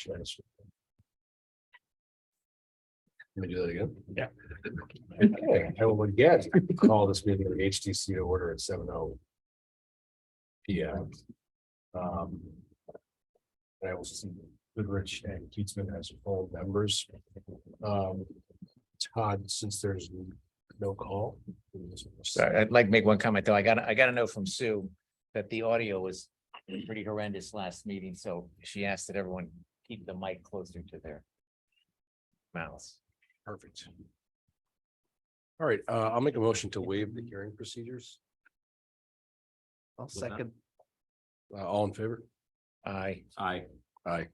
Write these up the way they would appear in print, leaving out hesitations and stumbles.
Let me do that again. Yeah. Okay, I will again call this meeting of the HTC to order at 7:00 p.m. I will see Goodrich and Keatsman as full members. Todd, since there's no call. Sorry, I'd like to make one comment, though. I got a note from Sue that the audio was pretty horrendous last meeting, so she asked that everyone keep the mic closer to their mouths. Perfect. All right, I'll make a motion to waive the hearing procedures. I'll second. All in favor? Aye. Aye. Aye.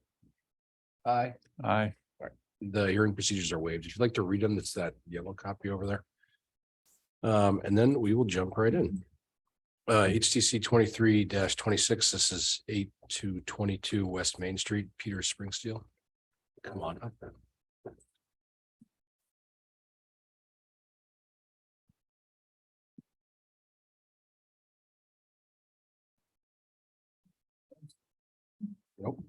Aye. Aye. The hearing procedures are waived. If you'd like to read them, it's that yellow copy over there. And then we will jump right in. HTC 23-26, this is 8-22 West Main Street, Peter Springsteel. Come on up. Nope.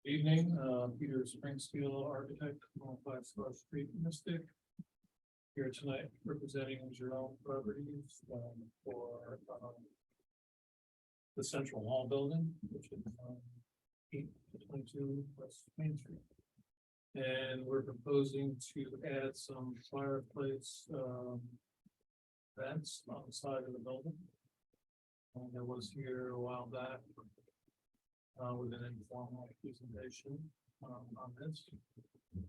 Evening, Peter Springsteel, architect, 105 Star Street, Mystic. Here tonight representing Jerome Properties for the Central Hall building, which is 8-22 West Main Street. And we're proposing to add some fireplace vents on the side of the building. There was here a while back. With an informal presentation on this.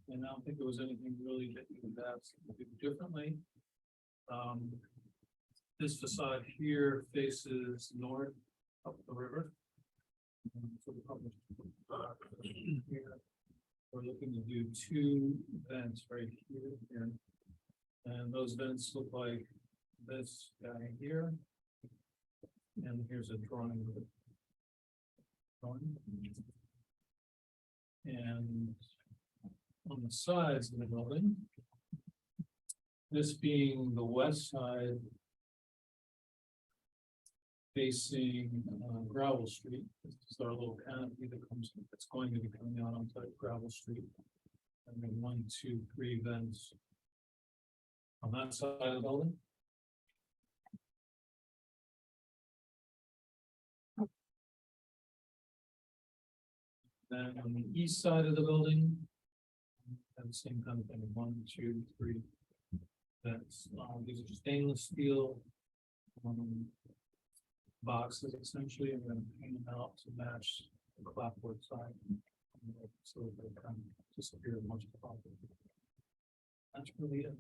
And I don't think there was anything really that you would ask to do differently. This facade here faces north up the river. So the public, here, we're looking to do two vents right here. And those vents look like this guy here. And here's a drawing of it. And on the sides of the building, this being the west side facing Gravel Street, this is our little canopy that's going to be coming out onto Gravel Street. And then 1, 2, 3 vents on that side of the building. Then on the east side of the building, have the same kind of thing, 1, 2, 3. That's these are stainless steel boxes essentially, and then paint them out to match the clapboard side, so they kind of disappear as much as possible. That's really it.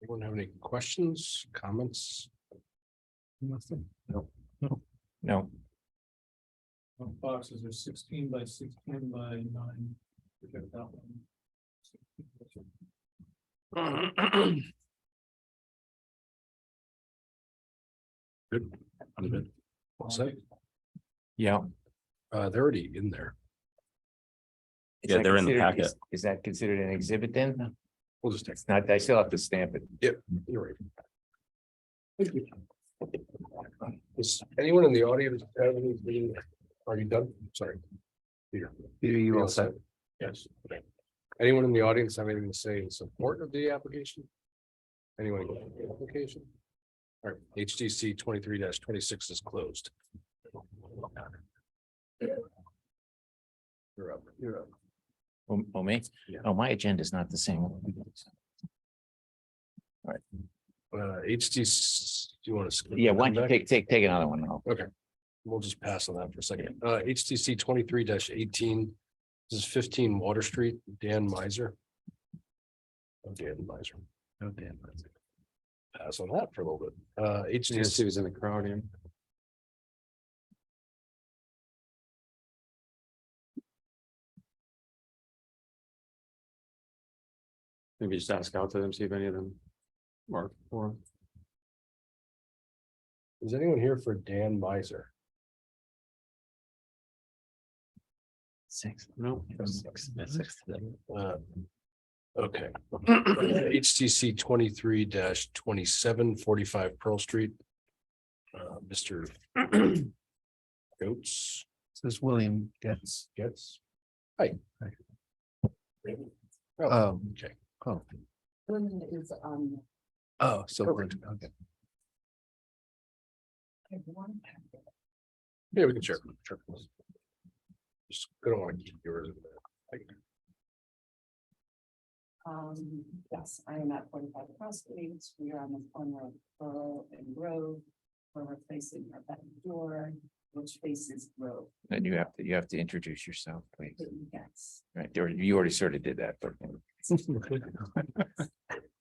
Anyone have any questions, comments? Nothing. No. Boxes are 16 by 16 by 9. Project that one. Good. I'm good. All set. Yeah. They're already in there. Is Yeah, that they're in the considered- packet. Is that considered an exhibit then? We'll just take. It's not, I still have to stamp it. Yep, you're right. Thank you. Does anyone in the audience have anything? Are you done? Sorry. Peter. Peter, you all set? Yes. Okay. Anyone in the audience have anything to say in support of the application? Anyone in the application? All right, HTC 23-26 is closed. You're up. You're up. Oh, me? Yeah. Oh, my agenda is not the same. HTC, do you want to? Yeah, why don't you take another one now? Okay, we'll just pass on that for a second. HTC 23-18. This is 15 Water Street, Dan Miser. Oh, Dan Miser. Oh, Dan Miser. Pass on that for a little bit. HTC was in the crowd here. Maybe just ask out to them, see if any of them work for them. Is anyone here for Dan Miser? Six. No. Six. Okay. HTC 23-2745 Pearl Street. Mr. Goats. This is William Getz. Hi. Oh, Okay. oh, Women is oh, so, okay. Yeah, we can share. Just don't want to keep yours. Yes, I am at 45 Cross Street. We are on the corner of Pearl and Grove. We're replacing our back door, which faces Grove. And you have to introduce yourself, please. Yes. Right, you already sort of did that, but.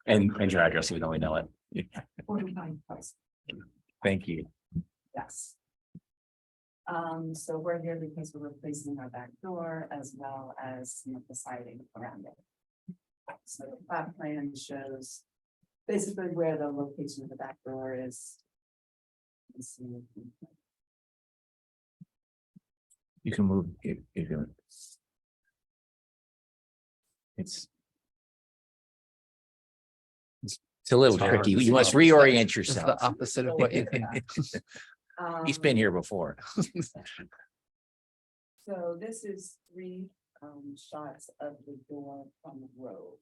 And your address, even though we know it. 45 Cross, Thank you. yes. So we're here because we're replacing our back door as well as some of the siding around it. So the plot plan shows basically where the location of the back door is. Let's see. You can move if you. It's a little It's hard. tricky. You must reorient It's yourself. the opposite of what you think. He's been here before. So this is three shots of the door from the road.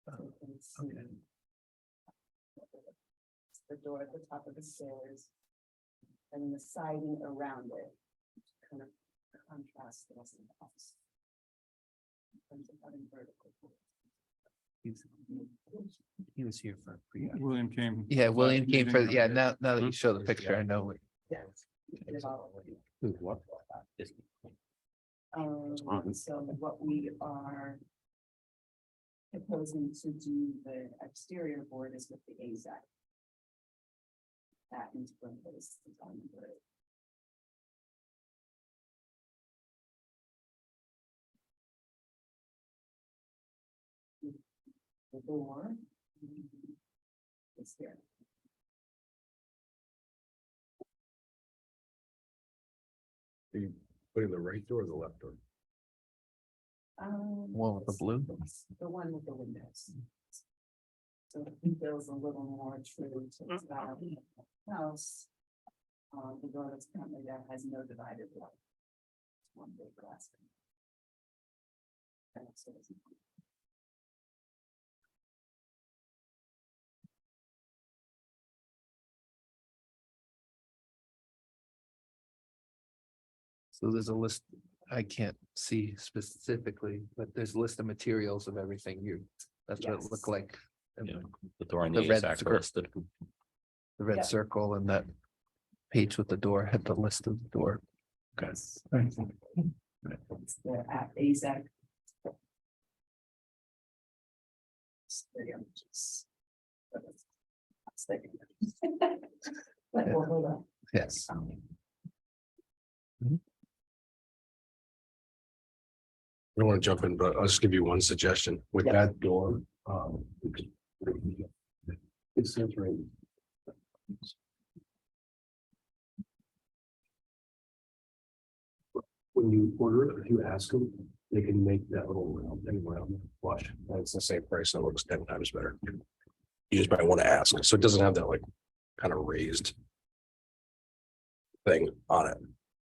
So you can see the door at the top of the stairs. And the siding around it. Kind of contrast the rest of the house. In terms of having vertical doors. He was here for. William came. Yeah, William came for, yeah, now that Hmm? you show the picture, I know. Yes. It all- What? So what we are proposing to do the exterior board is with the AZAC. That into one place. The door. Is here. Are you putting the right door or the left door? One with the blue? The one with the windows. So the windows a little more true to the style of the house. The door that's currently there has no divided wall. It's one big glass. And so it's- So there's a list, I can't see specifically, but there's a list of materials of everything that's what it Yes. looked like. And Yeah. The door and The the red ASAC skirt. listed. The red Yeah. circle and that page with the door had the list of the door. Yes. It's the AZAC. It's the images. But it's like- But we'll hold on. Yes. I don't want to jump in, but I'll just give you one suggestion with Yeah. that door. It says right. When you order it, if you ask them, they can make that little round flush. And it's the same price and it looks 10 times better. You just might want to ask. So it doesn't have that like kind of raised thing on it.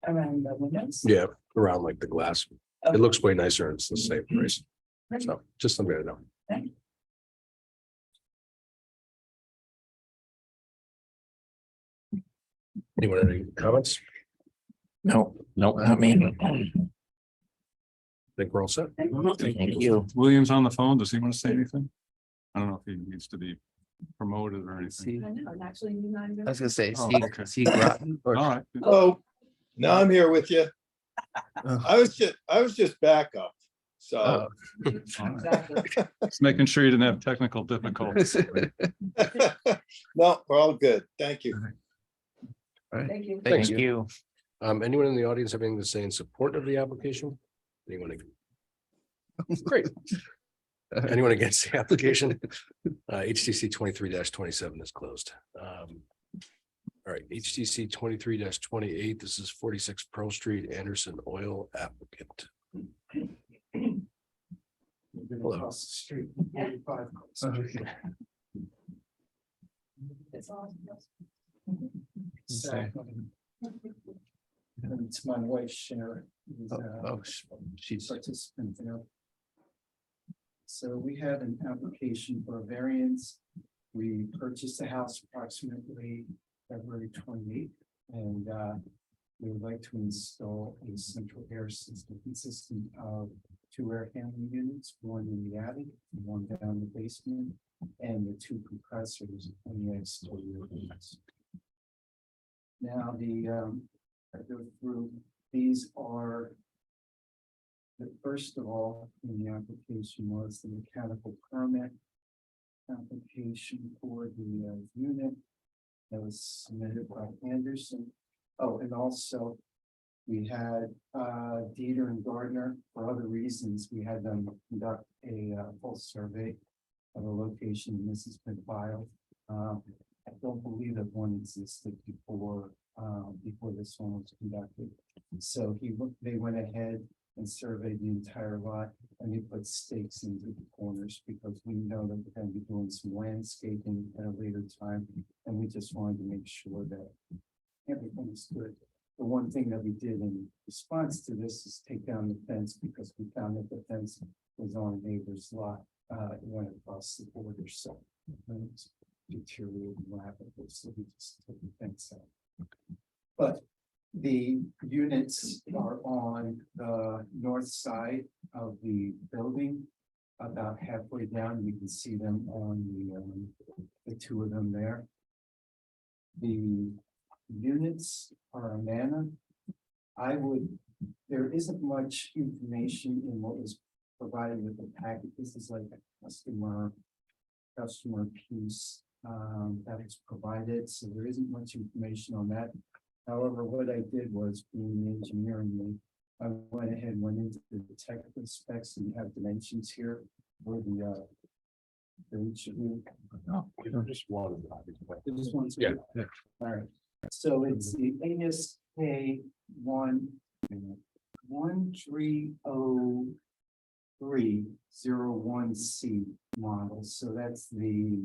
Around the windows. Yeah, around like the glass. Okay. It looks way nicer. And it's the same price. Great. So just something to know. Thank you. Anyone have any comments? No, Nope. not me. Think we're all set? Thank you. William's on the phone. Does he want to say anything? I don't know if he needs to be promoted or anything. See, I know, and actually, you not I was gonna say, Oh, see, okay. see Groton or. All right. Oh, no, I'm here with you. Oh. I was just backup. So, Oh. exactly. Just making sure you didn't have technical difficulties. no, we're all good. Thank you. Thank you. Thank Thank you. Anyone in the audience have anything to say in support of the application? Anyone? Great. Anyone against the application? HTC 23-27 is closed. right, HTC 23-28. This is 46 Pearl Street, Anderson Oil applicant. Hello. Across the street. 45 across the street. It's all. Exactly. And it's my wife Sharon. who's, She's. participant there. So we had an application for a variance. We purchased the house approximately February 28th, and we would like to install a central air system consisting of 2 air handling units, one in the attic, one down the basement, and the 2 compressors on the exterior units. Now, I go through, these are the first of all, in the application was the mechanical permit application for the unit that was submitted by Anderson. Oh, and also we had Dieter and Gardner, for other reasons, we had them conduct a full survey of a location. This has been filed. I don't believe that one existed before this one was conducted. So they went ahead and surveyed the entire lot, and they put stakes into the corners because we know that we're going to be doing some landscaping at a later time, and we just wanted to make sure that everything is good. The one thing that we did in response to this is take down the fence because we found that the fence was on a neighbor's lot. It went across the border, so it's deteriorating rapidly, so we just took the fence out. But the units are on the north side of the building. About halfway down, you can see them on the 2 of them there. The units are Amana. There isn't much information in what was provided with the packet. This is like a customer piece that was provided, so there isn't much information on that. However, what I did was, being engineering, I went ahead and went into the technical specs, and you have dimensions here for each of you. Just one. This one's. Yeah. All right, so it's the ASK 1330301C model, so that's the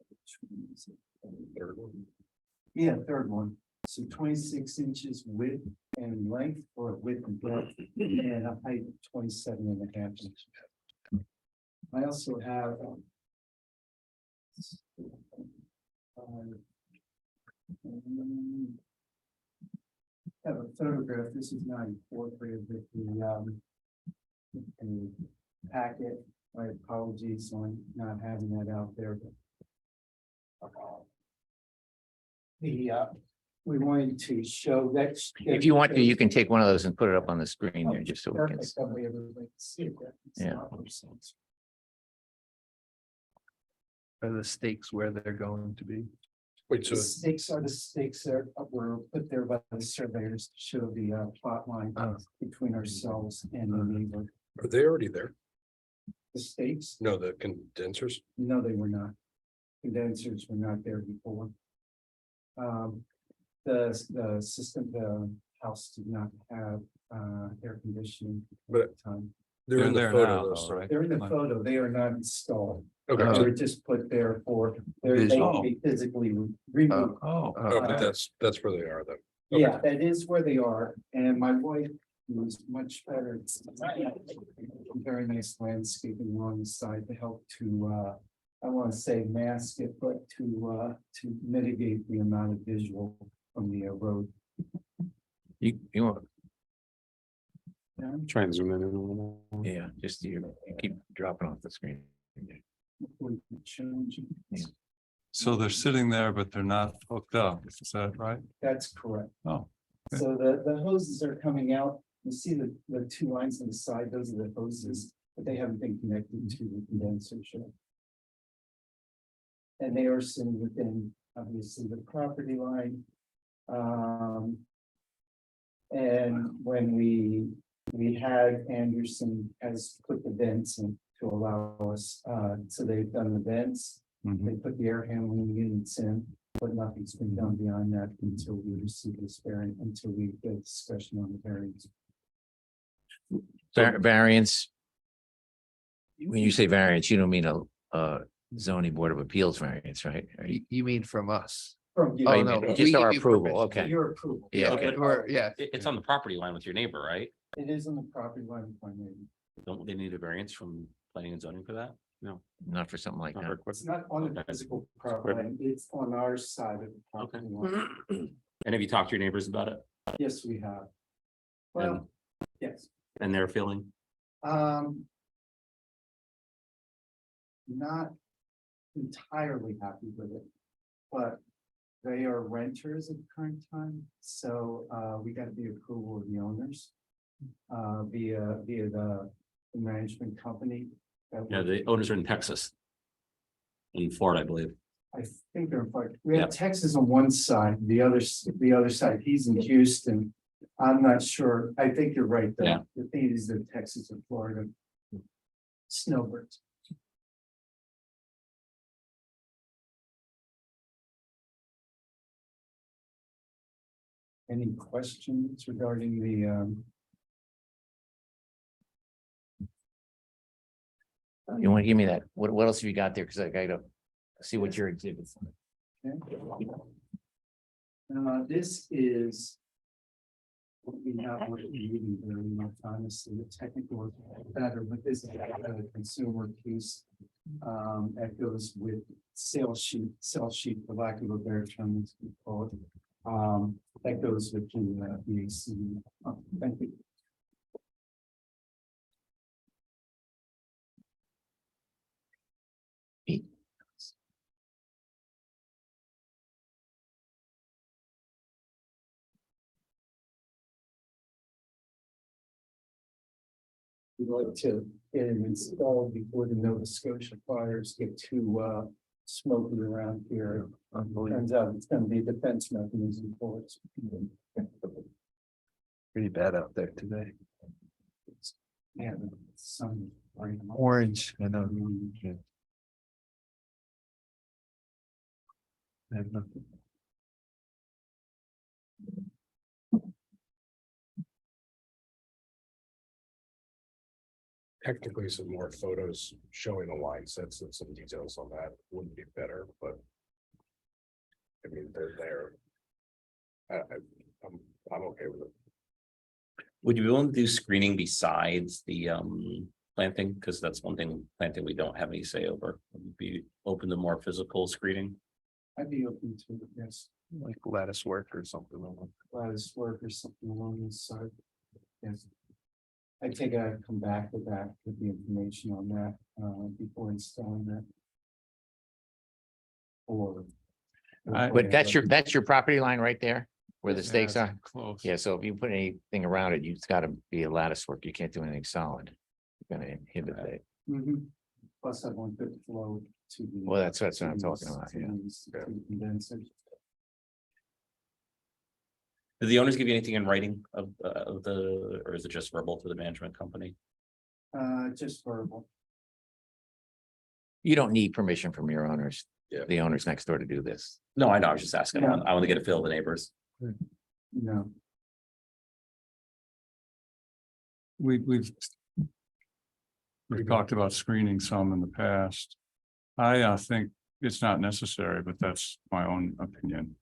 which one is it? Third one. Yeah, third one. So 26 inches width and length, or width and breadth, and a height of 27.5 inches. I also have have a photograph. This is not incorporated with the packet. My apologies on not having that out there. We wanted to show that. If you want to, you can take one of those and put it up on the screen there, just so we can. Perfect, that way everybody can see it. Yeah. Are the stakes where they're going to be? Wait, The stakes are the stakes that were put there by the surveyors to show the plot line between ourselves and the neighbor. are they already there? The stakes? No, the condensers. No, they were not. Condensers were not there before. The system, the house did not have air conditioning at But- the time. They're in the there photo, now, though, though, so- right? They're in the photo, they are not installed. Okay, They so- were just put there for, they can be physically removed. oh, but that's where they are then. Okay. Yeah, that is where they are, and my wife, who's much better. Very nice landscaping along the side to help to, I want to say mask it, but to mitigate the amount of visual from the road. You want, Try and zoom in a little more. yeah, just you keep dropping off the screen. So they're sitting there, but they're not hooked up, is that right? That's correct. Oh, okay. So the hoses are coming out. You see the 2 lines on the side, those are the hoses, but they haven't been connected to the condenser yet. And they are sitting within, obviously, the property line. And when we had Anderson has put the vents in to allow us, so they've done the vents. Mhm. They put the air handling units in, But nothing's been done beyond that until we receive this variant, until we get discussion on the variance. Variance. When you say variance, you don't mean a zoning board of appeals variance, right? You mean from us? From you. Oh, you no, mean we just our give you approval, permission. okay. Your approval. Yeah, But we're, yeah, It's on the property line with your neighbor, right? It is on the property line with my neighbor. Don't they need a variance from planning and zoning for that? No. Not for something like Not that. for- It's not on the Okay. physical property line, it's on our side of the property line. And have you talked to your neighbors about it Yes, we have. Well, yes, and their feeling? not entirely happy with it, but they are renters at the current time, so we got the approval of the owners. Via the management company. that Yeah, we- the owners are in Texas. In Florida, I believe. I think they're in Florida. We have Yeah. Texas on one side, the other side, he's in Houston. I'm not sure. I think you're right, though. Yeah. The thing is that Texas and Florida. Snowbirds. Any questions regarding the You want to give me that? What else have you got there? Because I gotta see what your exhibits. This is. What we have with the meeting very much honestly, the technical is better, but this is a consumer piece. That goes with sales sheet for lack of a better term, as we call it. That goes with the BAC. Thank you. We'd like to get it installed before the Nova Scotia fires get too smoky around here. Turns out it's gonna be a defense mechanism for us. pretty bad out there today. Yeah, the sun. Orange, I know. Yeah. I have nothing. Technically, some more photos showing the line sets and some details on that would be better, but. I mean, they're there. I'm okay with it. Would you be willing to do screening besides the planting? Because that's one thing, planting we don't have any say over. Would be open to more physical screening. I'd be open to it, yes. Like lattice work or something. Lattice work or something along this side. Yes. I think I'd come back with that, with the information on that, before installing that. Or. But that's your property line right there, where the stakes Yeah, are? Close. Yeah, so if you put anything around it, it's gotta be a lattice work. You can't do anything solid. You're gonna inhibit that. Mhm. Plus I want good flow to the. Well, that's what I'm to talking these- about, to yeah. these- to the condensers. Do the owners give you anything in writing of the, or is it just verbal to the management company? Just verbal. You don't need permission from your owners. Yeah. The owners next door to do this. No, I know, I was just asking. Yeah. I want to get a feel of the neighbors. No. We've talked about screening some in the past. I think it's not necessary, but that's my own opinion.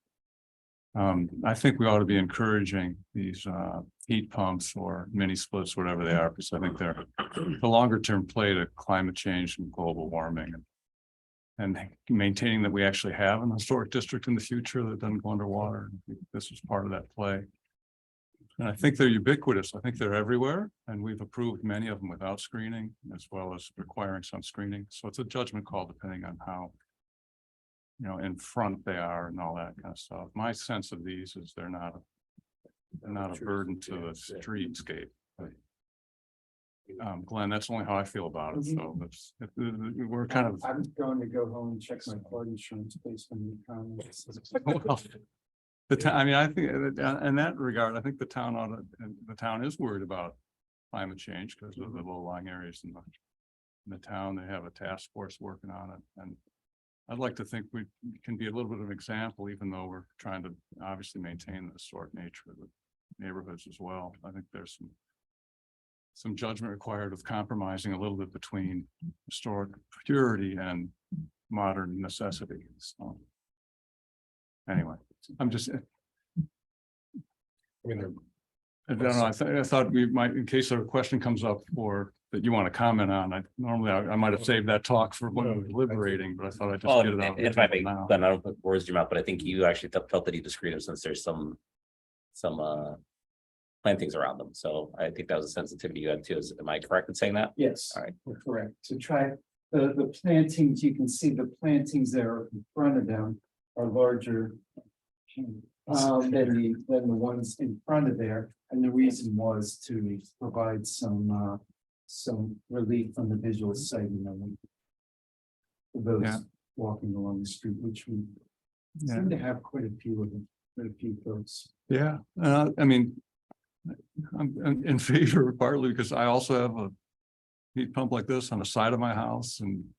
I think we ought to be encouraging these heat pumps or mini splits, whatever they are, because I think they're the longer term play to climate change and global warming. And maintaining that we actually have an historic district in the future that doesn't go underwater. This is part of that play. And I think they're ubiquitous. I think they're everywhere, and we've approved many of them without screening as well as requiring some screening. So it's a judgment call depending on how, in front they are and all that kind of stuff. My sense of these is they're not a burden to the streetscape. Glenn, that's only how I feel about it. So that's, we're kind of. I'm going to go home and check my flood insurance based on your comments. Well, the town, I mean, I think in that regard, I think the town is worried about climate change because of the low-lying areas in the town. They have a task force working on it, and I'd like to think we can be a little bit of an example, even though we're trying to obviously maintain the historic nature of the neighborhoods as well. I think there's some judgment required of compromising a little bit between historic purity and modern necessity. So anyway, I'm just, I mean, I don't know, I thought we might, in case a question comes up or that you want to comment on, I might have saved that talk for when we were deliberating, but I thought I'd just Oh, get it out. and if I may, Glenn, I don't put words in your mouth, but I think you actually felt that he disagreed with since there's some plantings around them. So I think that was a sensitivity you had too. Am I correct in saying that? Yes. All right. Correct. To try, the plantings, you can see the plantings that are in front of them are larger than the ones in front of there. And the reason was to provide some relief from the visual sighting of them. For those Yeah. walking along the street, which we Yeah. seem to have quite a few of them, quite a few folks. Yeah, I mean, I'm in favor partly because I also have a heat pump like this on the side of my house and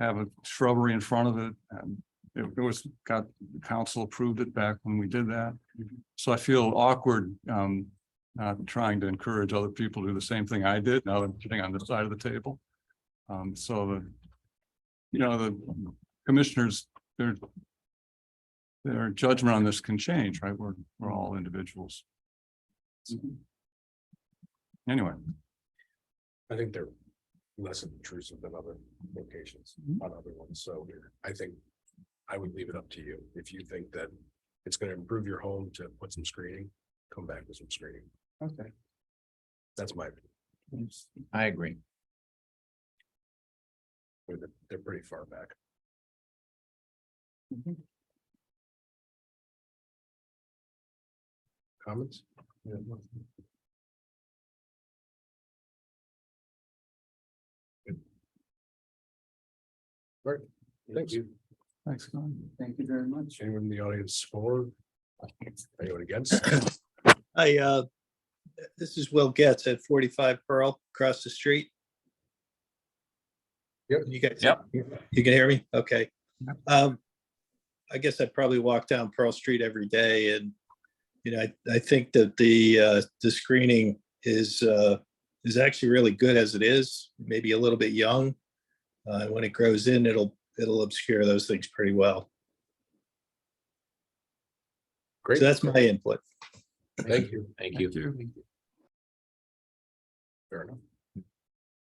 have a shrubbery in front of it. And it was got, the council approved it back when we did that. So I feel awkward, not trying to encourage other people to do the same thing I did. Now I'm sitting on this side of the table. So the commissioners, their judgment on this can change, right? We're all individuals. Anyway, I think they're less intrusive than other locations on other ones. So I think I would leave it up to you. If you think that it's going to improve your home to put some screening, come back with some screening. Okay. That's my opinion. I agree. They're pretty far back. Comments? Right, thank you. thanks, Glenn. Thank you very much. Anyone in the audience for? Anyone against? This is Will Getz at 45 Pearl across the street. Yep. You guys, Yep. you can hear me? Okay. I guess I probably walk down Pearl Street every day and, I think that the screening is actually really good as it is, maybe a little bit young. When it grows in, it'll obscure those things pretty well. Great, So that's my input. thank you. Thank you. Fair enough.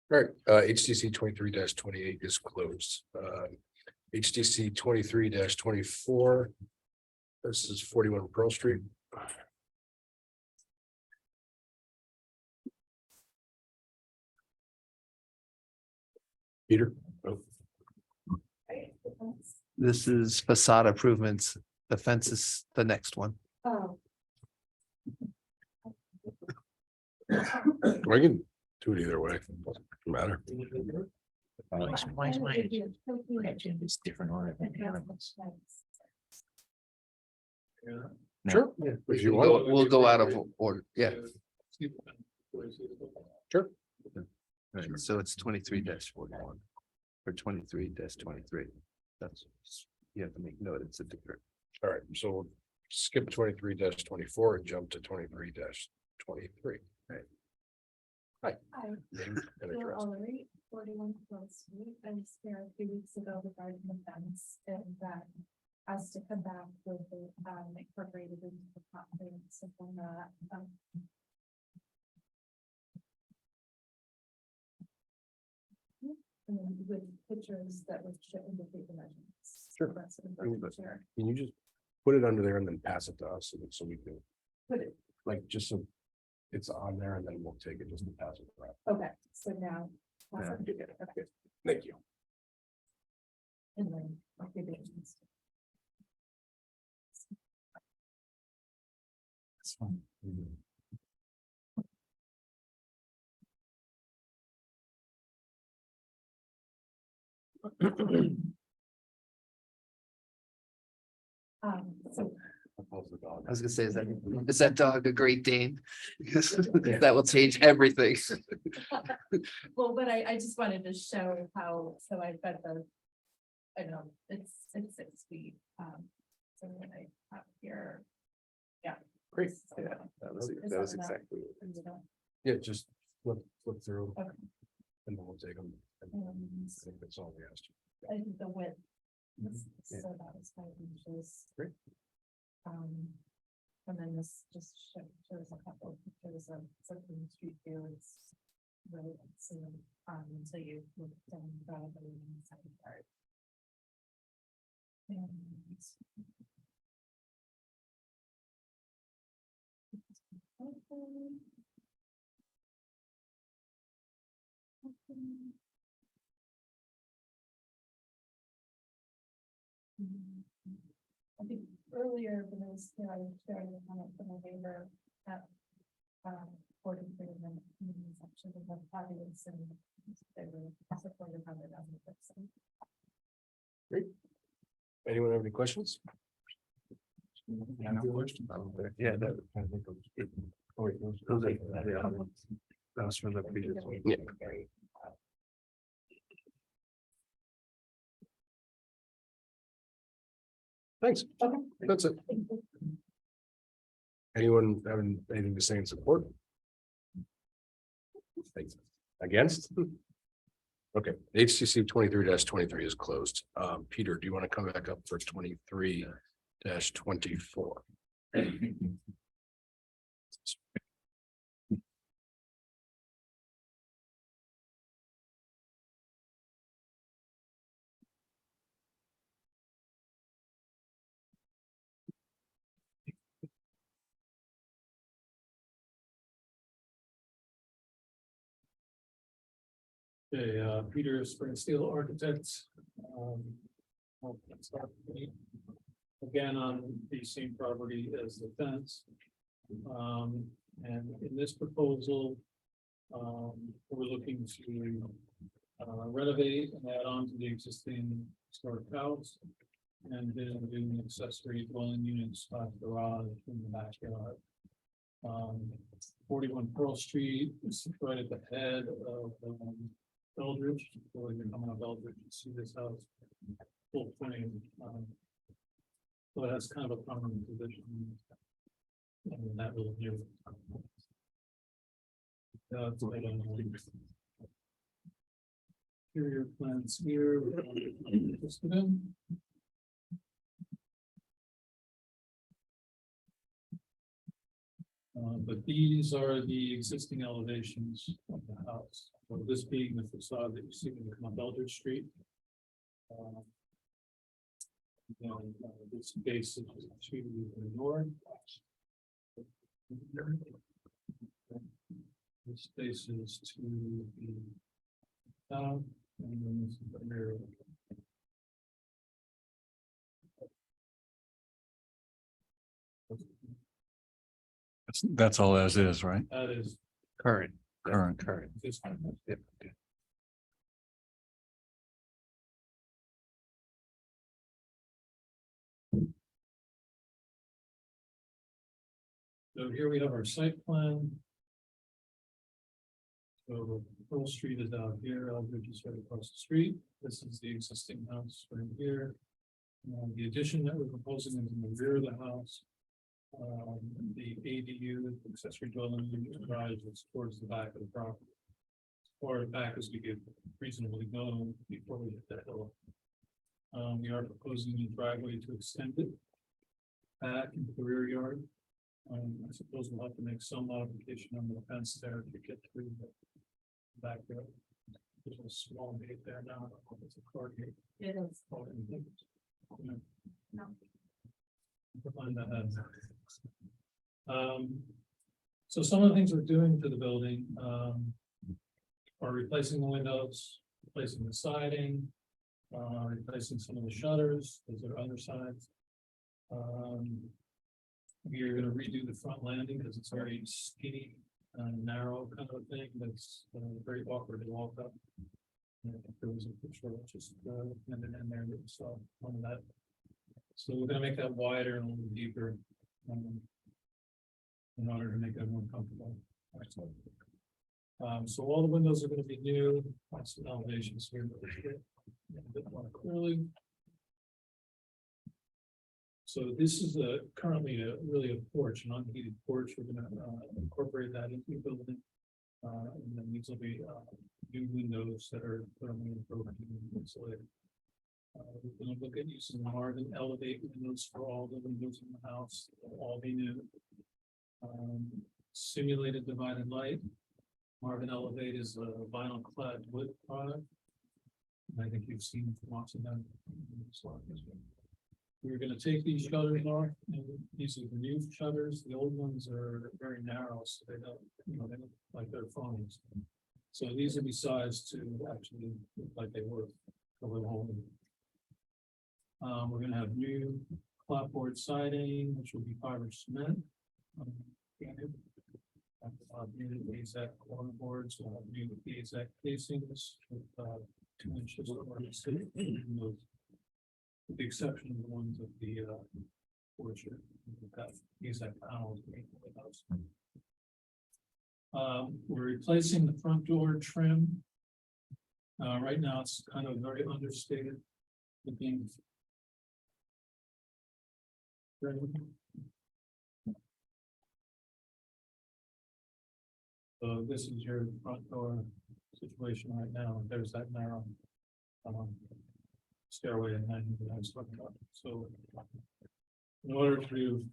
All right, HTC 23-28 is closed. HTC 23-24. This is 41 Pearl Street. Peter? Oh, This is facade improvements. The fence is the next one. Oh, I can do it either way. Doesn't matter. Why is my agenda is different order than the other ones? Sure. If you want. We'll go out of order. Yeah. Sure. Right, so it's 23-41 or 23-23. That's, you have to make note, it's a different. All right, so we'll skip 23-24 and jump to 23-23. Right. Hi. Hi, Name and Jill address. Ellery, 41 Pearl Street. I was here a few weeks ago regarding the fence and that has to come back with the incorporated into the plot plan, so from that. And then with pictures that would show indicate the measurements. Sure. That's what I'm sure. Can you just put it under there and then pass it to us so we can, Put it, just so it's on there and then we'll take it just to pass it around. okay, so now. Yeah. Okay, Thank you. and then. I'll give it to you. That's fine. So I was gonna say, is that dog a Great Dane? Because that will change everything. well, but I just wanted to show how, so I've got I know, it's 6 feet, so when I have here. Yeah. Great. So, Yeah, that was Is that was that enough? exactly. is it enough? Yeah, just flip through. Okay. And then we'll take them. I think that's all we asked. I think the width. Yeah. So that was 5 inches. Great. And then this just shows a couple of pictures of something street view. It's really soon, until you look down the driveway in the second part. And I think earlier when I was here, I was sharing the comment from a neighbor at 43 and then section of the audience and they were supportive of it as a person. Anyone have any questions? Yeah, no question. Yeah, that, Oh, wait, those- those are, yeah, that was from the previous one. Yeah. Thanks. That's it. Anyone having anything to say in support? Thanks. Against? Okay, HCC 23-23 is closed. Peter, do you want to come back up for 23-24? Okay, Peter Springsteel Architects. Let's start again on the same property as the fence. And in this proposal, we're looking to renovate and add on to the existing historic house. And then do an accessory dwelling unit slash garage in the backyard. 41 Pearl Street is right at the head of Eldridge, or you're coming up Eldridge, you see this house. Full frame, so it has kind of a prominent position. In that little view. It's right on the interior plans here. Interested in. But these are the existing elevations of the house. So this being the facade that you see when you come up Eldridge Street. This base is to the north. This space is to the south, and then this is the rear. That's all as is, right? That is Current. Current. Current. this one. Yep, okay. So here we have our site plan. So Pearl Street is out here, Eldridge is right across the street. This is the existing house right here. The addition that we're proposing is in the rear of the house. The ADU, accessory dwelling unit, garage is towards the back of the property. Or back as we get reasonably go before we hit that hill. We are proposing the driveway to extend it back into the rear yard. I suppose we'll have to make some modification on the fence there to get through the backyard. There's a small gate there now, it's a car gate. It is. No. To find that out. So some of the things we're doing to the building, are replacing the windows, replacing the siding, replacing some of the shutters, those are undersides. We are gonna redo the front landing because it's very skinny and narrow kind of a thing that's very awkward to walk up. And I think there was a picture of just ended in there that we saw one of that. So we're gonna make that wider and a little deeper. In order to make it more comfortable. So all the windows are gonna be new, lots of elevations here. A bit more clearly, So this is currently really a porch, an unheated porch. We're gonna incorporate that into the building. And then these will be new windows that are thermally insulated. We're gonna look at using Marvin Elevate windows for all the windows in the house. They'll all be new. Simulated divided light. Marvin Elevate is a vinyl clad wood product. And I think you've seen lots of them. We're gonna take these shutters off, and these are the new shutters. The old ones are very narrow, so they don't, they look like they're phones. So these will be sized to actually look like they were a little older. We're gonna have new clapboard siding, which will be fiber cement. New AZAC corner boards, we'll have new AZAC casings with 2 inches of those. With the exception of the ones at the orchard, we've got AZAC panels. We're replacing the front door trim. Right now, it's kind of very understated. Looking. So this is your front door situation right now. There's that narrow stairway and then I was talking about. So in order to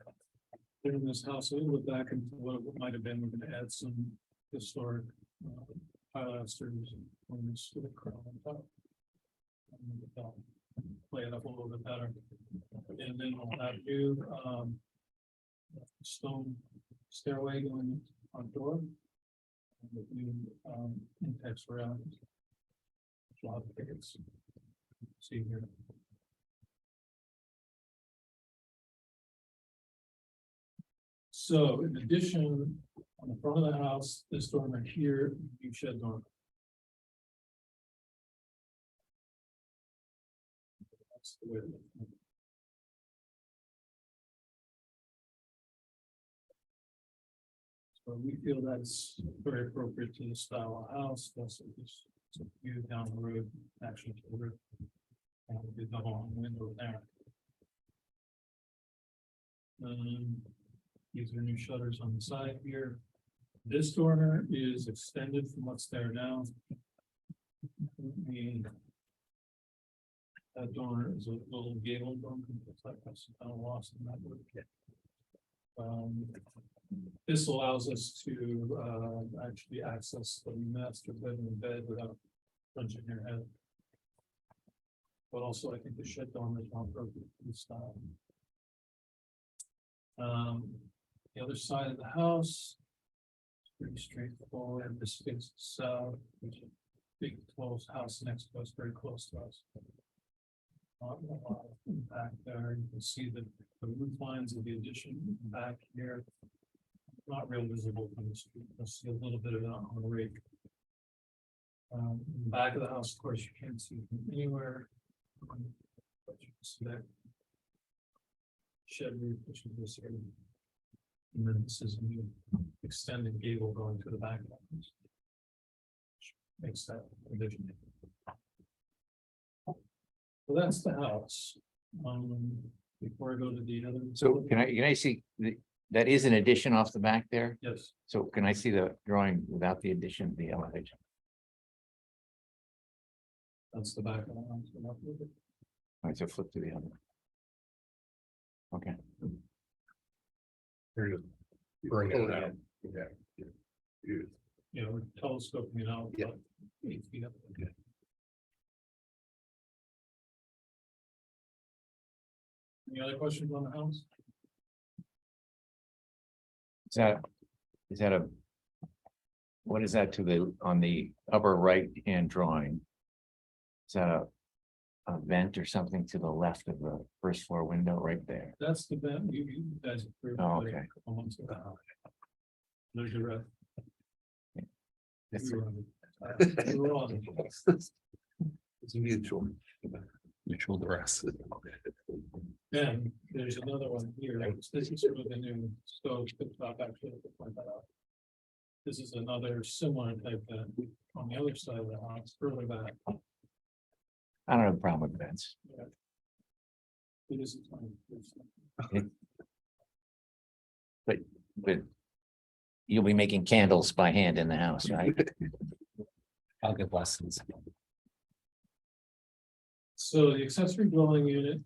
bring this house a little bit back into what it might have been, we're going to add some historic pilasters on this sort of crown on top. And play it up a little bit better. And then we'll have new stone stairway going on door. With new in-text surroundings. A lot of tickets. See here. So in addition, on the front of the house, this dormer here, new shed dormer. That's the way it looks. So we feel that's very appropriate to the style of house, that's just a view down the road, actually to the roof. And we did the whole window there. These are new shutters on the side here. This dormer is extended from what's there now. That dormer is a little gable dormer, it's like that's kind of lost in that wood. This allows us to actually access the master bedroom bed without punching your head. But also, I think the shed dormer is more appropriate for this style. The other side of the house, pretty straightforward. This faces south, there's a big closed house next to us, very close to us. Back there, you can see the roof lines of the addition back here. Not real visible from the street. You'll see a little bit of it on the rake. In the back of the house, of course, you can't see from anywhere. But you can see that shed roof, which is this area. And then this is a new extended gable going to the back of the house. Which makes that addition. So that's the house. Before I go to the other. So can I see that is an addition off the back there? Yes. So can I see the drawing without the addition, the elevation? That's the back of the house. All right, so flip to the other. Okay. Here you go. Bring it out. Yeah, we're telescoping it out. Yeah. About 8 feet up. Okay. Any other questions on the house? Is that a? What is that to the, on the upper right hand drawing? Is that a vent or something to the left of the first floor window right there? That's the vent you guys approved. Oh, okay. a couple months ago. There's your ref. That's- You were on. It's mutual. Mutual duress. Then there's another one here. This is sort of the new stove cooktop, actually. to point that out. This is another similar type that on the other side of the house, further back. I don't have a problem with vents. It is a time. But you'll be making candles by hand in the house, right? I'll give lessons. So the accessory dwelling unit,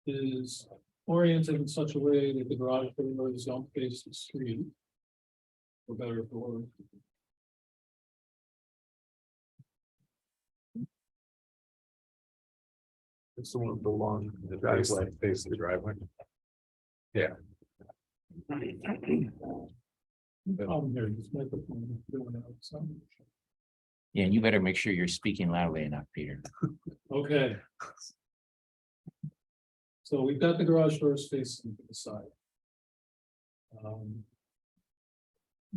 is oriented in such a way that the garage doors don't face the street. For better or for worse. It's the one with the long The driveway. face of the driveway. Yeah. The problem here is microphone is doing out some. Yeah, you better make sure you're speaking loudly enough, Peter. Okay. So we've got the garage doors facing to the side.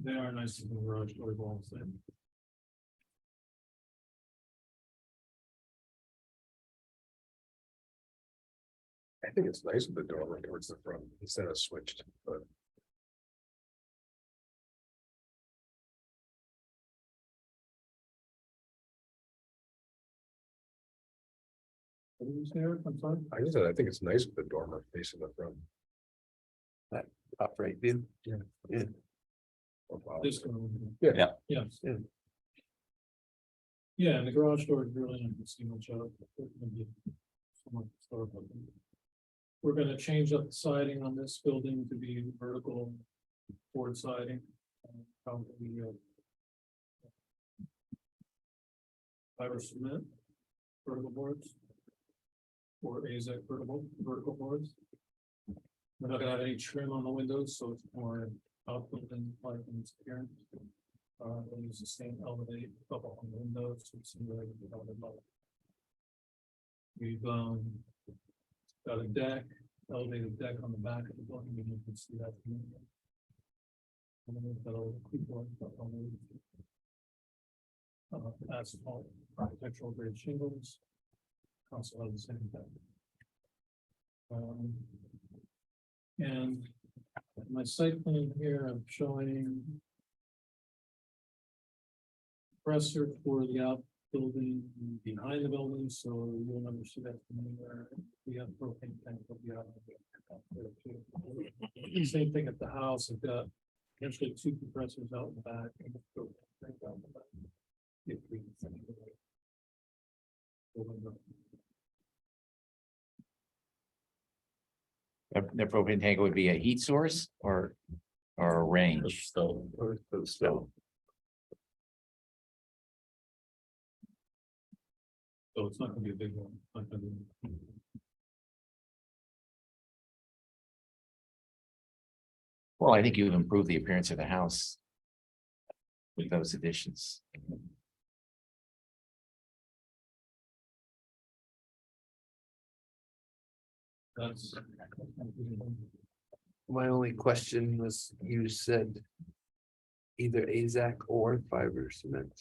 They are nice little garage door walls then. I think it's nice with the door right towards the front instead of switched, but. What did you say, Eric? I'm sorry. I just said, I think it's nice with the dormer facing the front. Upright view. Yeah. Yeah. This one. Yeah. Yeah. Yes. Yeah. Yeah, and the garage door is really not gonna see much of it. It's gonna be somewhat historical. We're gonna change up the siding on this building to be vertical board siding. Probably fiber cement, vertical boards. Or AZAC vertical boards. We're not gonna have any trim on the windows, so it's more outbuilding like in its appearance. We'll use the same elevate couple on the windows to simulate the elevate level. We've got a deck, elevated deck on the back of the building, and you can see that. from here. And then we've got a little keyboard up on the asphalt architectural grade shingles. Also have the same thing. And my site plan here, I'm showing compressor for the outbuilding behind the building, so you'll never see that from anywhere. We have propane tank will be out there too. Same thing at the house. I've got actually 2 compressors out in the back and a propane tank out in the back. If we can send it away. The propane tank would be a heat source or a range? So, So it's not gonna be a big one. Not gonna be- Well, I think you've improved the appearance of the house with those additions. That's. My only question was, you said either AZAC or fiber cement.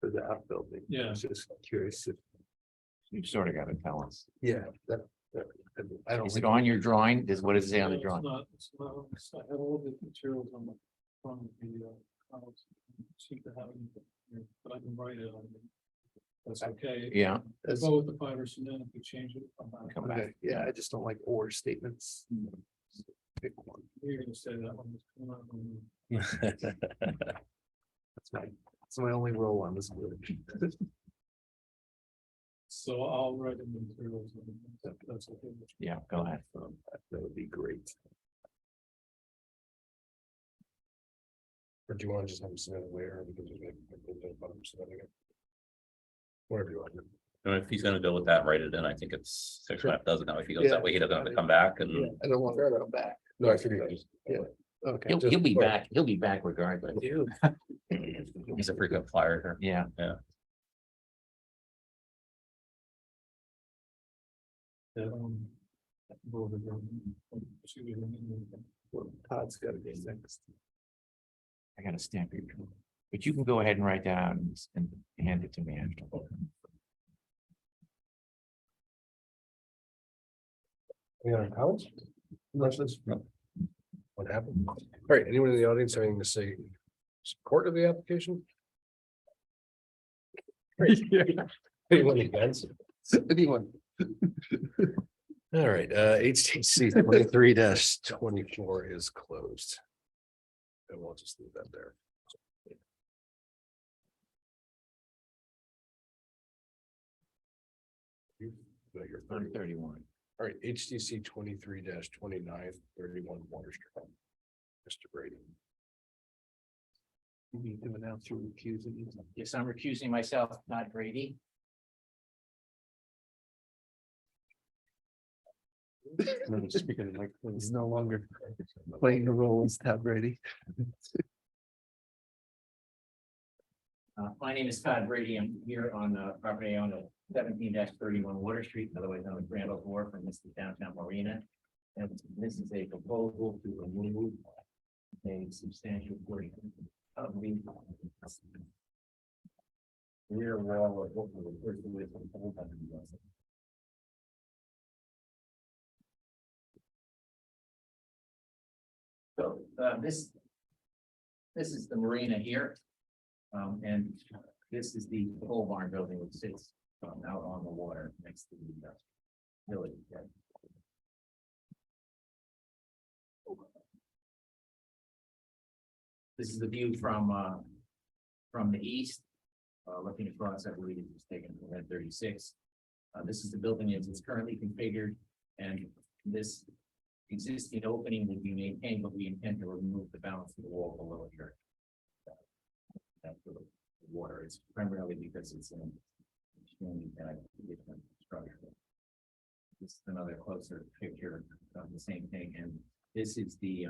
For the outbuilding. Yeah. I was just curious if, You sort of got to tell us. yeah, I don't. Is it on your drawing? What does it say on the It's drawing? not, I have all the materials on the front of the house. Seem to have it, but I can write it on it. That's okay. Yeah, As- Go with the fiber cement if we change it. come back. Okay, yeah, I just don't like or statements. Pick one. You're gonna say that one. was coming out. That's my only role on this board. So I'll write in the materials. That's okay. Yeah, go ahead. That would be great. Or do you want to just have them submit it later? Because there's submitting it. Whatever you want. and if he's gonna go with that, write it in. I think it's 6.5 dozen now. If he goes Yeah. that way, he doesn't have to come back Yeah, and. I don't want to go back. No, I figured I just. Yeah. Okay. He'll be back. He'll be back regardless. He's a frequent flyer here. Yeah. Todd's got to be next. I got a stamp your, but you can go ahead and write down and hand it to me after. Any other comments? Questions? No. What happened? All right, anyone in the audience having to say support of the application? Anyone against? Anyone? All right, HTC 23-24 is closed. And we'll just leave that there. You're I'm 31. All right, HTC 23-29, 31 Water Street. Mr. Brady. You need to announce your recusing. Yes, I'm recusing myself, Todd Brady. Speaking like he's no longer playing the role as Todd Brady. My name is Todd Brady. I'm here on the property on the 17-31 Water Street, otherwise known as Randall's Wharf from this downtown Marina. And this is a proposal to remove a substantial portion of the rear wall of what we refer to as the pole barn. So this is the marina here. And this is the pole barn building which sits out on the water next to the village. This is the view from the east, looking across, I believe it was taken from Red 36. This is the building as it's currently configured, and this existing opening will be maintained, but we intend to remove the balance of the wall below here. That's the water. It's primarily because it's an extremely bad different structure. This is another closer picture of the same thing, and this is the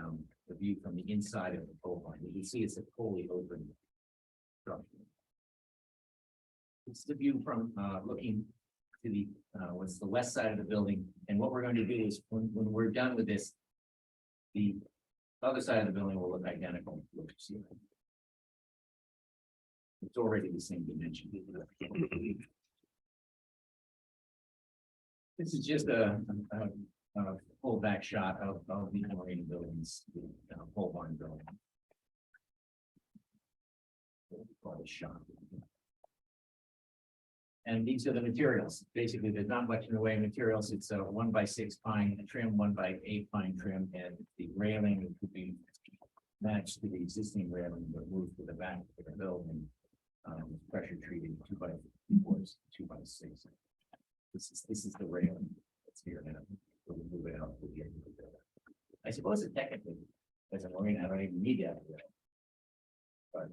view from the inside of the pole barn. You can see it's a fully open structure. It's the view from looking to the what's the west side of the building, and what we're going to do is when we're done with this, the other side of the building will look identical. It's already the same dimension. This is just a full back shot of the marina buildings, the pole barn building. Call it shot. And these are the materials. Basically, there's not much in the way of materials. It's a 1x6 pine trim, 1x8 pine trim, and the railing could be matched to the existing railing, but moved to the back of the building. Pressure treated 2x4s, 2x6. This is the railing that's here now. We'll move it out to the end of the building. I suppose it technically, as a marina, I don't even need that. But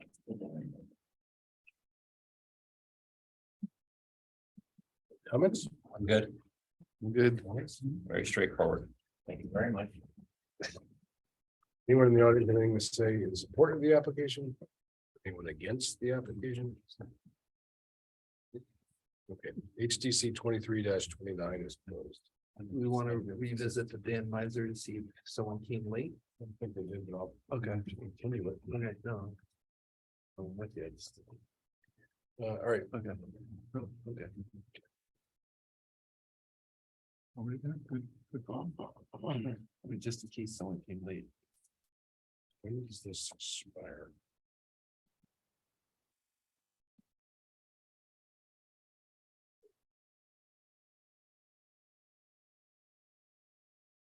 Comments? I'm good. Good. Very straightforward. thank you very much. Anyone in the audience have anything to say in support of the application? Anyone against the application? Okay, HTC 23-29 is closed. We want to revisit the Dan Miser to see if someone came late. I think they did, but I'll Okay. continue it. Okay, no, I'm with you. I just- all right, okay. Oh, okay. Good call. I mean, just in case someone came late. when does this expire?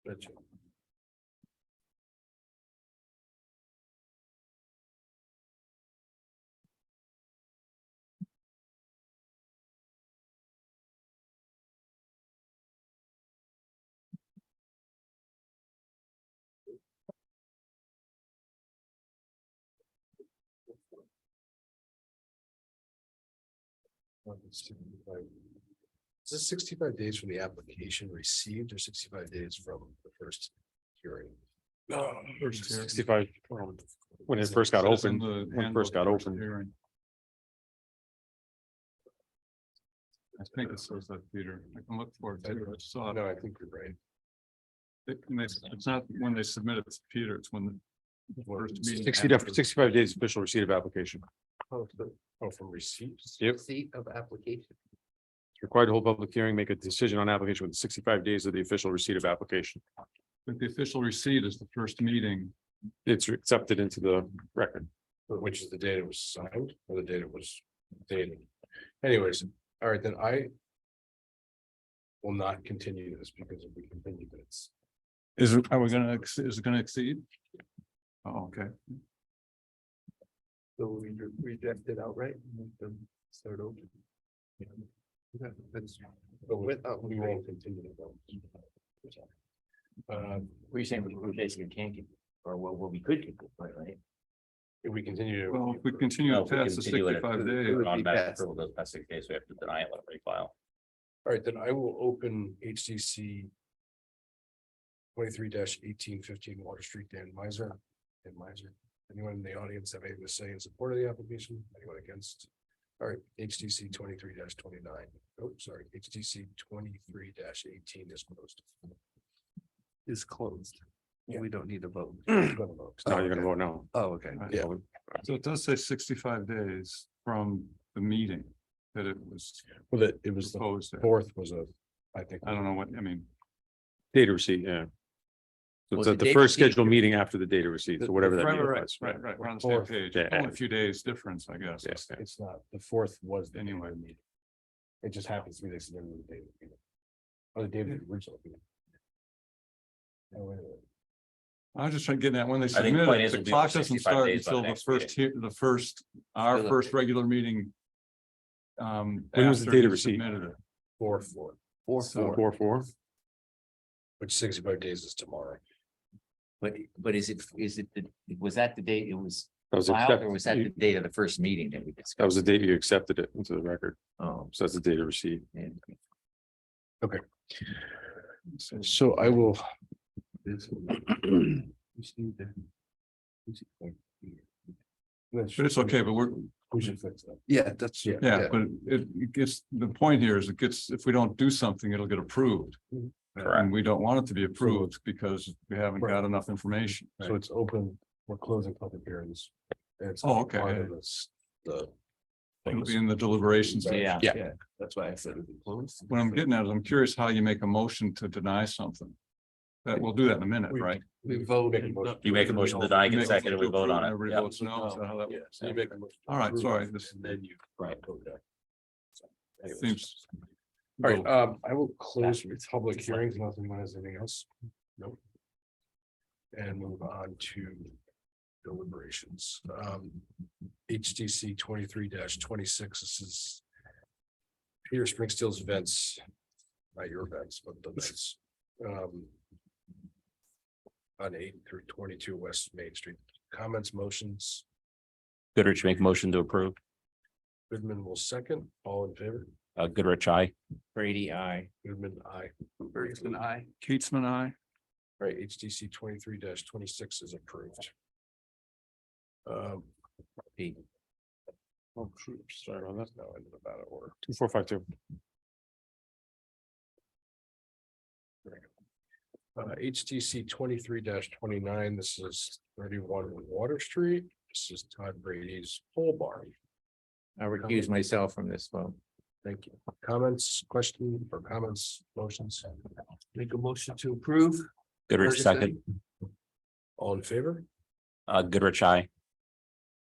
Gotcha. Is this 65 days from the application received or 65 days from the first hearing? First hearing. 65, when it first got Says in opened, the when it first got handbook, first opened. hearing. I think it says that, Peter. I can look for it. too. I saw it. No, I think you're right. It's not when they submit it to Peter, it's when the first meeting. 65 days official receipt of application. Oh, from receipts? Yep. Seat of application. It's required to hold public hearing, make a decision on application within 65 days of the official receipt of application. But the official receipt is the first meeting. It's accepted into the record. Which is the date it was signed or the date it was dated? Anyways, all right, then I will not continue this because if we continue this, Is it, are we gonna, is it gonna exceed? Oh, okay. So we reject it outright and make them start over. Okay, that's- but we won't continue to vote. We're saying we basically can't keep, or what we could keep, right? If we continue to. Well, if we continue No, to if we pass the continue it, 65 it days, would On be back passed. approval goes past 6 days, we have to deny it, let it refile. All right, then I will open HDC 23-1815 Water Street, Dan Miser. Anyone in the audience have anything to say in support of the application? Anyone against? All right, HDC 23-29. Oh, sorry, HDC 23-18 is closed. Is closed. Yeah. We don't need a vote. No, you're gonna vote no. Oh, okay. Yeah. so it does say 65 days from the meeting that it was Well, it was the proposed. at. fourth was I think. I don't know what, I mean, Data receipt, yeah. So Was it's the at the date first receipt- scheduled meeting after the data receipt, so whatever that. right, means. right, we're on the same Fourth. page. Yeah. Only a few days difference, I guess. Yes, yeah. It's not, the fourth was the Anyway. meeting. It just happens to be the same day. of the meeting. Or the day of the original meeting. Oh, wait a minute. I was just trying to get at when they I think the submit point it, is the it'll be clock over doesn't 65 start days by the until the next first, our Still- first regular meeting. When was the after data he receipt? submitted it. 4-4, So- 4-4. which 65 days is tomorrow. But is it, was that the date it was That was filed, accepted. or was that the date of the first meeting that we discussed? That was the date you accepted it into the record. Oh, So that's the data receipt. yeah. So I will. But it's okay, but we're, We should fix that. Yeah, that's. yeah, but it gets, the point here is it gets, if we don't do something, it'll get approved. And we don't want it to be approved because we haven't got enough information. So it's open, we're closing public hearings. And it's Oh, okay. part of this, the. It'll be in the deliberations. Yeah. Yeah. That's why I said it'd be closed. What I'm getting at is I'm curious how you make a motion to deny something. That we'll do that in a minute, right? We voted. You make a motion to deny, You get make a second, and we motion to vote on approve, it. Everybody Yep. votes no. Is that how that Yeah, works? so you make a motion to All right, approve sorry, it, this And then you. Right. vote down. So, anyways. seems. All right, I will close public hearings unless anyone has anything else. Nope. And move on to deliberations. HDC 23-26, this is Peter Springsteel's events, not your events, but the events. On 8-22 West Main Street. Comments, motions, Goodrich make motion to approve. Goodman will second, all in favor, Goodrich, aye. Brady, I. Goodman, aye. Ferguson, aye. Keatsman, I. Right, HDC 23-26 is approved. Pete. Oh, shoot, sorry about that. Now into the ballot order. 2452. HTC 23-29, this is 31 Water Street. This is Todd Brady's pole barn. I recuse myself from this vote. Thank you. Comments, question or comments, motions? Make a motion to approve. Goodrich, second. All in favor? Goodrich, aye.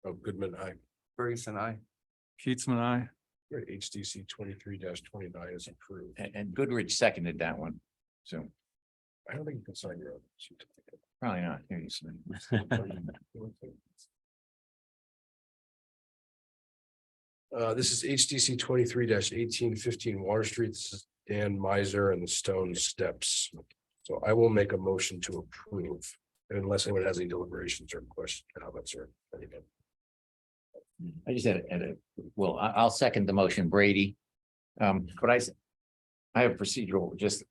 Oh, Goodman, aye. Ferguson, aye. Keatsman, I. Right, HDC 23-29 is approved. And Goodrich seconded that one. So I don't think you can sign your own. sheet. probably not. Here you go. This is HDC 23-1815 Water Street. This is Dan Miser and the Stone Steps. So I will make a motion to approve unless anyone has any deliberations or questions, comments or anything. I just had well, I'll second the motion, Brady. But I have procedural, just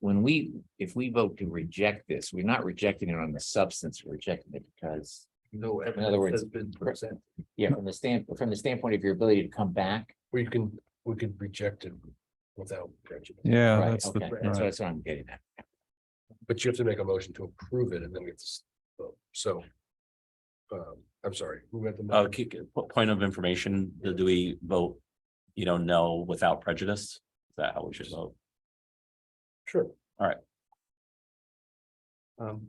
if we vote to reject this, we're not rejecting it on the substance, we're rejecting it because. No other evidence words, has been presented. Yeah, from the standpoint of your ability to come back. We could reject it without prejudice, Yeah, Right, that's the, okay, right. that's what I'm getting at. but you have to make a motion to approve it and then we have to vote. So. I'm sorry, who had the? motion? Point of information, do we vote, no without prejudice? Is that how we should vote? Sure.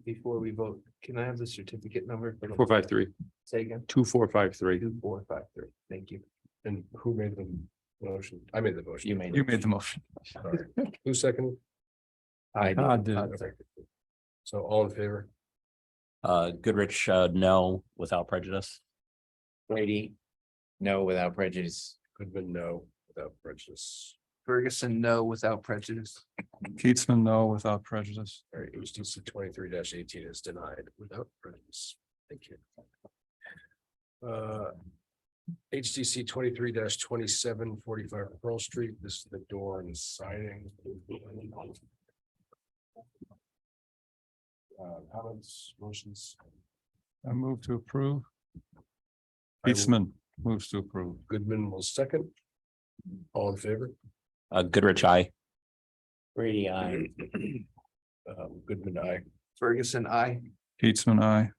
Before we vote, can I have the certificate number? 453. Say again. 2453. 2453. Thank you. And who made the Motion, I made the motion. You made You made the motion. Sorry. Who seconded? I did. Todd did. Okay. So all in favor? Goodrich, no, without prejudice. Brady, no, without prejudice. Goodman, no, without prejudice. Ferguson, no, without prejudice. Keatsman, no, without prejudice. All right, HTC 23-18 is denied without prejudice. Thank you. HTC 23-27, 45 Pearl Street. This is the door and siding. Comments, motions? I move to approve. I will- Keatsman moves to approve. Goodman will second. All in favor? Goodrich, I. Brady, I. Goodman, aye. Ferguson, I. Keatsman, I.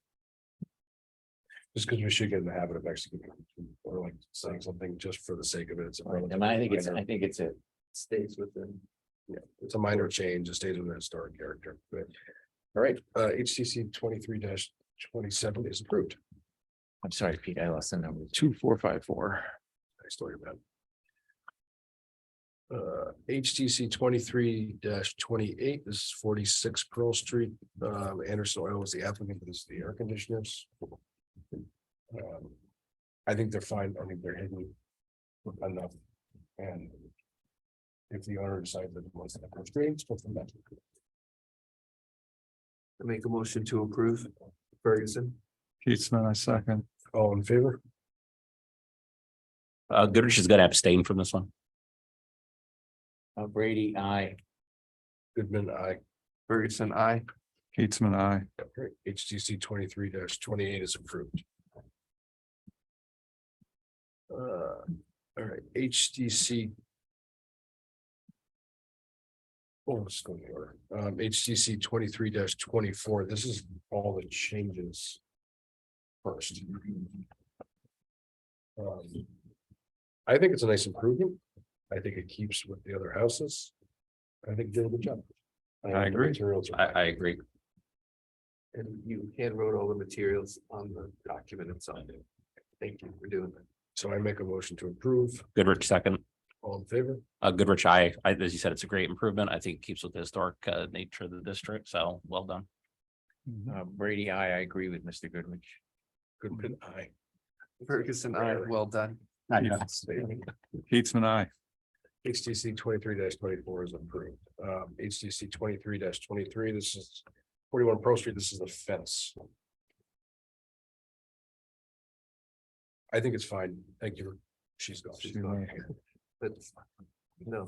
Just because we should get in the habit of executing or like saying something just for the sake of it. It's a And I think it's, minor- I think it's a, Stays within. Yeah, it's a minor change. It stays with the historic character. But all right, HCC 23-27 is approved. I'm sorry, Pete, I lost the number. 2454. Nice story, man. HTC 23-28, this is 46 Pearl Street. Anderson Oil is the applicant. This is the air conditioners. I think they're fine. I think they're hidden enough. And if the owner decides that it wants to have constraints, go from that. I make a motion to approve. Ferguson. Keatsman, I second. All in favor? Goodrich is gonna abstain from this one. Brady, I. Goodman, aye. Ferguson, I. Keatsman, I. Okay, HTC 23-28 is approved. All right, HTC. Oh, let's go in the order. HTC 23-24, this is all the changes. First. I think it's a nice improvement. I think it keeps with the other houses. I think they did a good job. I think the agree. materials are I agree. And you hand wrote all the materials on the document itself. Thank you for doing that. So I make a motion to approve. Goodrich, second. All in favor? Goodrich, I, as you said, it's a great improvement. I think it keeps with the historic nature of the district, so well done. Brady, I agree with Mr. Goodrich. Goodman, aye. Ferguson, I. Well done. Keatsman, I. HTC 23-24 is approved. HTC 23-23, this is 41 Pearl Street. This is the fence. I think it's fine. Thank you. She's gone. She's gone. But no,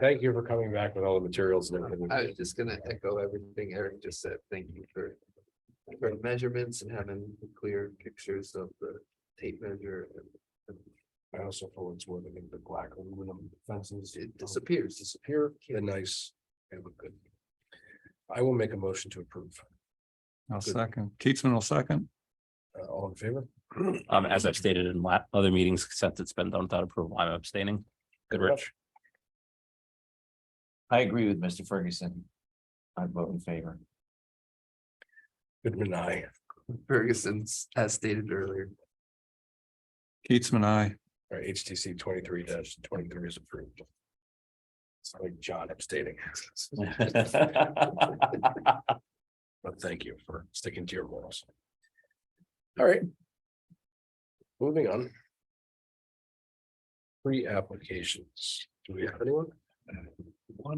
Thank you for coming back with all the materials and everything. I was just gonna echo everything Eric just said. Thank you for the measurements and having clear pictures of the tape measure. And I also feel it's more than the black aluminum fences. it disappears. Disappear. They're nice. They look good. I will make a motion to approve. I'll second. Keatsman will second. All in favor? As I've stated in other meetings, since it's been done without approval, I'm abstaining. Goodrich. I agree with Mr. Ferguson. I vote in favor. Goodman, aye. Ferguson's, as stated earlier. Keatsman, I. All right, HTC 23-23 is approved. It's like John abstaining. But thank you for sticking to your morals. All right. Moving on. Pre-applications. Do we have anyone?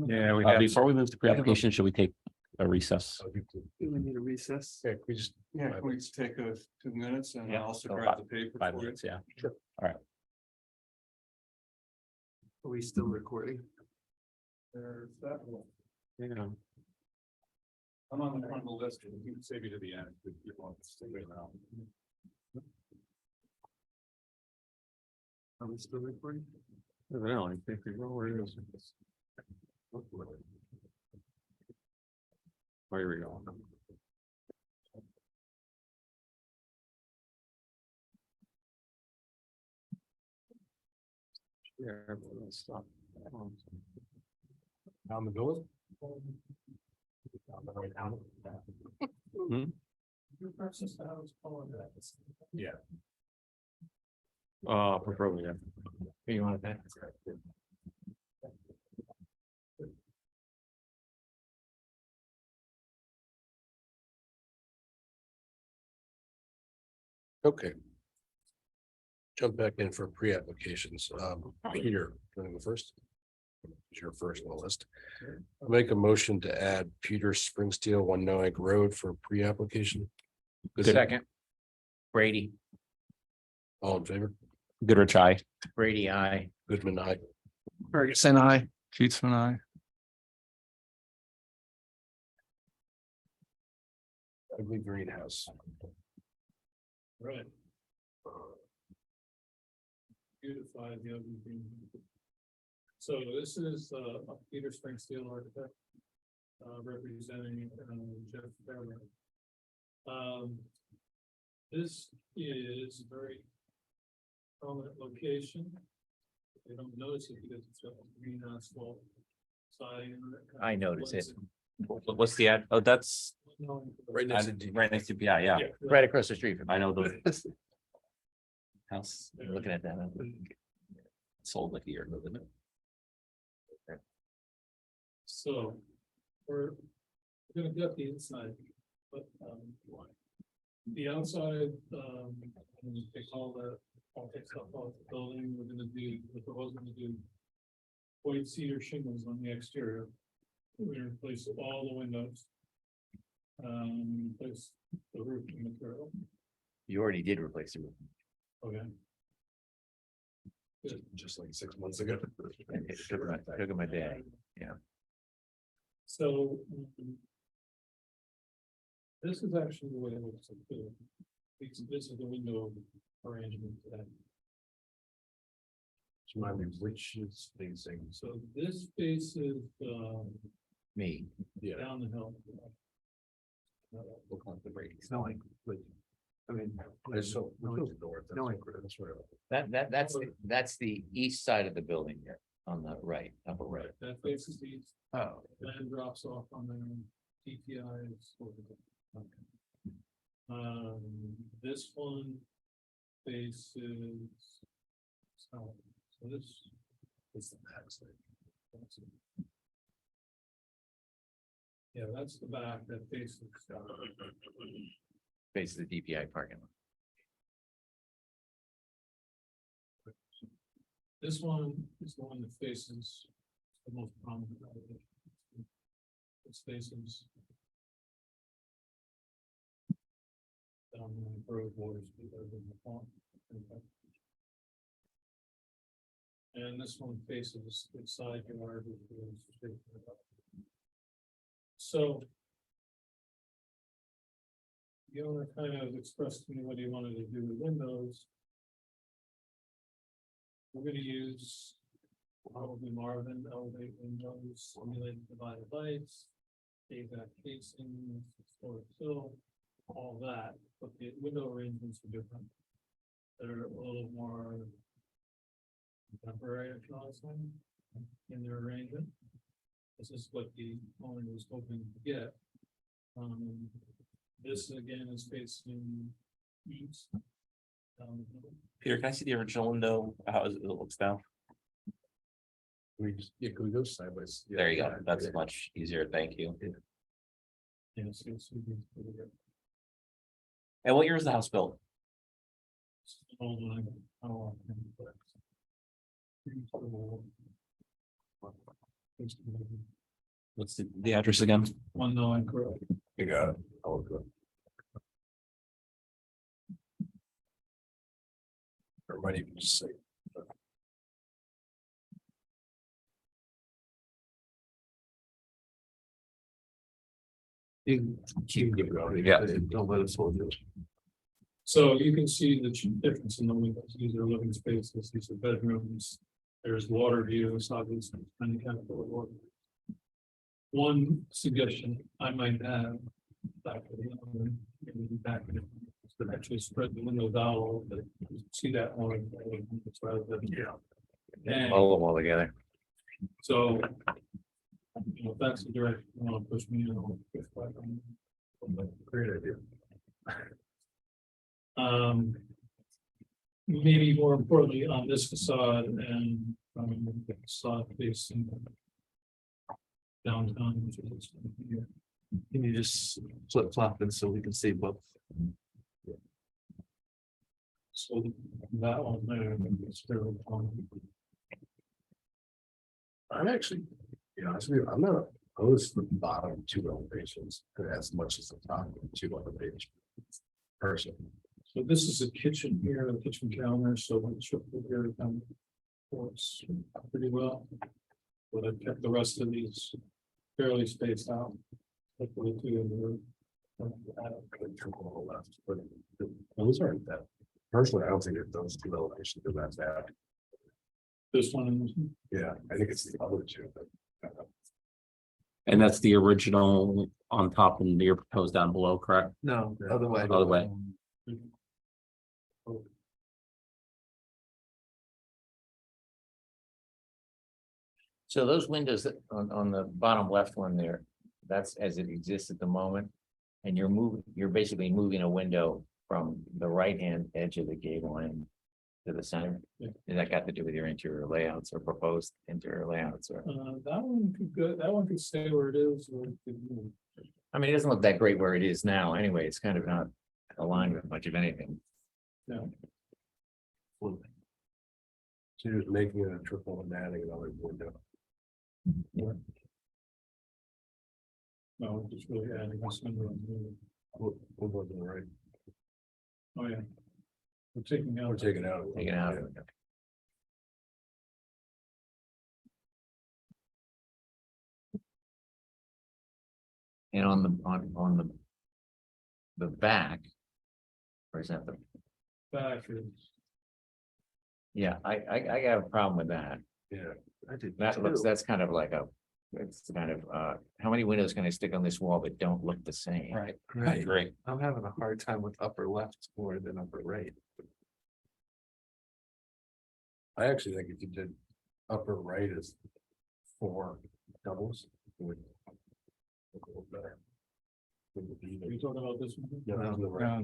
Yeah, we have. Before we move to pre-application, should we take a recess? Do we need a recess? Yeah, we just. Yeah, can we just take a 2 minutes and Yeah, also so grab the paper? 5 for it? minutes, yeah. Are we still recording? There's that one. Yeah. I'm on the front of the list. You can save you to the end. If you want to stay around. Are we still recording? I don't know, I think we where is it? Oh, here we go. Yeah. Let's stop. Down the building? Yeah. preferably, yeah. Here, you want that? Okay. Jump back in for pre-applications. Peter, going first. You're first on the list. I'll make a motion to add Peter Springsteel, 1 Noack Road for pre-application. Second. Brady, All in favor? Goodrich, aye. Brady, I. Goodman, aye. Ferguson, I. Keatsman, I. Ugly greenhouse. Right. Beautify the ugly green. So this is Peter Springsteel architect. Representing Jeff Fairbank. This is a very prominent location. They don't notice it because it's got green asphalt siding. I notice it. What's the ad? Oh, that's Right next to DP. right next to, yeah. Right across the street from me. I know the house I'm looking at that. sold like a year ago, didn't it? So we're gonna get the inside, but the outside, they call that, I'll take stuff off the building, we're proposing to do white cedar shingles on the exterior. We're gonna replace all the windows. Replace the roof material, You already did replace the roof. okay? Just like 6 months ago. It took him a day. So. This is actually the way it looks. This is the window arrangement today. Remind me which is facing. So this faces Me. Yeah. down the hill. Look like the Brady. It's not like, I mean. It's so. No, That's the east side of the building here on the right, upper right. That faces the east, Oh. and drops off on the TPI. Is over there. This one faces. So this is the back side. Yeah, that's the back that faces. Faces the DPI parking lot. This one is the one that faces the most prominent elevation. It faces. Down the road waters. And this one faces the side yard. So. The owner kind of expressed to me what he wanted to do with windows. We're gonna use probably Marvin elevate windows, simulated divided lights, AVAC casing, historic sill, all that, but the window arrangements are different. They're a little more contemporary, if you know what I'm saying, in their arrangement. This is what the owner was hoping to get. This again is facing east. Peter, can I see the original window? How is it looks now? Can we go sideways? There you go. That's much easier. Thank you. Yes, it's pretty good. And what year is the house built? Hold on, I don't want to What's the address again? 1 Noack Road. You got it. I'll go. Or might even just say. You keep going. Yeah. Don't let us hold you. So you can see the difference in the windows. These are living spaces, these are bedrooms. There's water views, obviously, and kind of water. One suggestion I might have. Back to the other, maybe back to the actually spread the windows out a little bit. See that one. It's rather than, and All of them all together. so. You know, if that's the direction you want to push me in. I'll push back on you. Great idea. maybe more importantly, on this facade and the facade facing downtown. Which is here. Can you just flip flop it so we can see both? So that one there. Is there, I'm actually, you know, I'm not opposed to the bottom two elevations as much as the top two elevations. Person. So this is a kitchen here, a kitchen counter, so it should be here. Works pretty well. But I've kept the rest of these fairly spaced out. Hopefully two in the room. Left, but those aren't that. Personally, I don't think that those two elevations are that bad. This one, and this one. Yeah, I think it's the other two. But, And that's the original on top and you're proposed down below, correct? No, other way. Other way. So those windows that on the bottom left one there, that's as it exists at the moment. And you're basically moving a window from the right-hand edge of the gable end to the center. Yeah. Does that got to do with your interior layouts or proposed interior layouts or? That one could go, that one could stay where it is, or it could move. I mean, it doesn't look that great where it is now anyway. It's kind of not aligned with much of anything. No. so you're just making it a triple and adding another window. No, just really adding this window. and moving. We'll go to the right. Oh, yeah. We're taking out. We're taking out. Taken out. Yeah. And on the back. Or is that the, Back is. yeah, I got a problem with that. Yeah. I did That looks, too. that's kind of like a, it's kind of, how many windows can I stick on this wall that don't look the same? Right. Right. Great. I'm having a hard time with upper left more than upper right. I actually think if you did upper right is 4 doubles. It would look a little better. Wouldn't be Are either. you talking about this one? No, no, the right.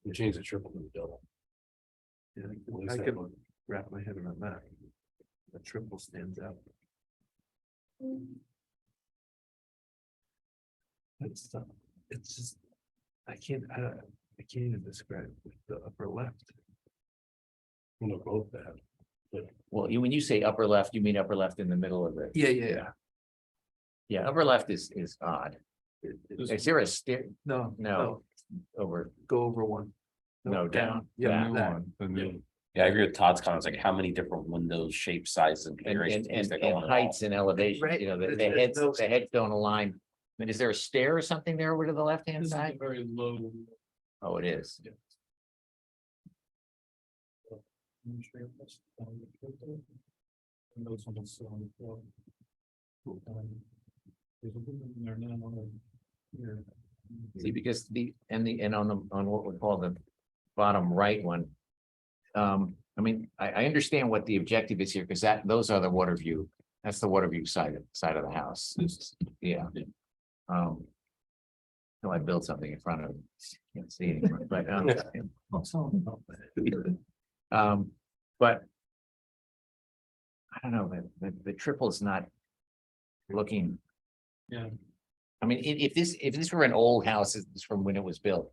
We changed the triple to the double. Yeah, At least I that could one. wrap my head around that. The triple stands out. It's just, I can't even describe the upper left. Well, they're both bad. Well, when you say upper left, you mean upper left in the middle of it? Yeah. Yeah, upper left is odd. Is there a stair? No, No, over, go over one. no, down. Yeah, that. that. The new, Yeah, I agree with Todd's comments, like how many different windows, shapes, sizes and And, configurations. and that go on the wall. heights and elevation, Right, you know, the there's heads, no- the heads don't align. I mean, is there a stair or something there over to the left-hand This is a side? very low. Oh, it is. And those ones sit on the floor. There's a woman in there now, here. See, because and on what we call the bottom right one. I mean, I understand what the objective is here, because those are the water view, that's the water view side of the house. Yeah. No, I built something in front of it, can't see anymore, but but. I don't know, the triple is not looking. Yeah. I mean, if this were an old house, it's from when it was built,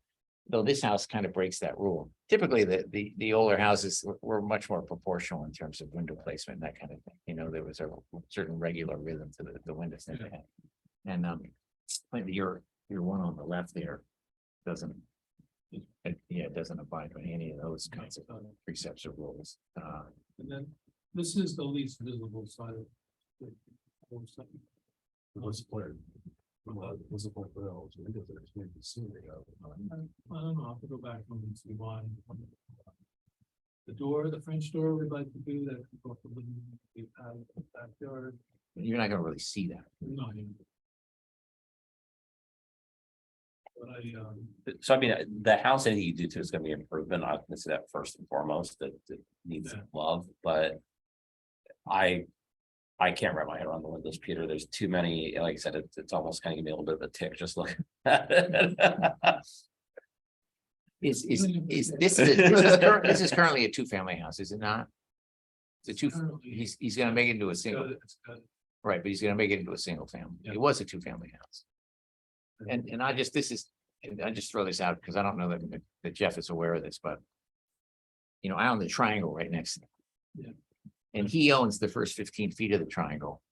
though this house kind of breaks that rule. Typically, the older houses were much more proportional in terms of window placement, and that kind of thing. You know, there was a certain regular rhythm to the windows that they had. And like your one on the left there doesn't. It doesn't abide by any of those kinds of precepts or rules. And then this is the least visible side of the whole second. What's the plan? What's the plan for those windows that are maybe seen they go? I don't know, I'll have to go back and see why. The door, the French door, we'd like to do that. Could go up a little, the backyard. You're not gonna really see that. No, I mean. But I, So I mean, the house, anything you do to is gonna be improvement. I would say that first and foremost, that needs Yeah. love, but. I can't wrap my head around the windows, Peter. There's too many, like I said, it's almost kind of giving me a little bit of a tick, just look. This is currently a two-family house, is it not? It's a two, he's gonna make it into a single, right, but he's gonna make it into a single family. Yeah. It was a two-family house. And I just, I just throw this out because I don't know that Jeff is aware of this, but. You know, I own the triangle right next to him. Yeah. And he owns the first 15 feet of the triangle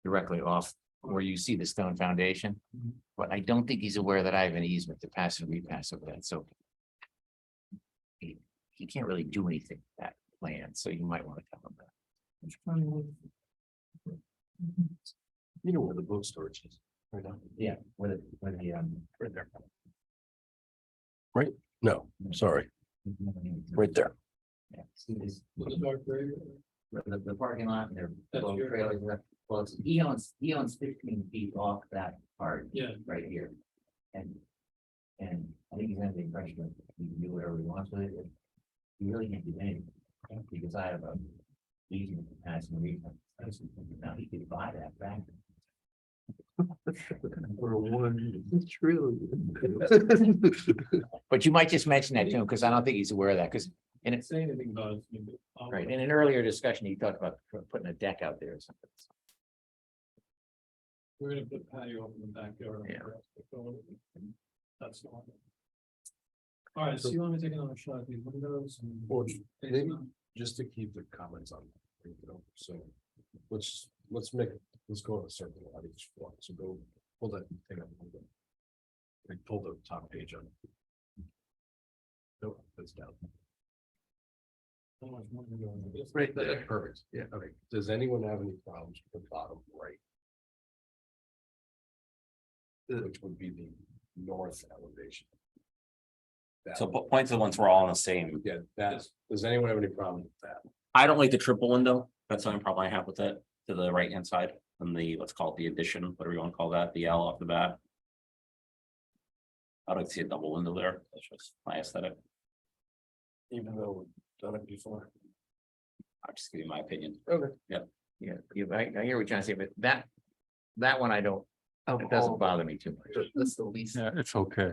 directly off where you see the stone foundation. Mhm. But I don't think he's aware that I have an easement to pass and repass over that, so. He can't really do anything with that land, so you might want to tell him that. You know where the book storage is, right now? Yeah, when the, Right there. Right? No, sorry, right there. Yeah, see this, The dark gray. the parking lot, and their That's little your- trailers, well, he owns 15 feet off that part. Yeah. Right here. And I think he's under the impression that he can do whatever he wants with it. He really can't do anything, because I have a easement to pass and read. Now he could buy that back. For 1 trillion. But you might just mention that to him, because I don't think he's aware of that, because, and it's, Say anything about it. right, in an earlier discussion, he talked about putting a deck out there or something. We're gonna put patio up in the backyard. Yeah. That's the one. All right, so you want me to take another shot at these windows? and- Or maybe just to keep the comments on, so let's go in a circle on each one, so go pull that thing up. a little bit. Like pull the top page on. Nope, that's down. How much more we going with this? Right there, perfect, yeah, okay, does anyone have any problems with the bottom right? Which would be the north elevation. That So one. point to the ones we're all on the same. Yeah, that's, does anyone have any problem with that? I don't like the triple window. That's the only problem I have with it, to the right hand side, and the, let's call it the addition, whatever you want to call that, the L off the bat. I'd like to see a double window there. That's just my aesthetic. Even though we've done it before. I'm just giving my opinion. Okay. Yeah, I hear what you're trying to say, but that one I don't, Of it doesn't all- bother me too much. That's the least. Yeah, it's okay.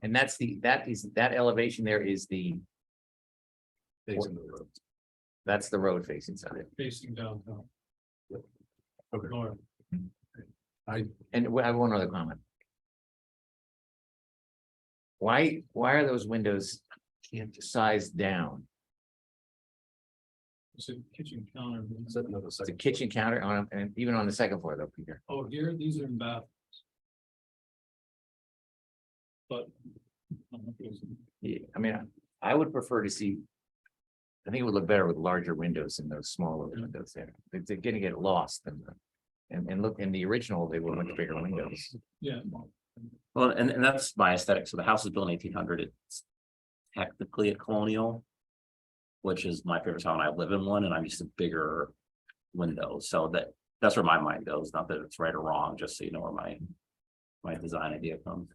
And that elevation there is Facing the road. that's the road facing side. Facing downtown. Okay. North. And I have one other comment. Why are those windows sized down? It's a kitchen counter. Is that another It's a second? kitchen counter on, and even on the second floor though, Peter. Oh, here, these are in bathrooms. But. Yeah, I mean, I would prefer to see. I think it would look better with larger windows than those smaller windows there. They're gonna get lost and look, in the original, they were much bigger windows. Yeah, Well, and that's my aesthetic. So the house is built in 1800. It's technically a colonial, which is my favorite town. I live in one, and I'm used to bigger windows. So that's where my mind goes. Not that it's right or wrong, just so you know where my design idea comes.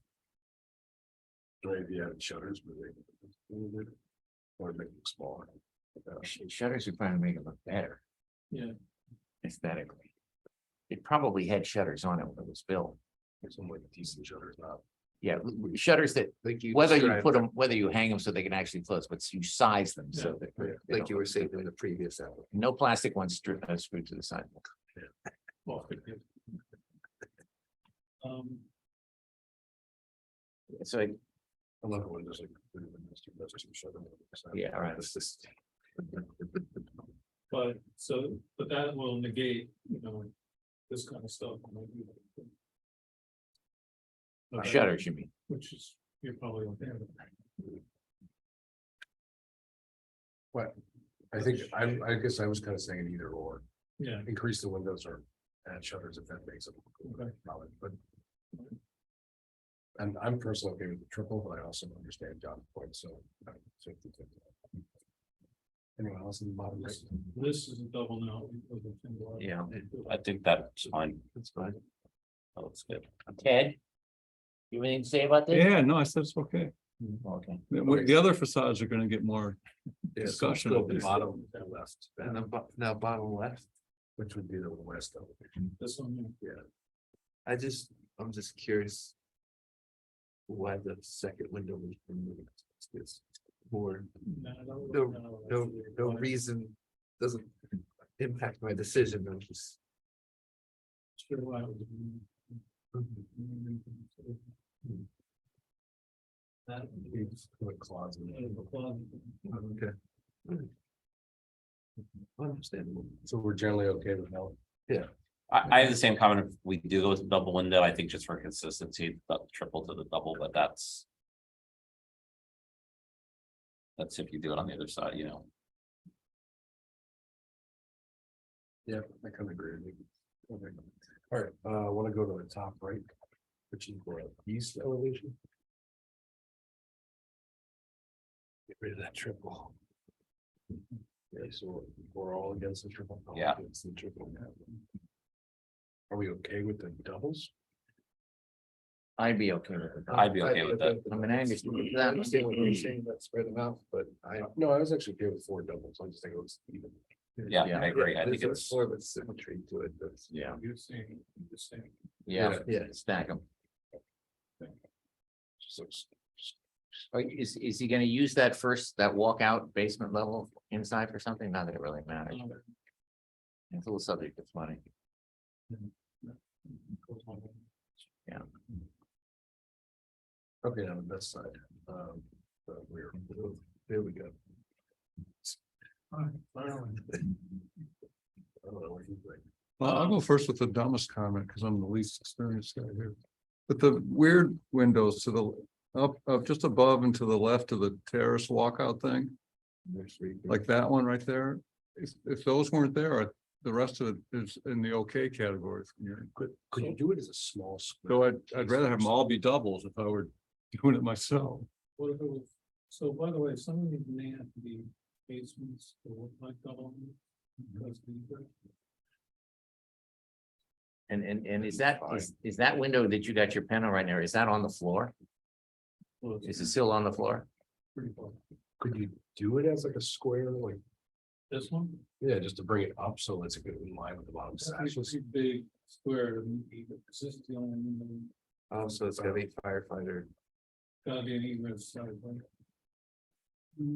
Maybe add shutters, but they. Or make it smaller. Shutters would probably make it look better yeah. aesthetically. It probably had shutters on it when it was built. Some like decent shutters now. Yeah, shutters that, Like you. whether you described, put them, whether you hang them so they can actually close, but you size them so that. they Like you don't- were saying in the previous hour. No plastic ones screwed to the side. Well, good. So, I love it when there's like. That's just a shutter. yeah, all right. It's just. But that will negate, this kind of stuff. Okay. Shutters, you mean? Which is, you're probably okay with. What? I think, I guess I was kind of saying either or, Yeah, increase the windows or add shutters if that makes it. Okay. Valid, but. And I'm personally okay with the triple, but I also understand John's point, so. 50-50. Anyone else in the bottom right? this is a double now. Because of single. Yeah. I think that's fine. That's fine. That looks good. Ted? You have anything to say about this? Yeah, no, I said it's okay. Okay. The other facades are gonna get more Yeah, so discussion go of this. bottom and left, And then now bottom left, which would be the west elevation. This one, yeah. I'm just curious. Why the second window was removed. It's more, No, no reason, doesn't impact my decision, I'm just. Sure, why it was- That is The closet. the closet. Okay. Understandable. So we're generally okay with that. I have the same comment. If we do go with the double window, I think just for consistency, triple to the double, but that's. That's if you do it on the other side, you know. Yeah, I kind of agree with you. Okay. All right, I want to go to the top right, which is the east elevation. Get rid of that triple. Yeah, so we're all against the triple. Yeah. Against the triple. Are we okay with the doubles? I'd be okay with it. I'd be okay with that. I mean, I understand. I understand what you're saying, let's spread them out, but I. No, I was actually okay with 4 doubles. I just think it was even. Yeah, I agree. I think There's it's, more of a symmetry to it, that's. Yeah, You're saying, yeah, Yeah. stack them. So it's- Is he gonna use that walkout basement level inside for something? Not that it really matters. but It's a little subject to money. Okay, on the best side. But there we go. I don't know what you think. Well, I'll go first with the dumbest comment because I'm the least experienced guy here. But the weird windows to the up just above and to the left of the terrace walkout thing, like that one right there. If those weren't there, the rest of it is in the okay category from here. Could you do it as a small split? So I'd rather have them all be doubles if I were doing it myself. what if it was, so by the way, some of these may have to be basements that look like double. Because the- And is that window that you got your pen on right now, is that on the floor? well, it's Is it still on the floor? pretty far. Could you do it as like a square, like, This one? yeah, just to bring it up so it's a good in line with the bottom That's a sashes? pretty big square, to meet, because this is the only window. Oh, so it's gonna be firefighter. Gotta be an egress side, right?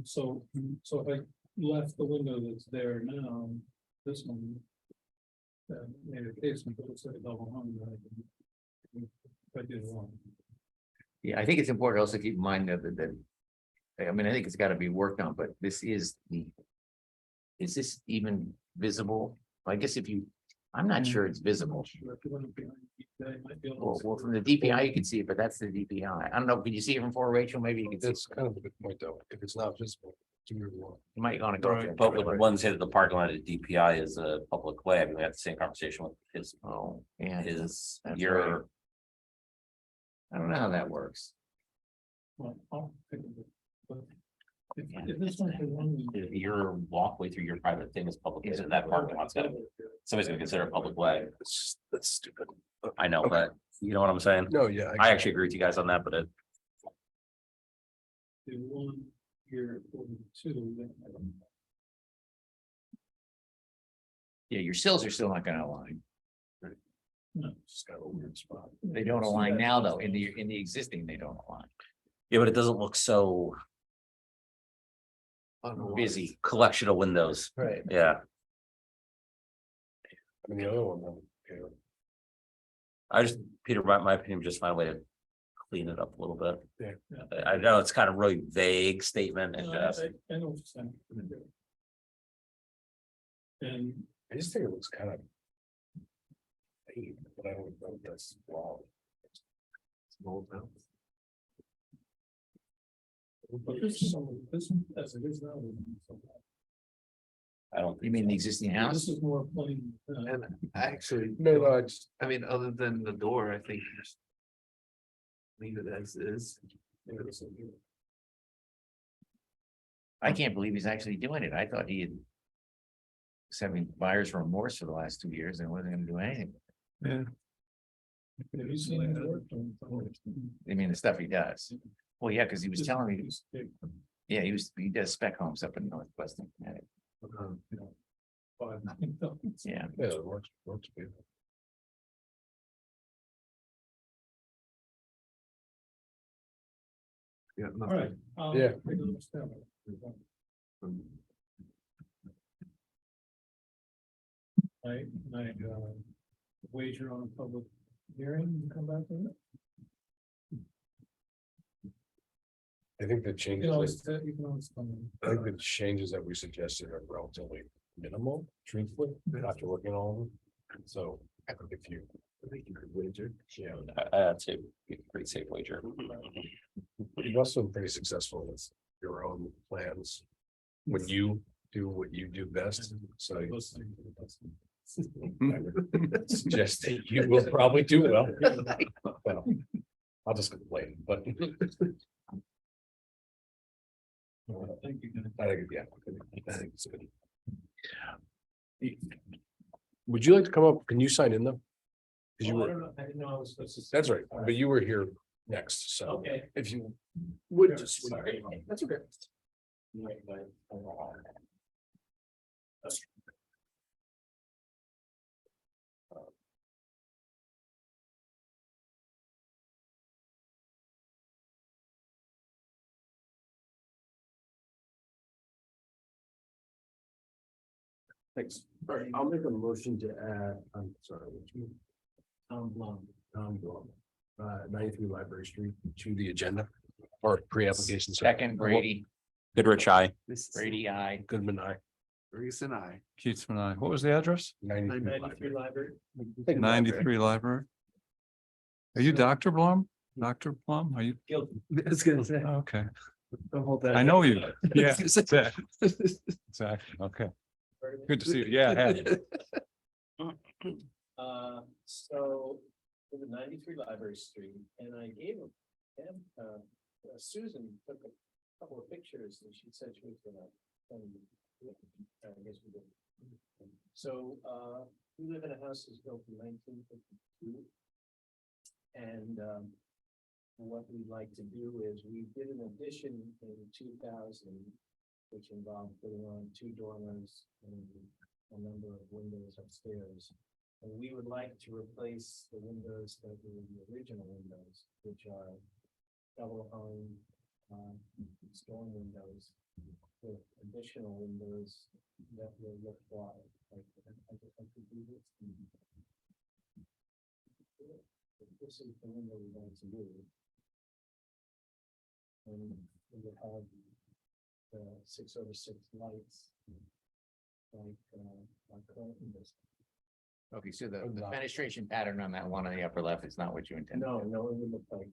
So if I left the window that's there now, this one. Maybe a casement, but it's like a double hung. Right? If I did one. Yeah, I think it's important also to keep in mind that, I mean, I think it's gotta be worked on, but is this even visible? I guess if you, I'm not sure it's visible. Sure, if you want to be on DPI, might be able to Well, see from the DPI, you can see it, but that's the DPI. I don't know, can you see it from 4 Rachel? Maybe you can see, That's kind of a good point, though. If it's not visible, do your one. you might wanna go. Right. but with one say that the parking lot at DPI is a public way. I mean, we had the same conversation with Oh, yeah, his, that's your. right. I don't know how that works. Well, I'll take a look. But if this one has one. Your walkway through your private thing is public, way, Is so it? that parking lot's gotta, somebody's gonna consider it a public way. That's stupid. I know, Okay. but you know what I'm saying? No, yeah. I actually agree with you guys on that, but it, The one here, 42. then I don't know. Yeah, your sills are still not gonna align. No, Just got a weird spot. They don't align now, though. In the existing, they don't align. yeah, but it doesn't look so Busy. collection of windows. Right. Yeah, I mean, the other one, okay. I just, Peter, my opinion, just find a way to clean it up a little bit. Yeah. I know it's kind of really vague statement and No, just, I know what you're saying. And I just think it looks kind of. But I don't know if that's wrong. It's an old house. but this, as it is now. I don't. You mean the existing house? This is more plain. And actually, No, I just. I mean, other than the door, I think just. Leave it as is. I can't believe he's actually doing it. I thought he had. Was having buyer's remorse for the last 2 years and wasn't gonna do anything. Yeah. Have you seen his work? I mean, the stuff he does. Well, yeah, because he was telling me, yeah, he does spec homes up in Northwestern Connecticut. Yeah. Yeah, it works good. Yeah. All right. Yeah. Take a little step. Wager on a public hearing, and come back to it. I think the You changes, can always, you can always come in. I think the changes that we suggested are relatively minimal, truthfully, after looking at all of them. So I think if you. I think you could wager. Yeah. I'd say pretty safe wager. You've also been pretty successful with your own plans. When you do what you do best, so. Those things are the best. I would suggest that you will probably do well. Well, I'll just complain, but. Thank you. I think, yeah, I think it's good. Would you like to come up? Can you sign in though? Because you Oh, I were, don't know, I didn't know I was supposed to. that's right, but you were here next, so Okay. if you would Sure, just. sorry. That's okay. Thanks. All right, I'll make a motion to add, I'm sorry, which one? Tom Blum. 93 Library Street to the agenda or pre-application. Second, Brady, Goodrich, aye. Brady, I. Goodman, I. Reese and I. Keatsman, aye. What was the address? 93 93 Library. library. 93 library. Are you Dr. Blum? Dr. Blum? Are you? Guilty. I was gonna say. Okay, Don't hold that. I know you. Yeah, exactly. Exactly. Okay, good to see you. Yeah, I have. So for the 93 Library Street, and I gave him, and Susan took a couple of pictures and she said she was gonna. I guess we did. So we live in a house that's built in 1952. And what we'd like to do is we did an addition in 2000, which involved putting on 2 dormers and a number of windows upstairs. And we would like to replace the windows that were the original windows, which are double hung storm windows with additional windows that will look wide. Like, I could do this. This is the window we're going to do. And we will have the 6/6 lights. Like, our current windows. Okay, so the fenestration pattern on that one on the upper left is not what you intended. No, it would look like.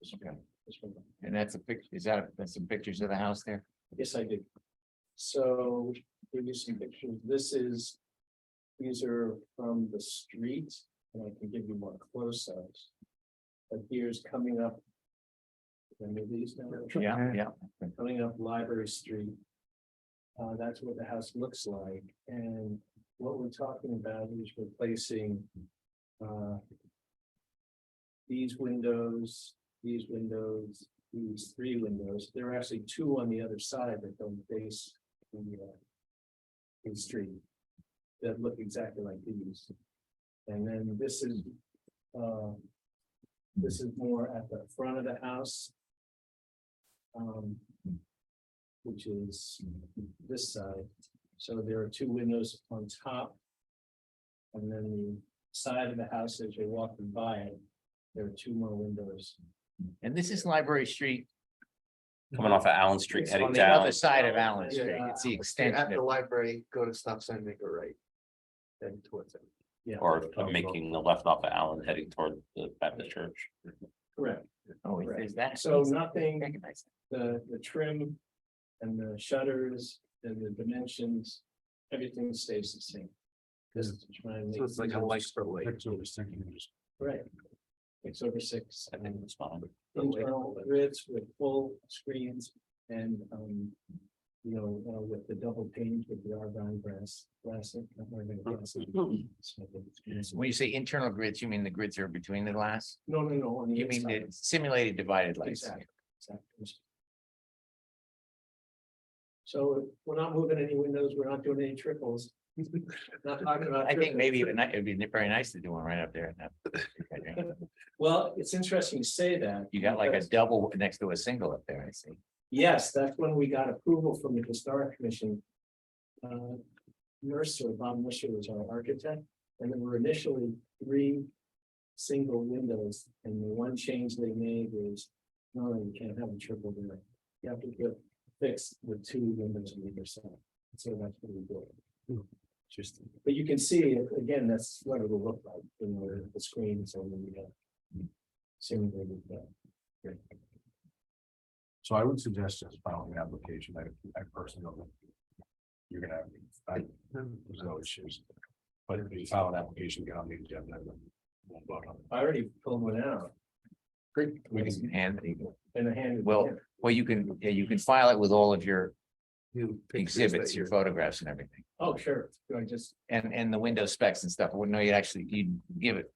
This one, this one. And that's a picture, that's some pictures of the house there? Yes, I did. So give you some pictures. These are from the street, and I can give you more close-ups. But here's coming up. Remember these now? Yeah. Coming up Library Street. That's what the house looks like, and what we're talking about is replacing. These windows, these 3 windows. There are actually 2 on the other side that don't face the street. That look exactly like these. And then this is more at the front of the house. Which is this side. So there are 2 windows on top. And then the side of the house, as you're walking by it, there are 2 more windows. And this is Library Street Coming off of Allen Street, on heading the other down, side of Allen Yeah. Street. It's the At extension. the of- library, go to stop sign, make a right. Then towards it. Yeah. or making the left off of Allen, heading toward the Baptist church. Correct. Oh, is that? So nothing, Recognize the trim and the shutters and the dimensions, everything stays the same. Just to try and So it's like a like for like. Right. 6/6. I think it's fine. Internal grids with full screens and, with the double panes with the argon glass. When you say internal grids, you mean the grids are between the glass? No, on the You mean inside. the simulated divided lights? Exactly. So we're not moving any windows, we're not doing any triples. Not talking about. I think triples. maybe it'd be very nice to do one right up there. working. Well, it's interesting you say that. You got like a because- double next to a single up there, I see. Yes, that's when we got approval from the historic commission. Mercer, Bob Mercer was our architect, and there were initially 3 single windows, and the one change they made is, no, you can't have a triple there. You have to get fixed with 2 windows on either side. So that's what we did. Interesting. But you can see, again, that's what it will look like in the screens and the simulated. So I would suggest just filing an application. I personally don't think you're gonna have, there's no issues. But if you file an application, get on the agenda. and we'll vote on it. I already pulled one out Great. We can, And, in the hand. well, you can file it with all of your New pictures that exhibits, your you're- photographs and everything. Oh, sure. Do I just, And the window specs and stuff. Well, no, you'd give it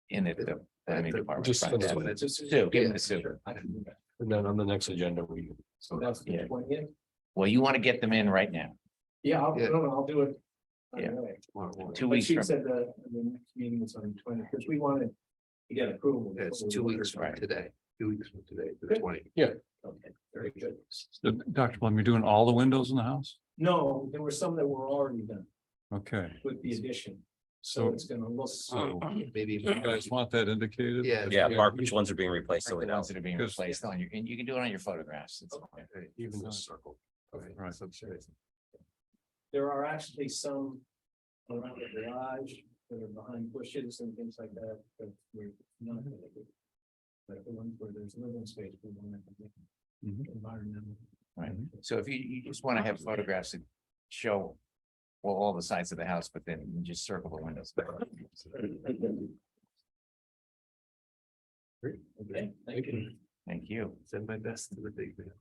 in at the planning department. Just front send it desk. to Sue, give it to Sue. Sure, I can do that. and then on the next agenda, we. So that's the Yeah. 20th. Well, you want to get them in right now. Yeah, Yeah. I'll do it. right Yeah. away. 2 But weeks she from, said the next meeting was on the 20th, because we wanted to get approval. It's before we 2 voted. weeks from today, 2 weeks from today, the Good. 20th. Okay, very good. So, Dr. Plum, you're doing all the windows in the house? No, there were some that were already done Okay, with the addition, so so, it's gonna look. so Maybe. you guys want that indicated? Yeah. Yeah, mark which ones are being replaced, so like we the know. ones that are being Because- replaced on your, and you can do it on your photographs. It's Okay. fine. Even this circle. Okay, Right. so I'm sure. There are actually some around the garage that are behind bushes and things like that, but we're not gonna do. Like the ones where there's living space, we want to Mhm. environmental. Right. So if you just want to have photographs that show well, all the sides of the house, but then you just circle the windows. Okay, thank you. Thank you. Send my best to the big man.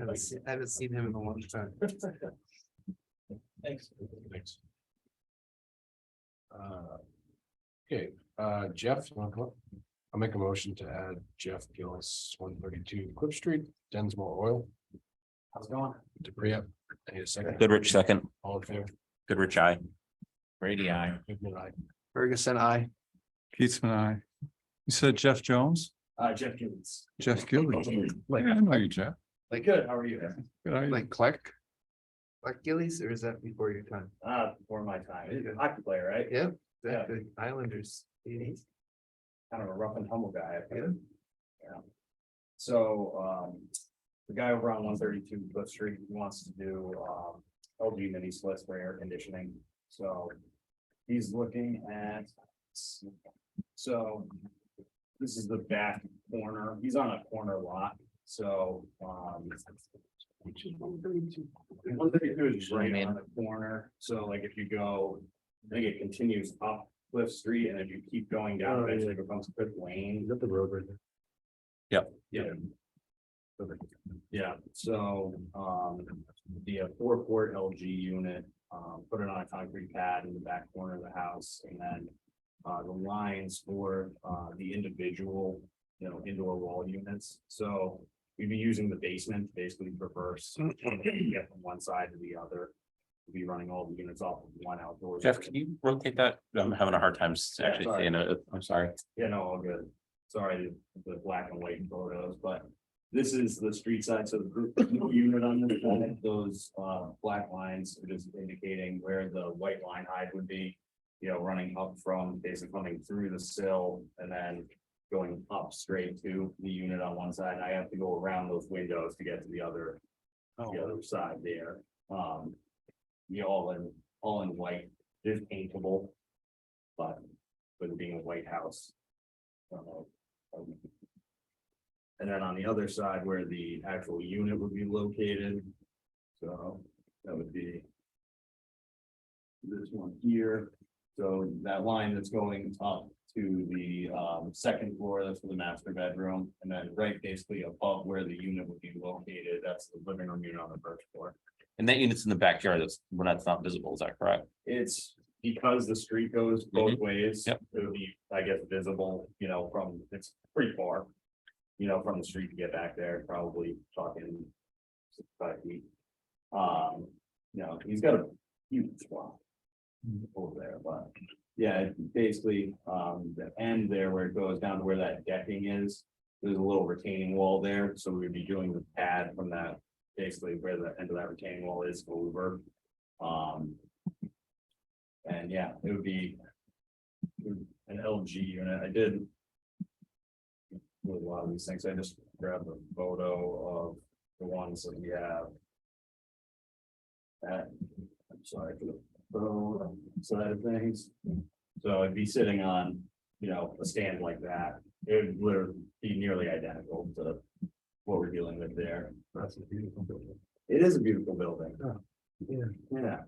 I haven't seen him in a long time. Thanks. Thanks. Okay, Jeff, you want to come up? I'll make a motion to add Jeff Gillis, 132 Cliff Street, Densmore Oil. How's it going? Debris up. I need a second. Goodrich second, All in favor? Goodrich, aye. Brady, I. Goodman, aye. Ferguson, I. Keatsman, I. You said Jeff Jones? Jeff Gibbons. Jeff Gilbert? Yeah, I know you, Jeff. Like, Good, how are you? Good, how are you? like Clark? Clark Gillies, or is that before your time? Before my time, hockey player, right? Yeah, Yeah. the Islanders. 80s. Kind of a rough and tumble guy. Yeah. So, the guy over on 132 Cliff Street wants to do, LG mini splits for air conditioning, so. He's looking at. So. This is the back corner, he's on a corner lot, so, which is 132. 132 is right on the corner, so like if you go, I think it continues up Cliff Street, and if you keep going down, eventually it becomes Cliff Lane. Is that the road right there? Yeah. Yeah, so, the 4-port LG unit, put it on a concrete pad in the back corner of the house, and then. The lines for, the individual, indoor wall units, so we'd be using the basement to basically reverse. Get from one side to the other. We'd be running all the units off of one outdoor. Jeff, can you rotate that? I'm having a hard time Yeah, actually sorry. seeing it. I'm sorry. Yeah, no, all good. Sorry, the black and white photos, but this is the street side, so the group unit on this side, those black lines are just indicating where the white line height would be. Running up from basically coming through the sill and then going up straight to the unit on one side. And I have to go around those windows to get to the other side there. All in white, it is paintable. But with it being a white house. And then on the other side where the actual unit would be located. So that would be. This one here, so that line that's going up to the second floor, that's for the master bedroom, and then right basically above where the unit would be located, that's the living room unit on the first floor. And that unit's in the backyard, that's when that's not visible, is that correct? It's because the street goes both ways. Yep. It would be, I guess, visible, from, it's pretty far. From the street to get back there, probably talking 65 feet. He's got a huge spot over there, but Yeah, basically, the end there where it goes down to where that decking is, there's a little retaining wall there, so we would be doing the pad from that, basically where the end of that retaining wall is over. And yeah, it would be an LG unit. I did do a lot of these things. I just grabbed a photo of the ones that we have. I'm sorry for the photo side of things. So it'd be sitting on, a stand like that. It would literally be nearly identical to what we're dealing with there. That's a beautiful building. It is a beautiful building. Yeah. Yeah.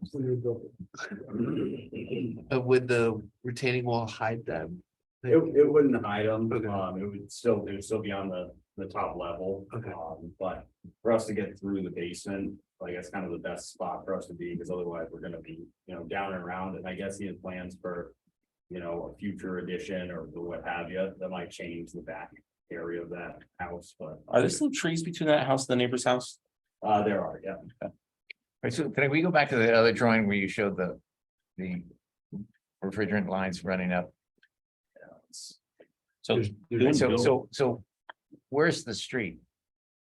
Would the retaining wall hide them? It wouldn't hide them, Okay. it would still be on the top level. Okay. But for us to get through the basement, like, that's kind of the best spot for us to be, because otherwise we're gonna be, down and around, and I guess he had plans for. A future addition or what have you, that might change the back area of that house, but. Are there still trees between that house and the neighbor's house? There are, yeah. Right, so can we go back to the other drawing where you showed the refrigerant lines running up? So, So where's the street?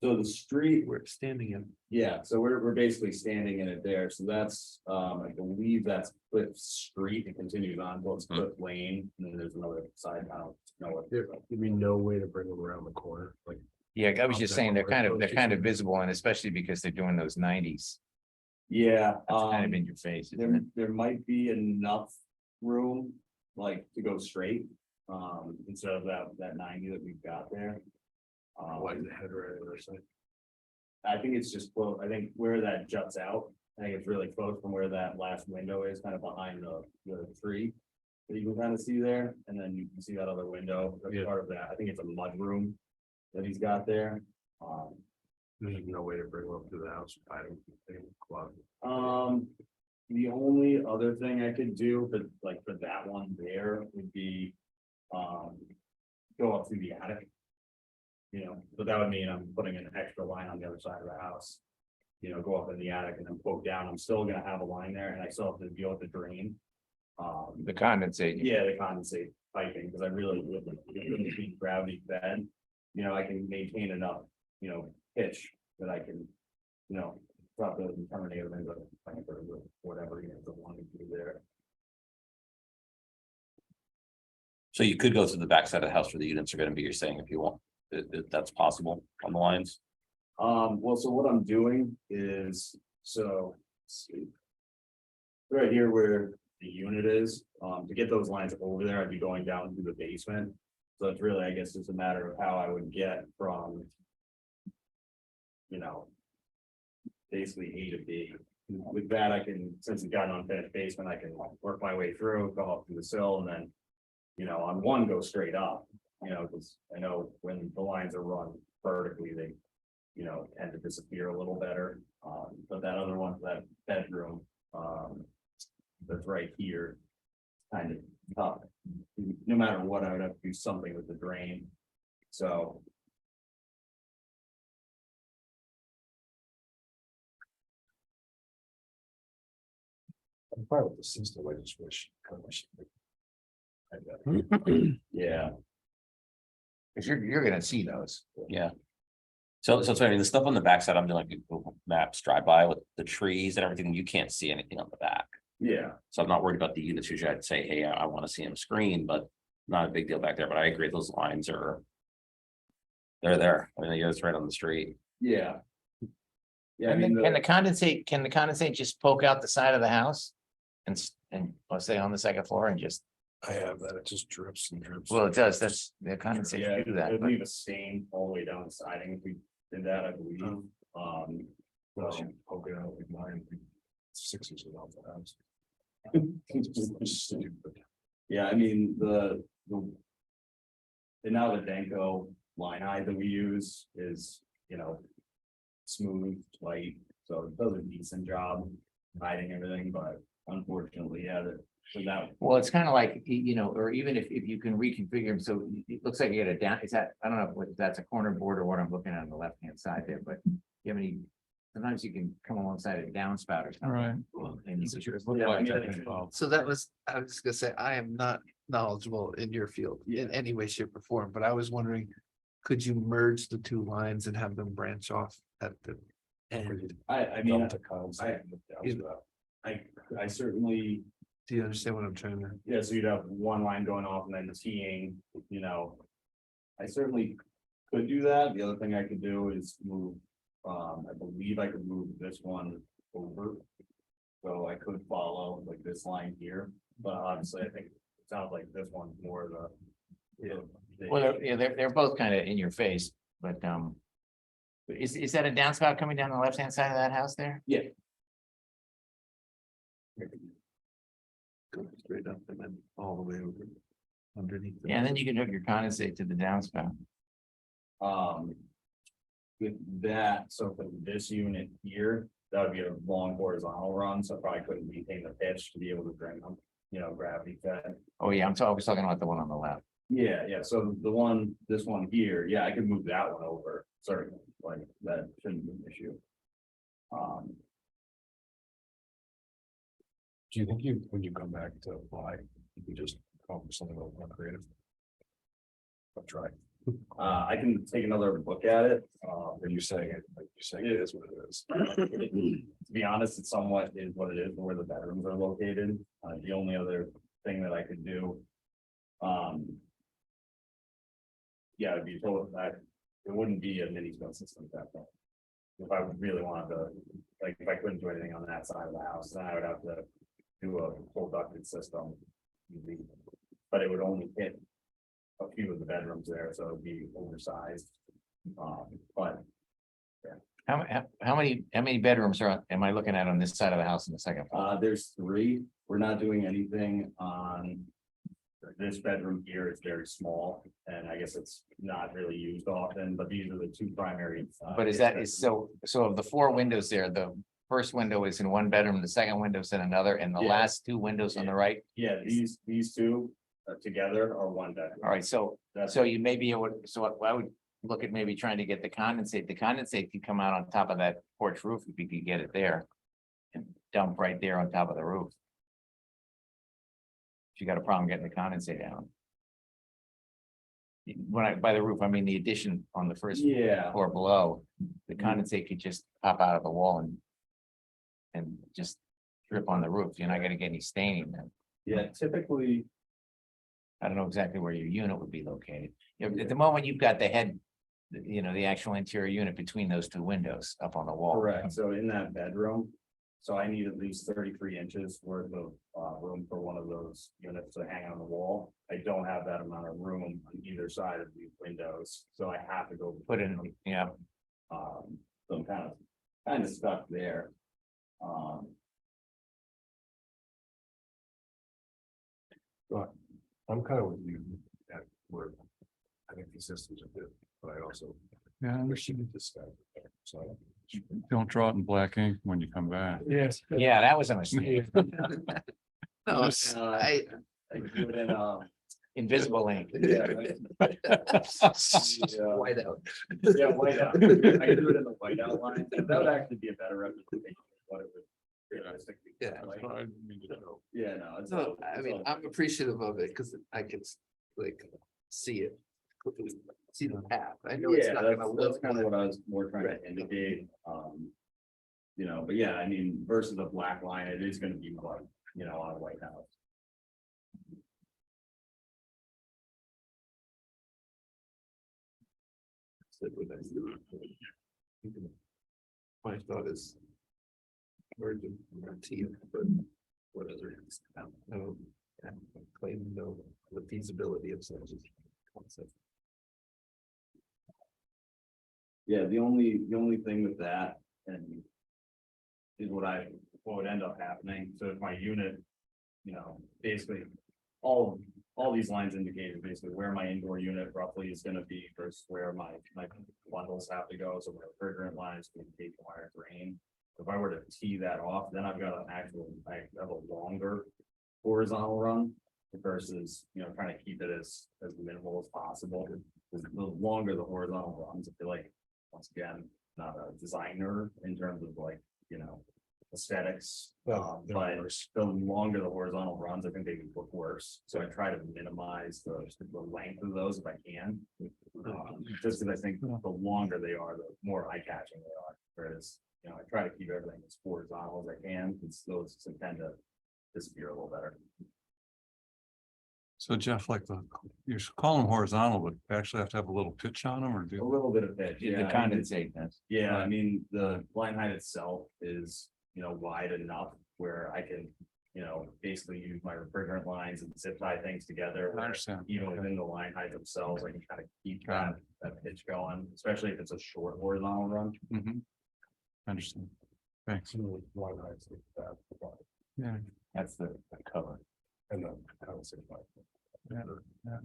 So the street, We're standing in. yeah, so we're basically standing in it there, so that's, I believe that's Cliff Street, it continues on, well, it's Cliff Lane, and then there's another side, I don't know what. There'd be no way to bring them around the corner, like. Yeah, I was just saying, they're kind of visible, and especially because they're doing those 90s. Yeah, That's kind of in your face, isn't it? there might be enough room, like, to go straight, instead of that 90 that we've got there. Why is the head right on the other side? I think it's just close, I think where that juts out, I think it's really close from where that last window is, kind of behind the tree. That you can kind of see there, and then you can see that other window, that's Yeah. part of that, I think it's a mud room that he's got there. There's no way to bring them up to the house. I don't think. The only other thing I could do, but like for that one there would be, go up through the attic. But that would mean I'm putting an extra line on the other side of the house. Go up in the attic and then poke down. I'm still gonna have a line there, and I still have to deal with the drain. The condensate. Yeah, the condensate piping, because I really wouldn't be gravity fed. I can maintain enough, pitch that I can, drop those and terminate them into planter or whatever, the one to do there. So you could go to the backside of the house where the units are gonna be, you're saying, if you want, if that's possible on the lines? Well, so what I'm doing is, let's see. Right here where the unit is, to get those lines over there, I'd be going down to the basement. So it's really, I guess, just a matter of how I would get from. Basically A to B. With that, I can, since it's got an unfinished basement, I can work my way through, go up to the sill, and then. On one go straight up, because I know when the lines are run vertically, they. Tend to disappear a little better, but that other one, that bedroom, that's right here. Kind of tough, no matter what, I would have to do something with the drain, so. I'm fine with the system. I just wish. Yeah, Cause you're gonna see those. Yeah. So I mean, the stuff on the backside, I'm doing like Google Maps drive by with the trees and everything, you can't see anything on the back. yeah, So I'm not worried about the units, usually I'd say, hey, I want to see them screen, but not a big deal back there, but I agree, those lines are. They're there, I mean, it's right on the street. yeah. Yeah, I And mean, then can the condensate just poke out the side of the house? And let's say on the second floor and just, I have that. It just drips and drips. well, it does, that's, the yeah, condensate do that, it'd but leave a stain all the way down the siding if we did that, I believe. Unless So- you poke it out with mine. 6 inches off the house. It's stupid. Yeah, I mean, and now the Danko line height that we use is, smooth, light, so it does a decent job hiding everything, but unfortunately, yeah, that. well, it's kind of like, or even if you can reconfigure them, so it looks like you get a down, is that, I don't know if that's a corner board or what I'm looking at on the left-hand side there, but you have any Sometimes you can come alongside a downspout or something. Right. And you could just Yeah, I mean, So that was, I was gonna say, I am not knowledgeable in your field in any way, shape or form, but I was wondering. Could you merge the two lines and have them branch off at the end? I mean, Delta concept. I certainly, Do you understand what I'm trying to? yeah, so you'd have one line going off and then teeing, you know. I certainly could do that. The other thing I could do is move, I believe I could move this one over. So I could follow like this line here, but obviously I think it sounds like this one's more the. Well, they're both kind of in your face, but, is that a downspout coming down the left-hand side of that house there? Go straight up and then all the way over underneath. Yeah, and then you can hook your condensate to the downspout. With that, so for this unit here, that would be a long horizontal run, so I probably couldn't maintain the pitch to be able to drain them, you know, gravity fed. Oh, yeah, I was talking about the one on the left. Yeah, so the one, this one here, yeah, I could move that one over, certainly, like, that shouldn't be an issue. Do you think when you come back to apply, you can just come up with something a little more creative? I'll try. I can take another look at it, Are you saying it, like you saying it is what it is? to be honest, it somewhat is what it is, where the bedrooms are located, the only other thing that I could do. Yeah, it'd be total that, it wouldn't be a mini split system at that point. If I really wanted to, like, if I couldn't do anything on that side of the house, then I would have to do a full ducted system. But it would only hit a few of the bedrooms there, so it'd be oversized. But How many bedrooms am I looking at on this side of the house in the second floor? there's 3. We're not doing anything on this bedroom here. It's very small, and I guess it's not really used often, but these are the 2 primary. But is so of the 4 windows there, the first window is in one bedroom, the second window's in another, and the Yeah. last 2 windows on the right? Yeah, these 2 together are one bedroom. All right, so That's, you may be able, so I would look at maybe trying to get the condensate could come out on top of that porch roof if you could get it there. And dump right there on top of the roof. If you got a problem getting the condensate out. By the roof, I mean the addition on the first yeah, floor below, the condensate could just pop out of the wall and just drip on the roof. You're not gonna get any staining then. yeah, typically, I don't know exactly where your unit would be located. At the moment, you've got the head, the actual interior unit between those 2 windows up on the wall. correct. So in that bedroom, so I need at least 33 inches worth of room for one of those units to hang on the wall. I don't have that amount of room on either side of these windows, so I have to go Put in, yeah, so I'm kind of stuck there. I'm kind of with you at where I think these systems are good, but I also Yeah, and wish you could just. So. don't draw it in black ink when you come back. Yes. yeah, that was a mistake. No, I do it in, Invisible ink. yeah, white out. yeah, white out. I can do it in the white outline. That would actually be a better representation of what it would realistically. Yeah. look like. I didn't mean to know. Yeah, no, it's. No, I mean, I'm appreciative of it because I can like see it. See the path. I know it's Yeah, not that's gonna look. kind of what I was more trying Right. to indicate, you know, but yeah, I mean, versus a black line, it is gonna be like, you know, on a white house. My thought is. Word to guarantee it, but what other, no, claim no, the feasibility of such a concept. Yeah, the only thing with that and. Is what would end up happening, so if my unit, you know, basically, all these lines indicate basically where my indoor unit roughly is gonna be versus where my bundles have to go, so where refrigerant lines, communication wire, drain. If I were to tee that off, then I've got I have a longer horizontal run versus, you know, trying to keep it as minimal as possible. Because the longer the horizontal runs, I feel like, once again, not a designer in terms of like, you know, aesthetics. Well, they're But worse. the longer the horizontal runs, I think they look worse. So I try to minimize the length of those if I can. Just because I think the longer they are, the more eye catching they are. Whereas, you know, I try to keep everything as horizontal as I can, because those tend to disappear a little better. So Jeff, like you call them horizontal, but you actually have to have a little pitch on them or A do? little bit of pitch. The Yeah, I mean, condensate, that's. yeah, I mean, the line height itself is, you know, wide enough where I can, you know, basically use my refrigerant lines and zip tie things together. I understand. Even Okay. within the line height themselves, I can kind of keep Got that pitch going, especially if it's a short horizontal run. Mhm. I understand. Thanks. Line heights like that, Yeah. That's the cover. and then I would say like. Yeah.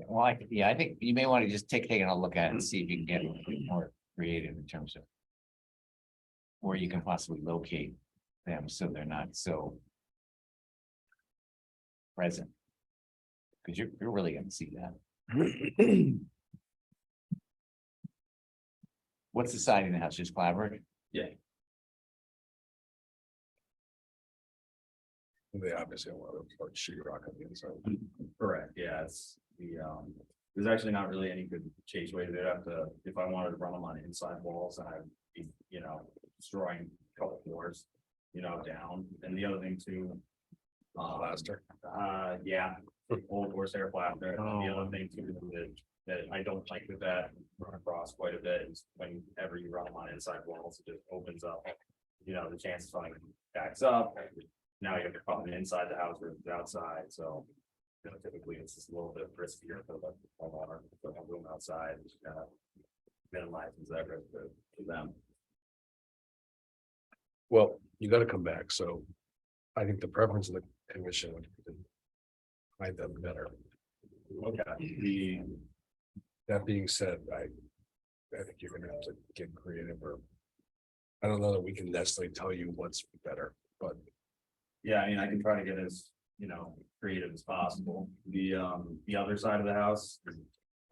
Well, I think you may want to just taking a look at it and see if you can get a little bit more creative in terms of. Where you can possibly locate them so they're not so. Present. Because you're really gonna see that. What's the siding in the house, just clapboard? They obviously have a lot of like sheetrock on the inside. Correct, yeah, it's there's actually not really any good chase way. They'd have to, if I wanted to run them on inside walls, and I'd be, you know, destroying a couple floors, you know, down. And the other thing too. Plaster. Yeah, old horsehair plaster. And the other thing too, that I don't like with that, run across quite a bit, is whenever you run them on inside walls, it just opens up. You know, the chances something backs up. Now you have to put them inside the house versus outside, so. You know, typically it's just a little bit riskier for the homeowner, to have room outside, just kind of minimizes that risk to them. Well, you gotta come back, so I think the preference of the commission would be to hide them better. Okay. That being said, I think you're gonna have to get creative, or I don't know that we can necessarily tell you what's better, but Yeah, I mean, I can try to get as, you know, creative as possible. The other side of the house,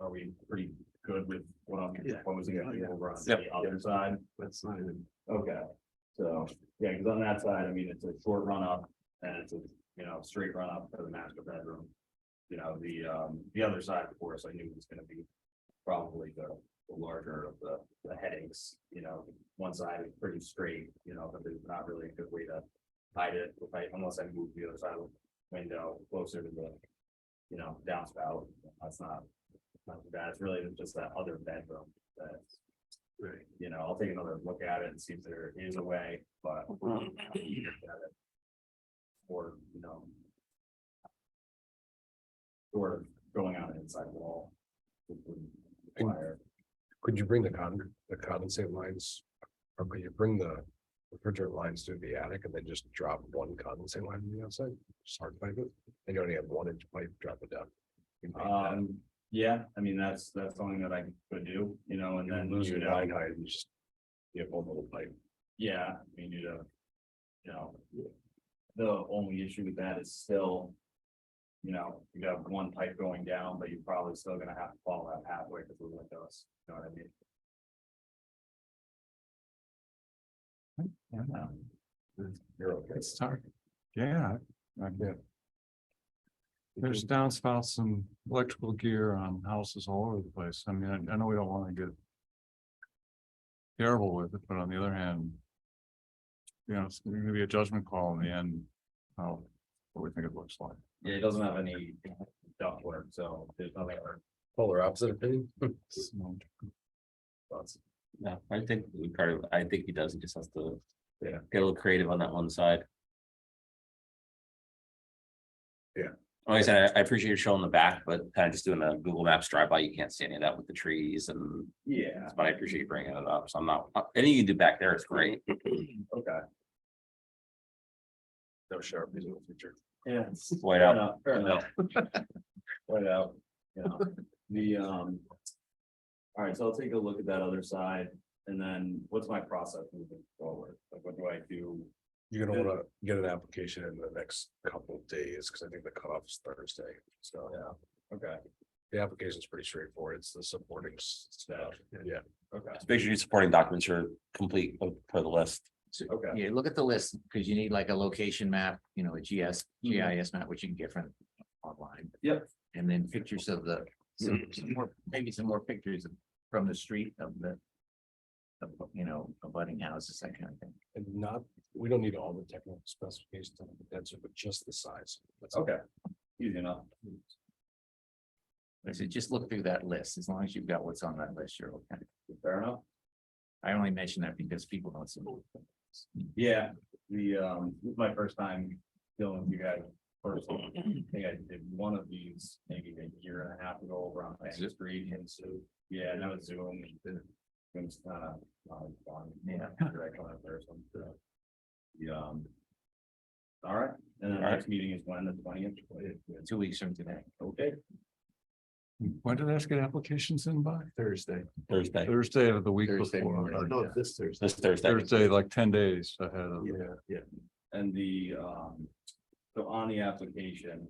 are we pretty good with what I'm proposing over on the other side? That's not even. Okay, so, yeah, because on that side, I mean, it's a short run up and it's a, you know, straight run up for the master bedroom. You know, the other side, of course, I knew was gonna be probably the larger of the headings, you know, one side is pretty straight, you know, but there's not really a good way to hide it unless I move the other side of the window closer to the, you know, downspout. That's not too bad. It's really just that other bedroom that, you know, I'll take another look at it and see if there is a way, but. Or, you know. Sort of going on an inside wall. Would require. could you bring the condensate lines? Or could you bring the refrigerant lines to the attic and then just drop one condensate line on the outside? Just hard pipe it, and you only have 1 inch pipe, drop it down. You can make that. Yeah, I mean, that's something that I could do, you know, and then Lose your you'd line height and just. You have one little pipe. yeah, I mean, you know. The only issue with that is still. You know, you got one pipe going down, but you're probably still gonna have to follow that pathway because of the windows, you know what I mean? You're okay. It's hard. Yeah. Yeah. There's downspouts and electrical gear on houses all over the place. I mean, I know we don't want to get terrible with it, but on the other hand, you know, it's gonna be a judgment call in the end, how, what we think it looks like. Yeah, it doesn't have any ductwork, so there's nothing. Polar opposite opinion. So, No, I think I think he does, he just has to. Yeah. Get a little creative on that one side. Yeah. Like I said, I appreciate you showing the back, but kind of just doing a Google Maps drive by, you can't see any of that with the trees and. Yeah, But I appreciate you bringing it up, so I'm not, anything you do back there is great. okay. No Sharpies in the future. Yeah. White Fair out. enough, fair enough. White out, you know, all right, so I'll take a look at that other side, and then what's my process moving forward? Like, what do I do? You're gonna wanna get an application in the next couple of days, because I think the cutoff is Thursday, so. Yeah. Okay, The application is pretty straightforward. It's the supporting stuff. Yeah. okay, So make sure your supporting documents are complete per the list. okay. Yeah, look at the list, because you need like a location map, you know, a GIS map, which you can get from online. Yep. And then pictures of the, some more, maybe some more pictures from the street of the. You know, abutting houses, that kind of thing. And not, we don't need all the technical specifications on the denser, but just the size. That's Okay, easy enough. I said, just look through that list, as long as you've got what's on that list, you're okay. Fair enough. I only mention that because people don't see. Yeah, this is my first time dealing with you guys. First, I think I did one of these maybe a year and a half ago over on Bank Street, and so, yeah, and that was Zoom. It's kind of, fun. Yeah. Direct on there, so, yeah. All right, and then the All right. next meeting is when, the 20th? 2 weeks from today. Okay, When did I get applications in by? Thursday. Thursday of the week Thursday before. morning. No, this Thursday. This Thursday. Thursday, like 10 days ahead of. Yeah. and so on the application,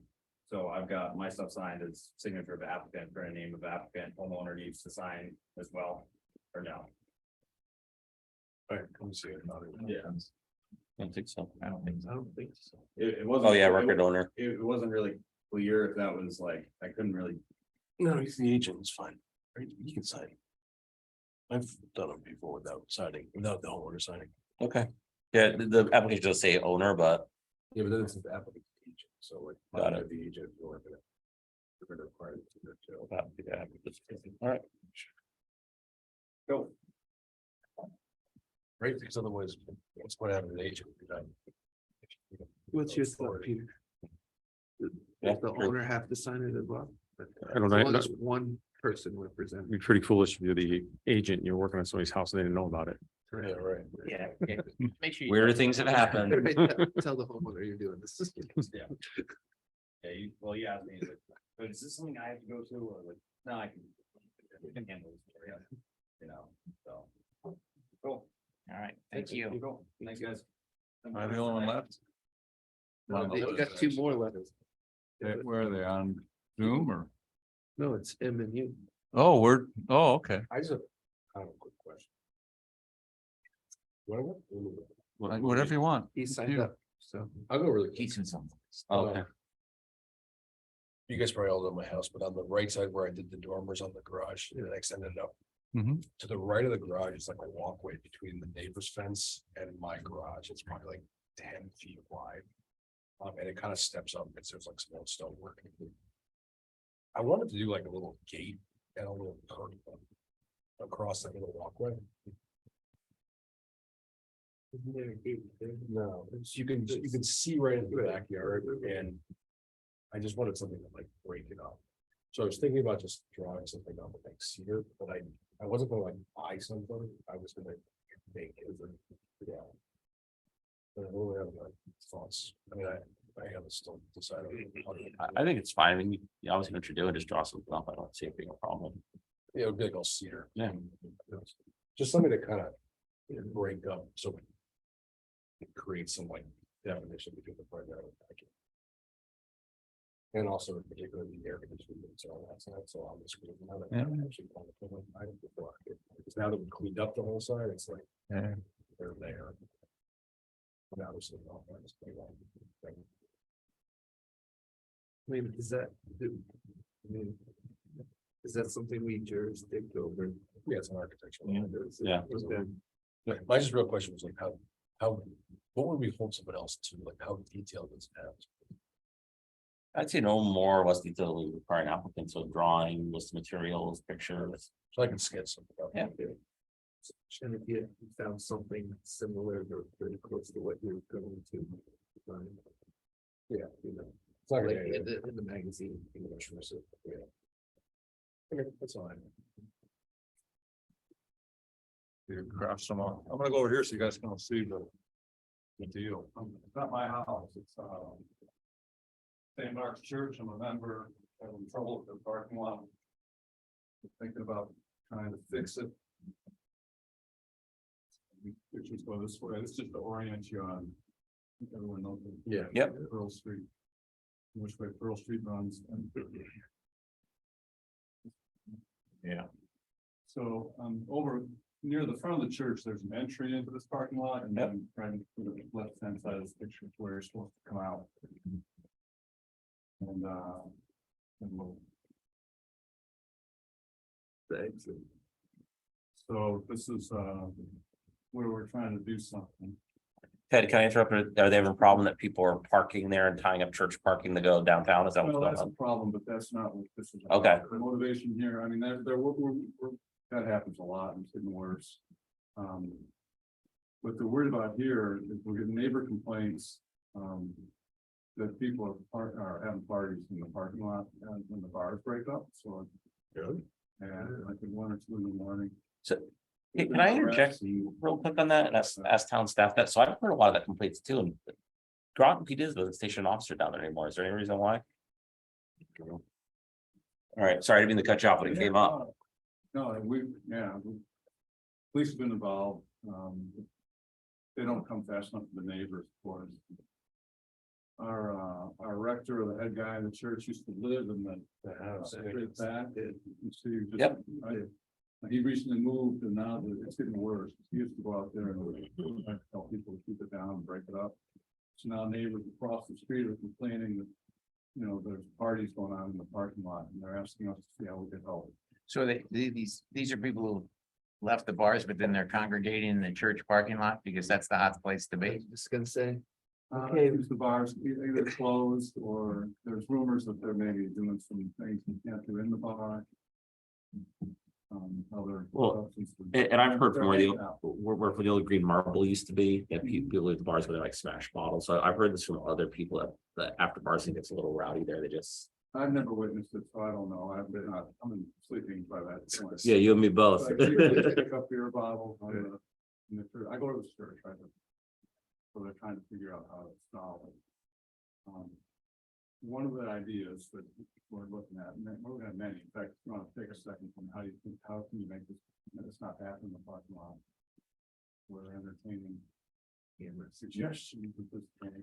so I've got my stuff signed as signature of applicant, for a name of applicant, homeowner needs to sign as well, or no? All right, come see it. Yeah. I don't think so. I don't think so. I don't think so. It wasn't. Oh, yeah, record owner. It wasn't really clear if that was like, I couldn't really, No, he's the agent. It's fine. Right? He can sign. I've done it before without signing, without the homeowner signing. Okay. Yeah, the application does say owner, but Yeah, but then it's the applicant agent. So like. Got it. The agent, you're gonna. We're gonna require it to do it too. yeah. All right. go. Right, because otherwise, what's going to happen to an agent? What's your thought, Peter? Yeah, Does the sure. owner have to sign it as well? I don't As long know. as one person represents. It'd be pretty foolish if you're the agent, and you're working on somebody's house and they didn't know about it. Yeah, right. Yeah. yeah. Make sure. Weirder things have happened. Tell the homeowner you're doing this. Yeah. Yeah, well, yeah, I mean, but is this something I have to go to, or like, no, I can handle this, for you, you know, so. Cool. All right, thank you. Cool. Thanks, guys. Am I the only one left? We've got two more letters. Where are they on Zoom or? No, it's M and U. Oh, okay. I just have kind of a quick question. Whatever you want. He signed You. up, so. I'll go really quick. Keeps him some. Okay. You guys probably all know my house, but on the right side where I did the dormers on the garage, and I extended it up. Mhm. To the right of the garage is like a walkway between the neighbor's fence and my garage. It's probably like 10 feet wide. And it kind of steps up because there's like some old stonework. I wanted to do like a little gate and a little curb across that little walkway. No, you can see right into the backyard, and I just wanted something to like break it up. So I was thinking about just drawing something up with like cedar, but I wasn't gonna like buy something. I was gonna make it. Yeah. But I really have like thoughts. I mean, I haven't still decided. I think it's fine. I mean, you obviously know what you're doing, just draw something up. I don't see it being a problem. Yeah, it would be like all cedar. Yeah. Just something to kind of break up, so it creates some like definition between the primary and the backyard. And also particularly the air conditioning units and all that side, so on the screen. Now that I actually want to put one item before I get- because now that we cleaned up the whole side, it's like Yeah. they're there. Now there's something else that's going on. I mean, is that, I mean, is that something we jurisdict over? Yeah, it's an architectural. Yeah. Okay. But my just real question was like, how, what would we hold someone else to, like, how detailed does it have? I'd say no more or less detail we require an applicant, so drawing, list of materials, pictures. So I can sketch something up. Yeah. And if you found something similar or very close to what you're going to. find, Yeah. You know, It's not like really. in the magazine. Yeah. Okay, that's all I know. You craft some more. I'm gonna go over here so you guys can see the deal. It's not my house, it's, St. Mark's Church, I'm a member, having trouble with the parking lot. Thinking about trying to fix it. Pictures go this way, this is just to orient you on. Everyone knows. Yeah. Yep. Pearl Street. Which way Pearl Street runs, and Yeah. So, over near the front of the church, there's an entry into this parking lot and then right to the left hand side of this picture is where you're supposed to come out. And we'll- Thanks. so this is, where we're trying to do something. Ted, can I interrupt? Are they having a problem that people are parking there and tying up church parking to go downtown? Is that what's Well, going that's a on? problem, but that's not what this is. about. Okay. The motivation here, I mean, that happens a lot and it's getting worse. What they're worried about here is we're getting neighbor complaints, that people are having parties in the parking lot and when the bars break up, so. Good. And like at 1 or 2 in the morning. So, hey, can I interject real quick on that and ask town staff that? So I've heard a lot of that complaints too. And Groton PD doesn't station an officer down there anymore. Is there any reason why? All right, sorry, I didn't mean to cut you off when it came up. No, police have been involved. They don't come fast enough for the neighbors, of course. Our rector or the head guy in the church used to live in the house. Back. You see, just, Yep. He recently moved and now it's getting worse. He used to go out there and tell people to keep it down and break it up. So now neighbors across the street are complaining that, you know, there's parties going on in the parking lot and they're asking us to see how we can help. So these are people who left the bars, but then they're congregating in the church parking lot because that's the hot place to be. Just gonna say, Okay, the bars either closed or there's rumors that they're maybe doing some things you can't do in the bar. Other. Well, and I've heard from where the old green marble used to be, that people at the bars where they like smash bottles. So I've heard this from other people that after bars thing gets a little rowdy there. They just. I've never witnessed it, so I don't know. I've been, I'm sleeping by that point. Yeah, you and me both. So I pick up beer bottles. In the church. I go to the church, right? So they're trying to figure out how to solve it. One of the ideas that we're looking at, and we're looking at many, in fact, I want to take a second from how can you make this, it's not happen in the parking lot? We're entertaining suggestions at this point.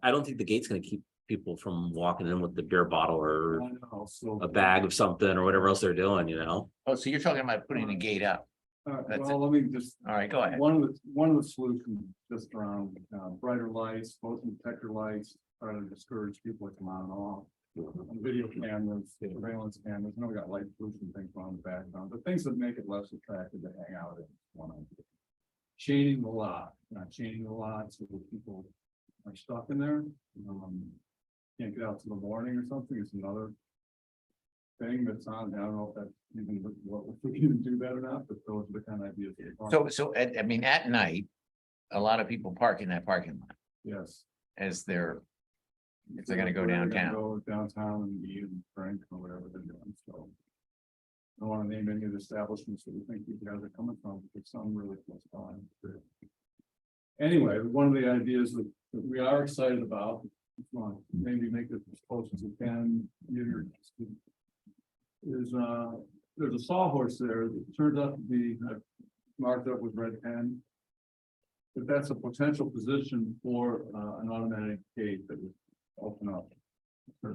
I don't think the gate's gonna keep people from walking in with the beer bottle or I know, so. a bag of something or whatever else they're doing, you know? Oh, so you're talking about putting a gate up. That's Well, let me just. All right, go ahead. One of the solutions just around brighter lights, motion detector lights, try to discourage people to come on and off. Video cameras, surveillance cameras, we got light pollution things on the background, but things that make it less attractive to hang out in. Chaining the lot, not chaining the lot so that people are stuck in there. Can't get out till the morning or something, it's another thing that's on, I don't know if that's even what we can do that or not, but those are the kind of ideas. So I mean, at night, a lot of people park in that parking lot Yes. as if they're gonna go downtown. Go downtown and eat and drink or whatever they're doing, so. I don't want to name any of the establishments that we think you guys are coming from, but some really close by. Anyway, one of the ideas that we are excited about, maybe make it as close as we can, is there's a sawhorse there that turns out to be marked up with red pen. But that's a potential position for an automatic gate that would open up. So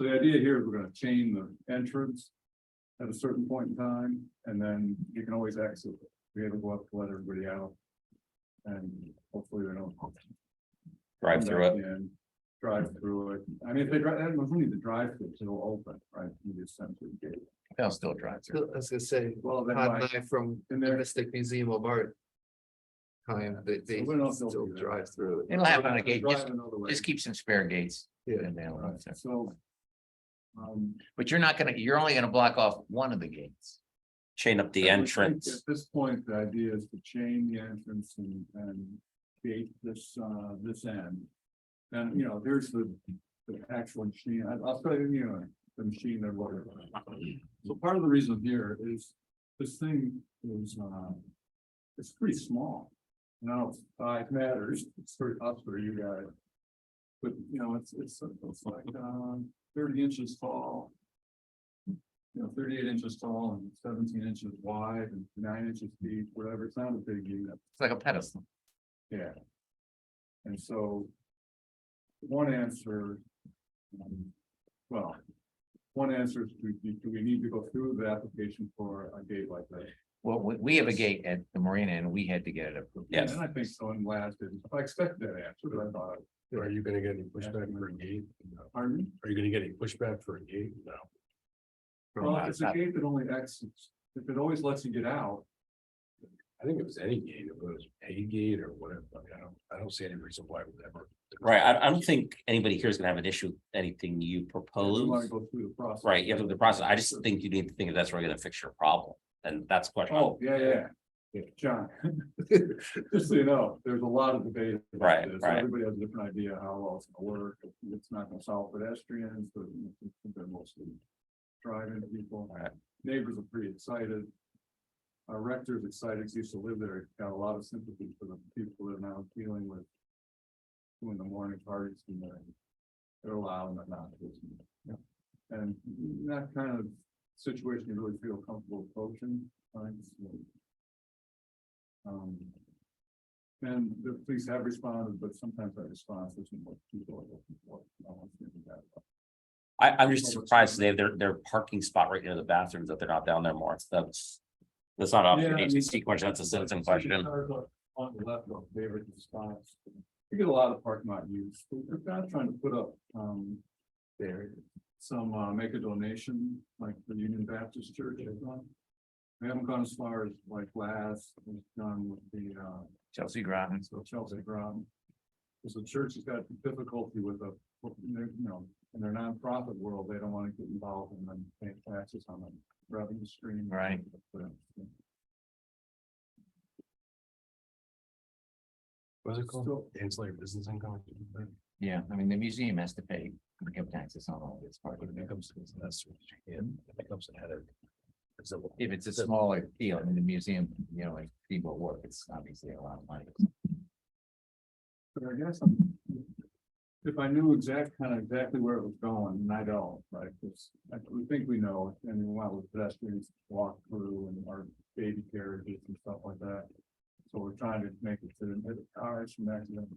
the idea here is we're gonna chain the entrance at a certain point in time, and then you can always exit. Be able to go up to let everybody out. And hopefully they don't. Drive through it. And drive through it. I mean, if they drive, I don't need to drive through, it'll open, right? You just send to the gate. They'll still drive through. I was gonna say, Well, then Hot why- Knife from in the there, Mystic Museum of Art. Time, they So we don't still do that. drive through it. It'll happen on a gate. drive another way. Just keep some spare gates. Yeah. in there. Right, so. But you're only gonna block off one of the gates. Chain up the I would think entrance. At this point, the idea is to chain the entrance and gate this end. And, you know, here's the actual machine. I'll tell you, you know, the machine they're looking at. So part of the reason here is this thing is, it's pretty small. Now, size matters. It's for us, for you guys. But, you know, it's like, 30 inches tall. 38 inches tall and 17 inches wide and 9 inches deep, whatever. It's not a big unit. It's like a pedestal. Yeah. And so. One answer. Well, one answer is, do we need to go through the application for a gate like that? Well, we have a gate at the marina and we had to get it approved. Yes. And I think so, and last, I expected that answer, but I thought, Are you gonna get any pushback for a gate? No. pardon? Are you gonna get any pushback for a gate? No. Well, it's a gate that only exits, if it always lets you get out, I think it was any gate, if it was a gate or whatever. I mean, I don't see any reason why it would ever. Right, I don't think anybody here is gonna have an issue with anything you you want propose. to go through the process. Right, you have to do the process. I just think you need to think if that's really gonna fix your problem. And that's the question. Oh, yeah. John, just so you know, there's a lot of debate. about Right, this. right. Everybody has a different idea how well it's gonna work. It's not gonna solve pedestrians, but they're mostly driving people. Right. Neighbors are pretty excited. Our rector's excited, he used to live there, got a lot of sympathy for the people that are now dealing with doing the morning parties and they're allowing them not to. And that kind of situation you really feel comfortable approaching. Right? And the police have responded, but sometimes that response isn't what people are looking for. I want to think that. I'm just surprised they have their parking spot right near the bathrooms that they're not down there more. That's not Yeah, an I mean, HTC question, that's a citizen question. Cars on the left of favorite spots. You get a lot of parking lot use. We're not trying to put up, there, some, make a donation, like the Union Baptist Church has done. We haven't gone as far as like last, we've done with the, Chelsea Groton. so Chelsea Groton. Because the church has got difficulty with the, you know, in their nonprofit world, they don't want to get involved in them paying taxes on the revenue stream. Right. What's it called? Still- Ancillary business income. Yeah, I mean, the museum has to pay income taxes on all this part. But it becomes, that's, it becomes a headache. If it's a smaller deal in the museum, you know, like people work, it's obviously a lot of money. But I guess if I knew exactly where it was going, and I don't, right, because we think we know, and we want with pedestrians to walk through and our baby carriages and stuff like that. So we're trying to make it to the cars from accident.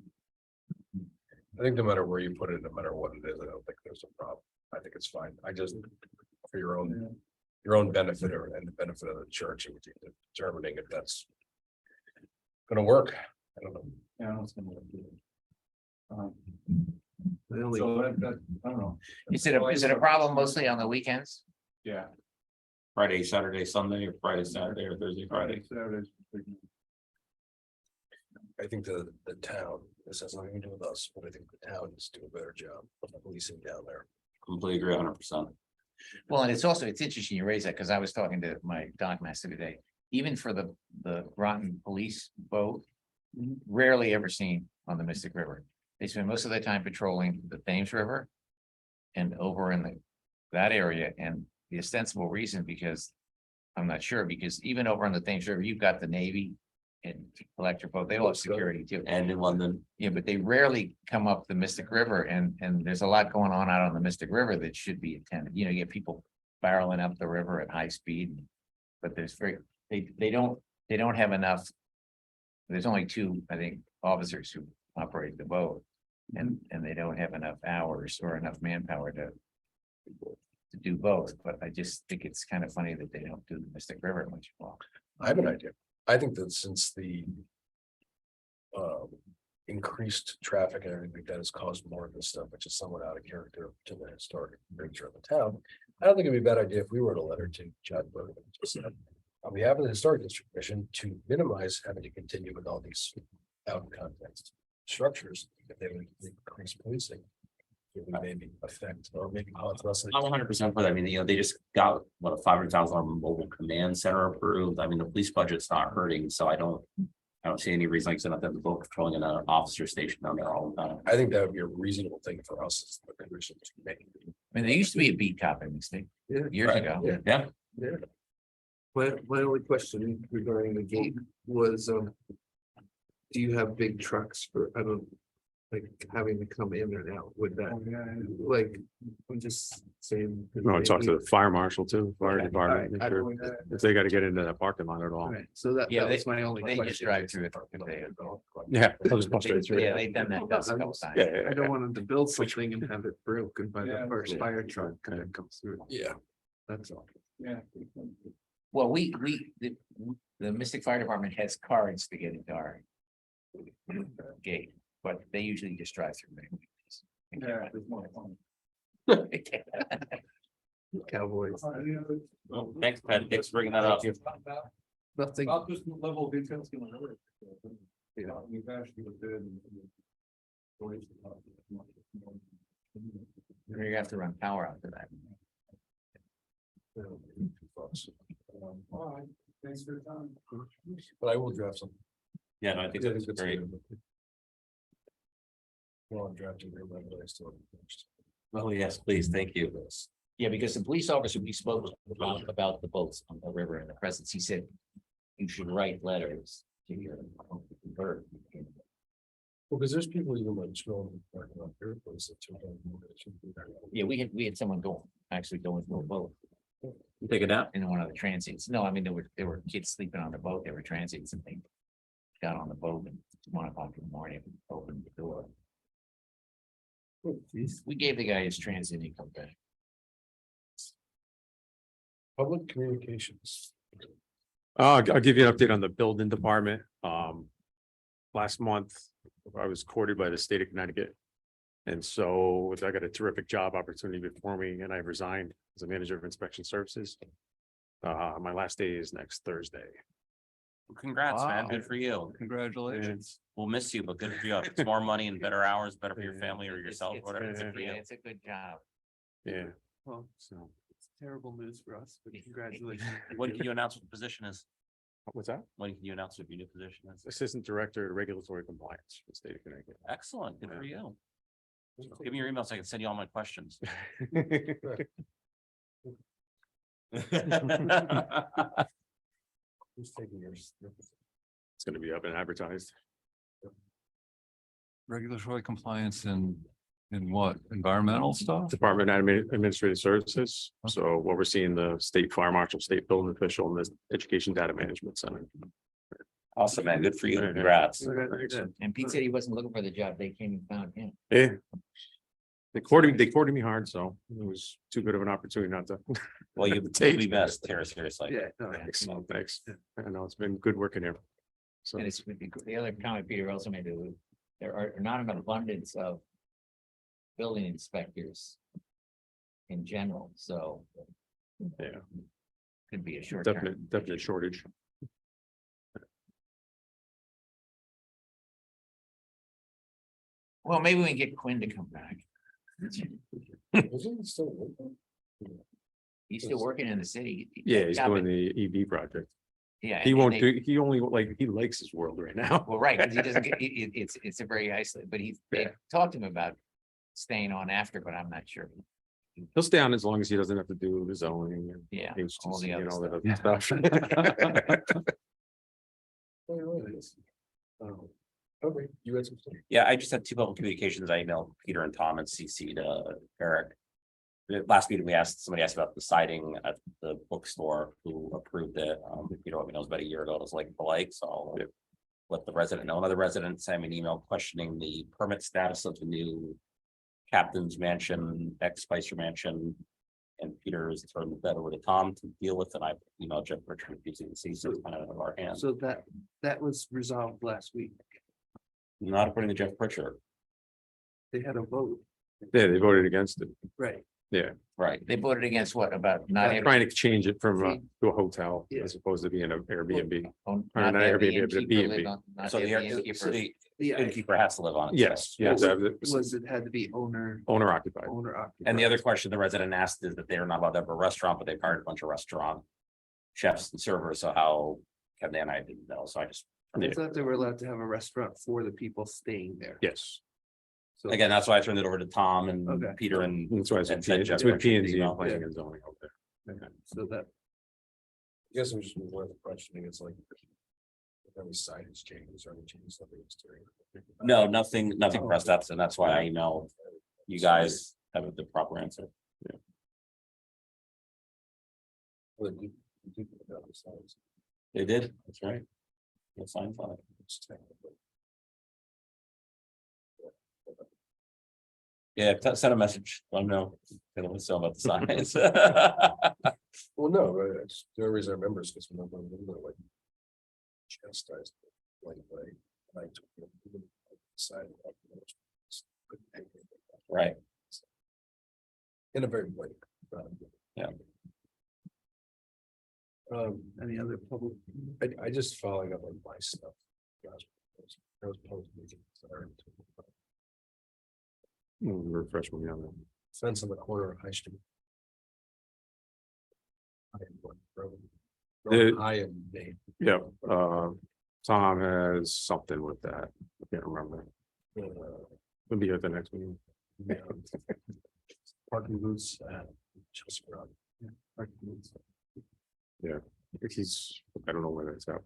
I think no matter where you put it, no matter what it is, I don't think there's a problem. I think it's fine. I just, for your own benefit and the benefit of the church, and determining if that's gonna work. I don't know. Yeah, it's gonna look good. The So that, I don't know. Is it a problem mostly on the weekends? Yeah. Friday, Saturday, Sunday, or Friday, Saturday, or Thursday, Friday. Saturdays. I think the town, this has nothing to do with us, but I think the town needs to do a better job of policing down there. Completely agree 100%. Well, and it's interesting you raise that, because I was talking to my dock master today, even for the Groton police boat. Rarely ever seen on the Mystic River. They spend most of their time patrolling the Thames River. And over in that area, and the ostensible reason, because I'm not sure, because even over on the Thames River, you've got the Navy. And electric boat, they all have security too. And in London, Yeah, but they rarely come up the Mystic River, and there's a lot going on out on the Mystic River that should be attended. You know, you get people barreling up the river at high speed. But they don't have enough. There's only two, I think, officers who operate the boat. And they don't have enough hours or enough manpower to do both, but I just think it's kind of funny that they don't do the Mystic River much more. I have an idea. I think that since the increased traffic and everything like that has caused more of this stuff, which is somewhat out of character to the historic nature of the town. I don't think it'd be a bad idea if we wrote a letter to John Bergen, just said, on behalf of the Historic District Commission, to minimize having to continue with all these out of context structures, if they would increase policing. It would maybe affect or maybe cause less. I'm 100% for that. I mean, you know, they just got what a $500,000 mobile command center approved. I mean, the police budget's not hurting, so I don't see any reason like I said, not to have the boat patrolling in an officer station down there all the time. I think that would be a reasonable thing for us as the commission to make. I mean, there used to be a beat cop in this thing years Right, ago. yeah. Yeah, My only question regarding the gate was, do you have big trucks for, I don't, like having to come in and out with that, like, I'm just saying. No, talk to the fire marshal too, fire department, make I sure don't- if they gotta get into that parking lot at all. Right, so that Yeah, was my only they question. just drive through it. Yeah. I'll just go straight through. Yeah, they've done that a couple times. Yeah, I don't want them to build something and have it broken by Yeah. the first fire truck that comes through. Yeah. That's all. Yeah. Well, the Mystic Fire Department has cards to get into our gate, but they usually just drive through. Yeah, there's more fun. Cowboys. Thanks, Pat. Thanks for bringing that up. Nothing. About just level of details. Yeah. We've actually been. You're gonna have to run power out to that. All right, thanks for your time. But I will draft some. Yeah, no, I think that's great. Well, I'm drafting their letter, I still. Oh, yes, please. Thank you. Yeah, because the police officer we spoke about the boats on the river and the presence, he said you should write letters to your bird. Well, because there's people even like scrolling in the parking lot, there was a two. Yeah, we had someone actually going through a boat Take it out. in one of the transients. No, I mean, there were kids sleeping on the boat. They were transients and they got on the boat and 1 o'clock in the morning, opened the door. We gave the guy his transient income back. Public communications. I'll give you an update on the building department. Last month, I was courted by the state of Connecticut. And so I got a terrific job opportunity before me and I resigned as a manager of inspection services. My last day is next Thursday. Congrats, man. Wow. Good for you. Congratulations. We'll miss you, but good for you. It's more money and better hours, better for your family or yourself, It's- whatever. it's- Good for you. It's a good job. Yeah, Well, so it's terrible news for us, but congratulations. When can you announce what the position is? what's that? When can you announce what your new position is? Assistant Director of Regulatory Compliance for the state of Connecticut. Excellent. Good for you. Give me your email so I can send you all my questions. Who's taking yours? It's gonna be up and advertised. Regulatory compliance in what? Environmental stuff? Department of Administrative Services. So what we're seeing, the state fire marshal, state building official, and the Education Data Management Center. Awesome, man. Good for you. Congrats. Thanks. And Pete said he wasn't looking for the job. They came and found him. Yeah. They courted me hard, so it was too good of an opportunity not to. Well, you Take. be best, Tara, seriously. Yeah, no, Thanks. Thanks. I know it's been good working here. So, And it's the other comment Peter also made, there are not an abundance of building inspectors in general, so yeah, could be a short term. definite shortage. Well, maybe we can get Quinn to come back. Isn't it still open? He's still working in the city. Yeah, he's Yeah, doing but- the EV project. Yeah. He and won't they- do, he only he likes his world right now. Well, right, because he doesn't get, it's a very isolated, but they talked to him about staying on after, but I'm not sure. He'll stay on as long as he doesn't have to do the zoning and Yeah. all HTC the and all other that stuff. other stuff. Oh, okay, you had some. stuff. Yeah, I just had two public communications. I emailed Peter and Tom and CC'd Eric. The last meeting, somebody asked about the siding at the bookstore who approved it. Peter let me know it was about a year ago. It was like polite, so I'll let the resident know. Another resident sent me an email questioning the permit status of the new Captain's Mansion, ex-Spicer Mansion. And Peter has turned that over to Tom to deal with, and I emailed Jeff Richard using the C, so it's kind of out of our hands. So that was resolved last week. Not according to Jeff Pritchard. They had a vote, Yeah, they voted against it. right? Yeah, Right, they voted against what about not having. trying to change it from to a hotel Yeah. as opposed to being an Airbnb. Not not have the Airbnb, but a innkeeper B&B. live on- not So have the the innkeeper- The innkeeper has to live on it. Yes, Yeah. yes, was it had to be owner occupied. occupied. And the other question the resident asked is that they're not allowed to have a restaurant, but they've hired a bunch of restaurant chefs and servers, so how can they, and I didn't know, so I just. I thought they were allowed to have a restaurant for the people staying there. Yes, So Again, that's why I turned it over to Tom and Okay. Peter and. that's why it's And said Jeff with P and Richards Z email. planning and zoning out there. so that I guess I'm just more the questioning, it's like. Every side is changes or any changes. No, nothing pressed up, and that's why I emailed you guys have the proper answer. They did, that's right. You'll sign for it. Yeah, send a message, let them know. They don't know about the signs. Well, no, right, the only reason I remember is because when I'm like. Chastised. Like, and I took it. Decided. Right. In a very way. Yeah. Any other public? I just following up on my stuff. Gosh, I was posting meetings that are Refresh me on that. fence on the corner of High Street. The- High and Main. Yeah, Tom has something with that. I can't remember. We'll be here at the next meeting. Parking booths at Chelsea Road. Parking booths. I don't know where that's at.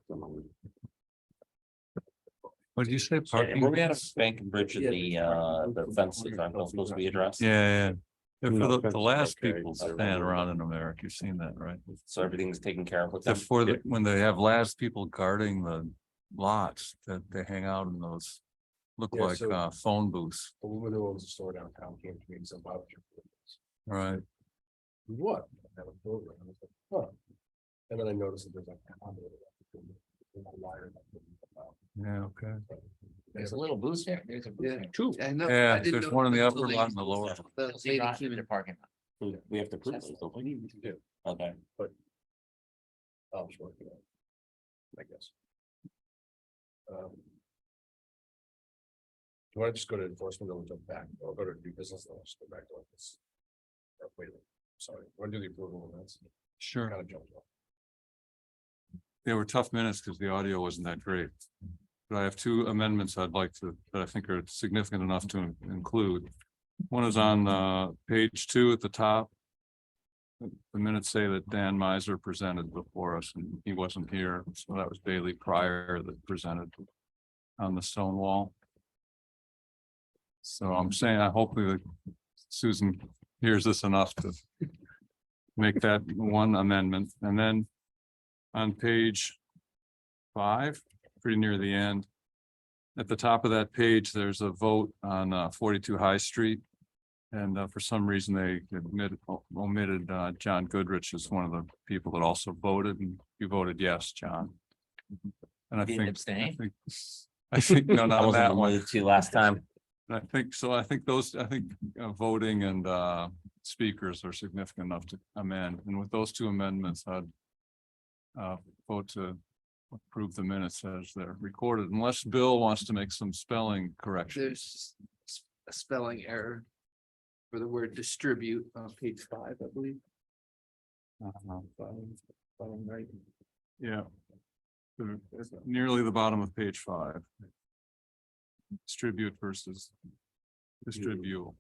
What did you say? Where we had a bank and bridge, the fences aren't those supposed to be addressed. Yeah. For No, the fence last is okay. people standing around in America, you've seen that, right? So everything's taken care of with them. Before, when they have last people guarding the lots that they hang out in those, look Yeah, like so- phone booths, The woman who owns the store downtown came to me and said, "Bob, right? what?" I have a program. I was like, "Huh." And then I noticed that there's like a conduit. Yeah, okay. There's a little boost there. There's a boost there. Two. I know. Yeah, I didn't there's know one in the if upper lot and the lower. The See, lady right came in the in. parking lot. We have to prove this, don't we? Yeah. Okay. I'll just work it out. I guess. Do you want to just go to enforcement and jump back, or go to new business, and I'll just go back to this? Wait a minute, sorry, want to do the approval and that's Sure. kind of jumped off. They were tough minutes because the audio wasn't that great. But I have two amendments I'd like to, that I think are significant enough to include. One is on page 2 at the top. The minutes say that Dan Miser presented before us and he wasn't here, so that was Bailey Pryor that presented on the stone wall. So I'm saying, I hopefully that Susan hears this enough to make that one amendment, and then on page 5, pretty near the end. At the top of that page, there's a vote on 42 High Street. And for some reason, they omitted John Goodrich as one of the people that also voted, and you voted yes, John. And I Didn't think, abstain? I think, no, I not on wasn't that in the one. mood to last time. I think so. I think voting and speakers are significant enough to amend. And with those two amendments, I'd vote to approve the minutes as they're recorded, unless Bill wants to make some spelling corrections. There's a spelling error for the word distribute on page 5, I believe. Right. Yeah. It's nearly the bottom of page 5. Distribute versus distribute.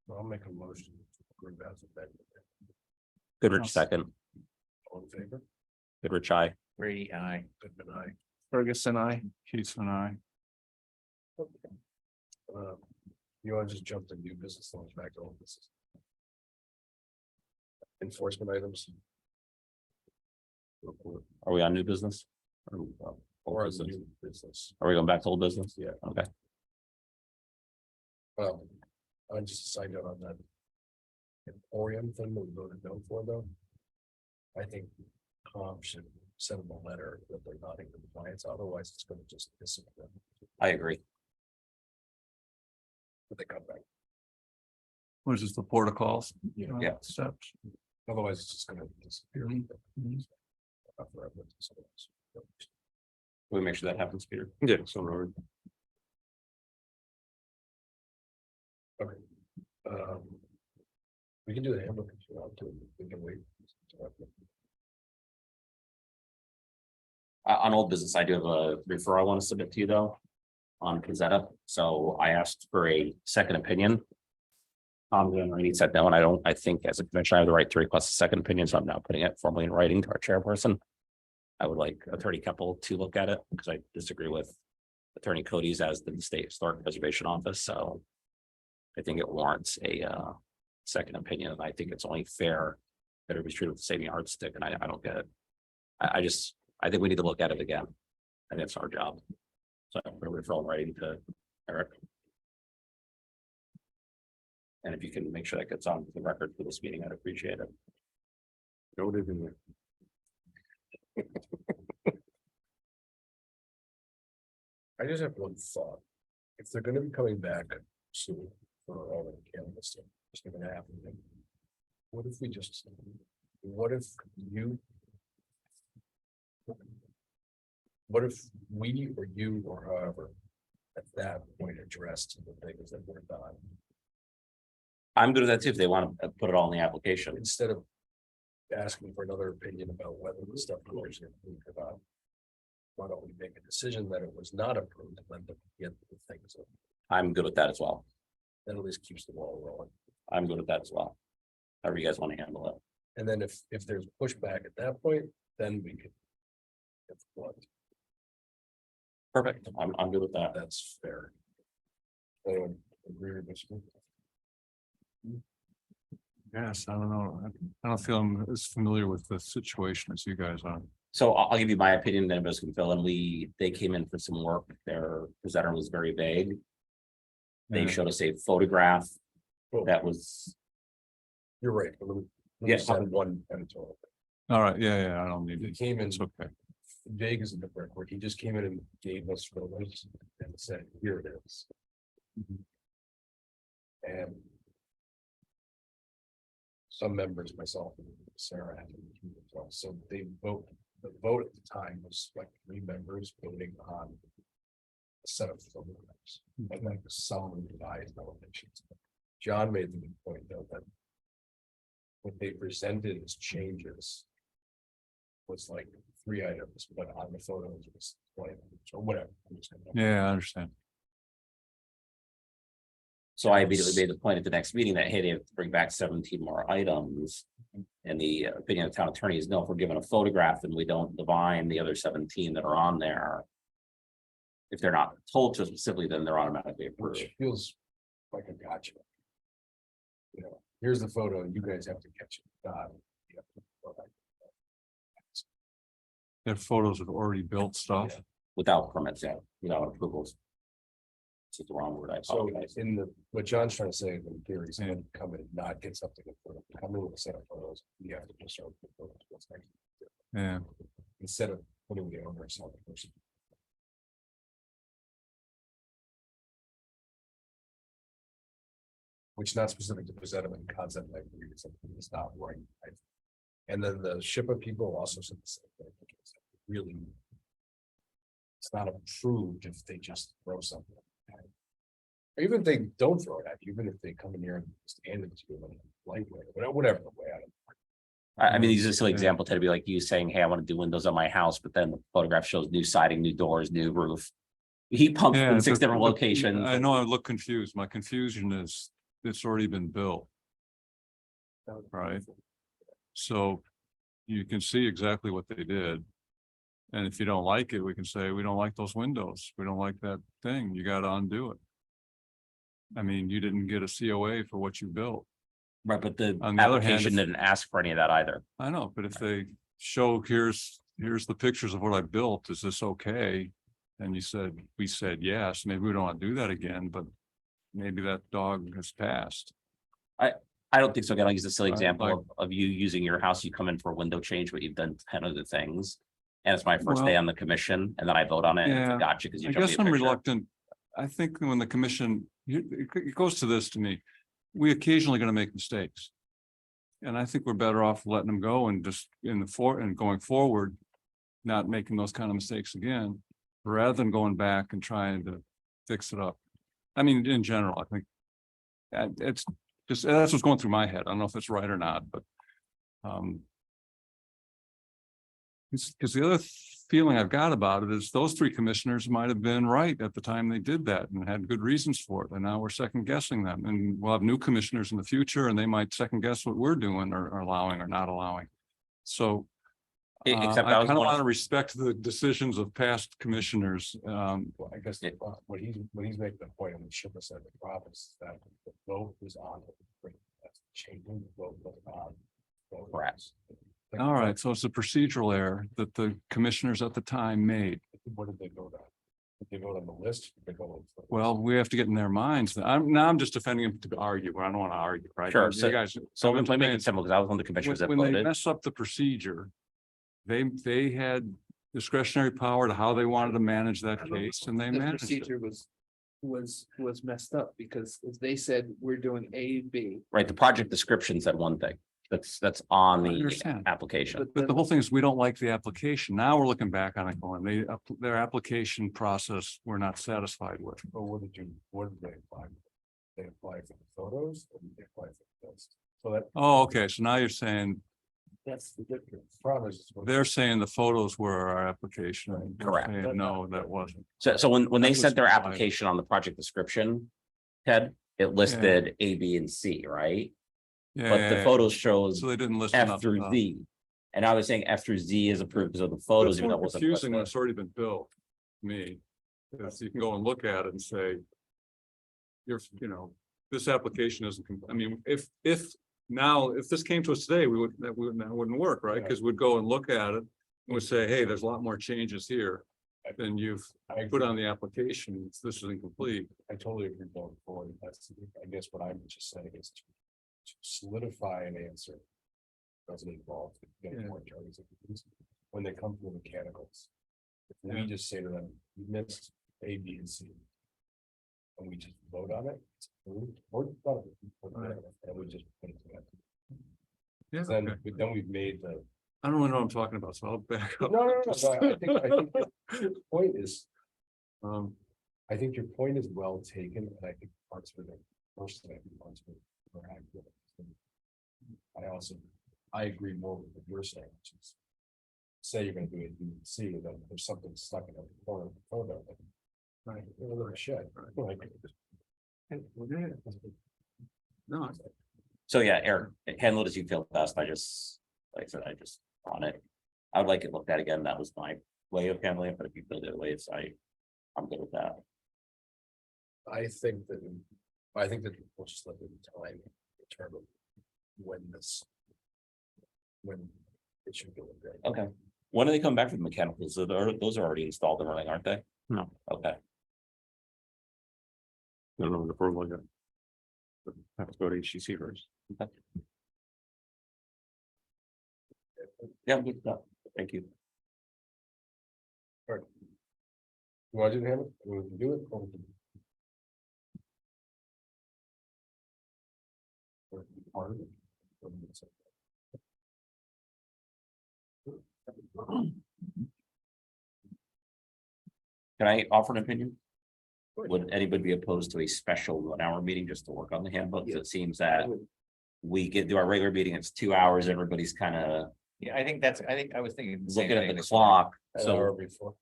I'll make a motion to approve as a bed. Goodrich second, All in favor? Goodrich, aye. Brady, aye. Goodman, aye. Ferguson, I. Keith and I. You want to just jump to new business loans back to old business? Enforcement items. Are we on new business? Or as a new business. Are we going back to old business? Yeah. Okay. Well, I just a side note on that. Emporium thing that we voted no for though. I think Tom should send them a letter that they're not in compliance, otherwise it's gonna just disappear. I agree. But they come back, What is this, the protocols? Yeah. Steps. otherwise it's just gonna disappear. Forever. We make sure that happens, Peter. Yeah, so Robert. Okay. We can do the handbook if you want to, we can wait. On old business, I do have a referral I want to submit to you though. On Pizzetta, so I asked for a second opinion. He said no, and I think as a commissioner, I have the right to request a second opinion, so I'm now putting it formally in writing to our chairperson. I would like Attorney Keppel to look at it, because I disagree with Attorney Cody's as the State Historic Preservation Office, so. I think it warrants a second opinion, and I think it's only fair that it be treated with the same yardstick, and I don't get it. I think we need to look at it again. I think it's our job. So we're referring writing to Eric. And if you can make sure that gets on the record for this meeting, I'd appreciate it. Noted in there. I just have one thought. If they're gonna be coming back soon for all the cannabis stuff, it's not gonna happen. What if we just, what if you? What if we or you or however, at that point addressed the things that were done, I'm good with that too, if they want to put it all in the application. instead of asking for another opinion about whether the stuff was approved about. Why don't we make a decision that it was not approved and then get the things, I'm good with that as well. that at least keeps the ball rolling. I'm good with that as well. However you guys want to handle it. And then if there's pushback at that point, then we could. If what, Perfect. I'm good with that. that's fair. Anyone agree with this? Yes, I don't know. I don't feel I'm as familiar with the situation as you guys are. So I'll give you my opinion, then everybody can fill in. They came in for some work. Their presenter was very vague. They Yeah. showed us a photograph Well, that was, You're right. Let me Yeah. just have one editorial. All right, yeah, I don't need He it. came in, It's okay. vague as a different word. He just came in and gave us photos and said, here it is. And some members, myself and Sarah, had to recuse themselves. So they vote, the vote at the time was like 3 members voting on a set of photographs, and like some revised elevations. John made the good point, though, that what they presented as changes was like 3 items, but on the photos was 20 items or whatever. I'm just gonna- Yeah, I understand. so I immediately made the point at the next meeting that, hey, they have to bring back 17 more items. And the opinion of the town attorney is, no, if we're given a photograph and we don't divine the other 17 that are on there. If they're not told to specifically, then they're automatically approved. Which feels like a gotcha. You know, here's the photo, you guys have to catch it. You have to go back. They have photos of already built stuff. Without permits, yeah, without approvals. This is the wrong word, I So apologize. in the, what John's trying to say, in theory, someone can come in and not get something, come in with a set of photos, you have to just start with photos. What's next? Yeah, Instead of putting the owner or selling person. Which not specific to presentment concept, like something is not right. And then the SHPA people also said the same thing. It's really. It's not approved if they just throw something. Or even if they don't throw it at you, even if they come in here and just hand it to you in a lightweight, whatever the way out of. I mean, these are a silly example, Ted, to be like you saying, hey, I want to do windows on my house, but then the photograph shows new siding, new doors, new roof. Heat pumps yeah. in 6 but- different but locations. I know I look confused. My confusion is it's already been built. Right. So you can see exactly what they did. And if you don't like it, we can say, we don't like those windows. We don't like that thing. You got to undo it. I mean, you didn't get a COA for what you built. Right, but the On the other hand, application if- didn't ask for any of that either. I know, but if they show, here's the pictures of what I built, is this okay? And we said, yes, maybe we don't want to do that again, but maybe that dog has passed. I don't think so. Again, I'll use a silly Right, example like- of you using your house. You come in for a window change, but you've done 10 other things. And it's my first day Well, on the commission, and then I vote on it. And it's a yeah, gotcha because you I showed me guess a I'm picture. reluctant. I think when the commission, it goes to this to me. We occasionally gonna make mistakes. And I think we're better off letting them go and just and going forward, not making those kind of mistakes again, rather than going back and trying to fix it up. I mean, in general, I think it's just, that's what's going through my head. I don't know if it's right or not, but because the other feeling I've got about it is those 3 commissioners might have been right at the time they did that and had good reasons for it. And now we're second guessing them, and we'll have new commissioners in the future and they might second guess what we're doing or allowing or not allowing. So Except I I was kind of one want to of, respect the decisions of past commissioners. Well, I guess It- what he's making the point, and we should have said the province, is that the vote was on. That's changing the vote was on. Correct. All right, so it's a procedural error that the commissioners at the time made. What did they vote on? Did they vote on the list? Did they vote on- Well, we have to get in their minds. I'm just defending them to argue. I don't want to argue, right? Sure, You guys. so I'm let me make saying- it simple, because I was one of the commissioners that When they voted. mess up the procedure, they had discretionary power to how they wanted to manage that case and they The managed it. procedure was messed up because they said we're doing A, B. Right, the project description said one thing. That's on I the understand. application. But the whole thing is, we don't like the application. Now we're looking back on it going, their application process, we're not satisfied with. Or what did they apply? They applied for the photos or did they apply for the list? So that. Oh, okay, so now you're saying, That's the difference. Problem is. they're saying the photos were our application. and we're Correct. saying, No, that wasn't. So when they That's sent their what's implied. application on the project description, Ted, it listed A, B, and C, right? Yeah, But yeah, the yeah. photos shows So they didn't list F enough through stuff. Z. And I was saying F through Z is approved because of the photos, That's even though more it wasn't. confusing when listed. it's already been built, to me. Because you can go and look at it and say. This application isn't, I mean, if this came to us today, that wouldn't work, right? Because we'd go and look at it. And we'd say, hey, there's a lot more changes here than you've put on the application. This is incomplete. I totally agree going forward. That's, I guess what I'm just saying is to solidify an answer. Doesn't involve getting Yeah. more attorneys when they come to the mechanicals. If we just say to them, you missed A, B, and C. And we just vote on it, it's approved, or not, and we just put it together. Yeah, Then, okay. then we've made the. I don't really know what I'm talking about, so I'll back up. No, I think the point is, I think your point is well taken, and I think parts of it, personally, I think parts of it are accurate. I agree more with what you're saying, which is. Say you're gonna do it, you see that there's something stuck in the corner of the photo. Right, a little shed. No, So yeah, Eric, handle it as you feel best. Like I said, I just on it. I would like it looked at again. That was my way of handling it, but if you feel the other way, I'm good with that. I think that we'll just let them time determine when it should go. Okay. When do they come back for the mechanicals? So those are already installed and running, aren't they? No. Okay. I don't know the approval yet. But have to go to HTC first. Yeah, I'm good with that. Thank you. You want to do it? We can do it. Or we can- or we can part of it, or we can say- Can I offer an opinion? Would anybody be opposed to a special 1 hour meeting just to work on the handbook? It seems that we do our regular meeting, it's 2 hours, everybody's kind of Yeah, I think I was thinking. the same looking at thing the this morning. clock. An hour So, before.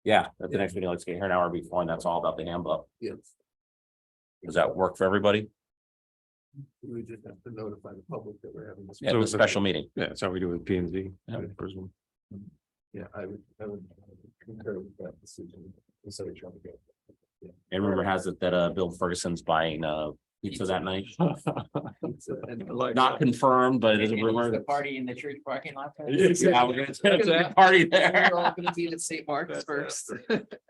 yeah, at the next meeting, let's get here an hour before, and that's all about the handbook. Yes. Does that work for everybody? We just have to notify the public that we're having this. Yeah, the special meeting. Yeah, that's how we do with P and Z. Yeah. Yeah, I would concur with that decision. Instead of trying to go. And rumor has it that Bill Ferguson's buying pizza that night. Not confirmed, but it is a The rumor. party in the church parking lot. Yeah, we're gonna party there. We're all gonna be at St. Mark's first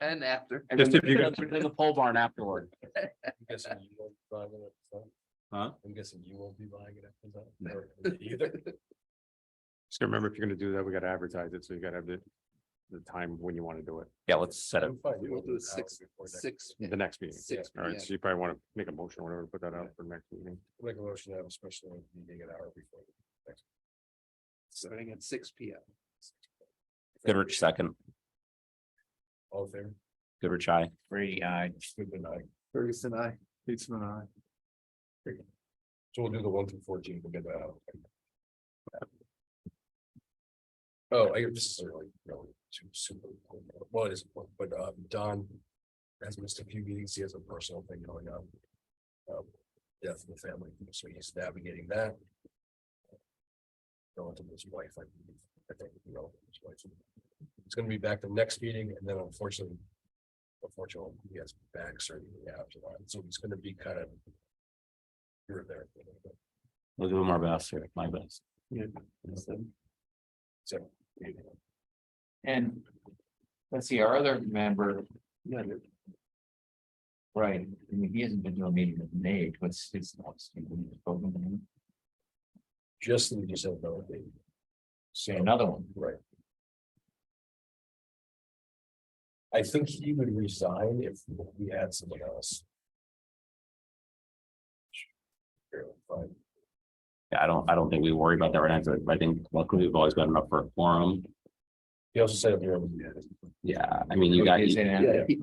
and after. And then Just if you there's a pole barn afterward. I'm guessing you won't be buying it, so. Huh? I'm guessing you won't be buying it after that. or Either. Just remember, if you're gonna do that, we gotta advertise it, so you gotta have the time when you wanna do it, Yeah, let's set it. I'm fine. We'll do an it hour before next. six. the next meeting. 6 All right, p.m. so you probably wanna make a motion or whatever, put that out for next meeting. Make a motion to have a special meeting an hour before. Next. Starting at 6 p.m. Goodrich second, All in favor? Goodrich, aye. Brady, Stupid night. Ferguson, I. Pizza and I. So we'll do the 1 through 14, we'll get that out. Oh, this is really super, well, it is, but Don has missed a few meetings, he has a personal thing going on. Death in the family, so he's navigating that. Going to his wife, I believe. I think. It's gonna be back the next meeting, and then unfortunately, he has back surgery after that, so it's gonna be kind of here or there. We'll do our best here, my best. So, And let's see, our other member. Right, I mean, he hasn't been to a meeting with Nate, what's his thoughts? just we just said no. Say another one. Right. I think he would resign if we had someone else. Fine. Yeah, I don't think we worry about that right now. I think luckily we've always got enough for a quorum. He also said. Yeah, I mean, you got,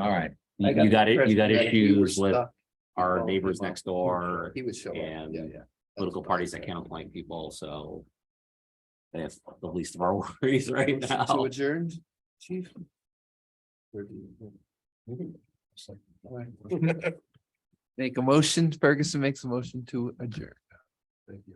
All right, you got it, you got Impression that he was issues with stuck. our neighbors next door. He would show up. and Yeah, yeah. Political parties that can't appoint people, so. They have the least of our worries right To now. adjourn, chief? Make a motion, Ferguson makes a motion to adjourn. Thank you.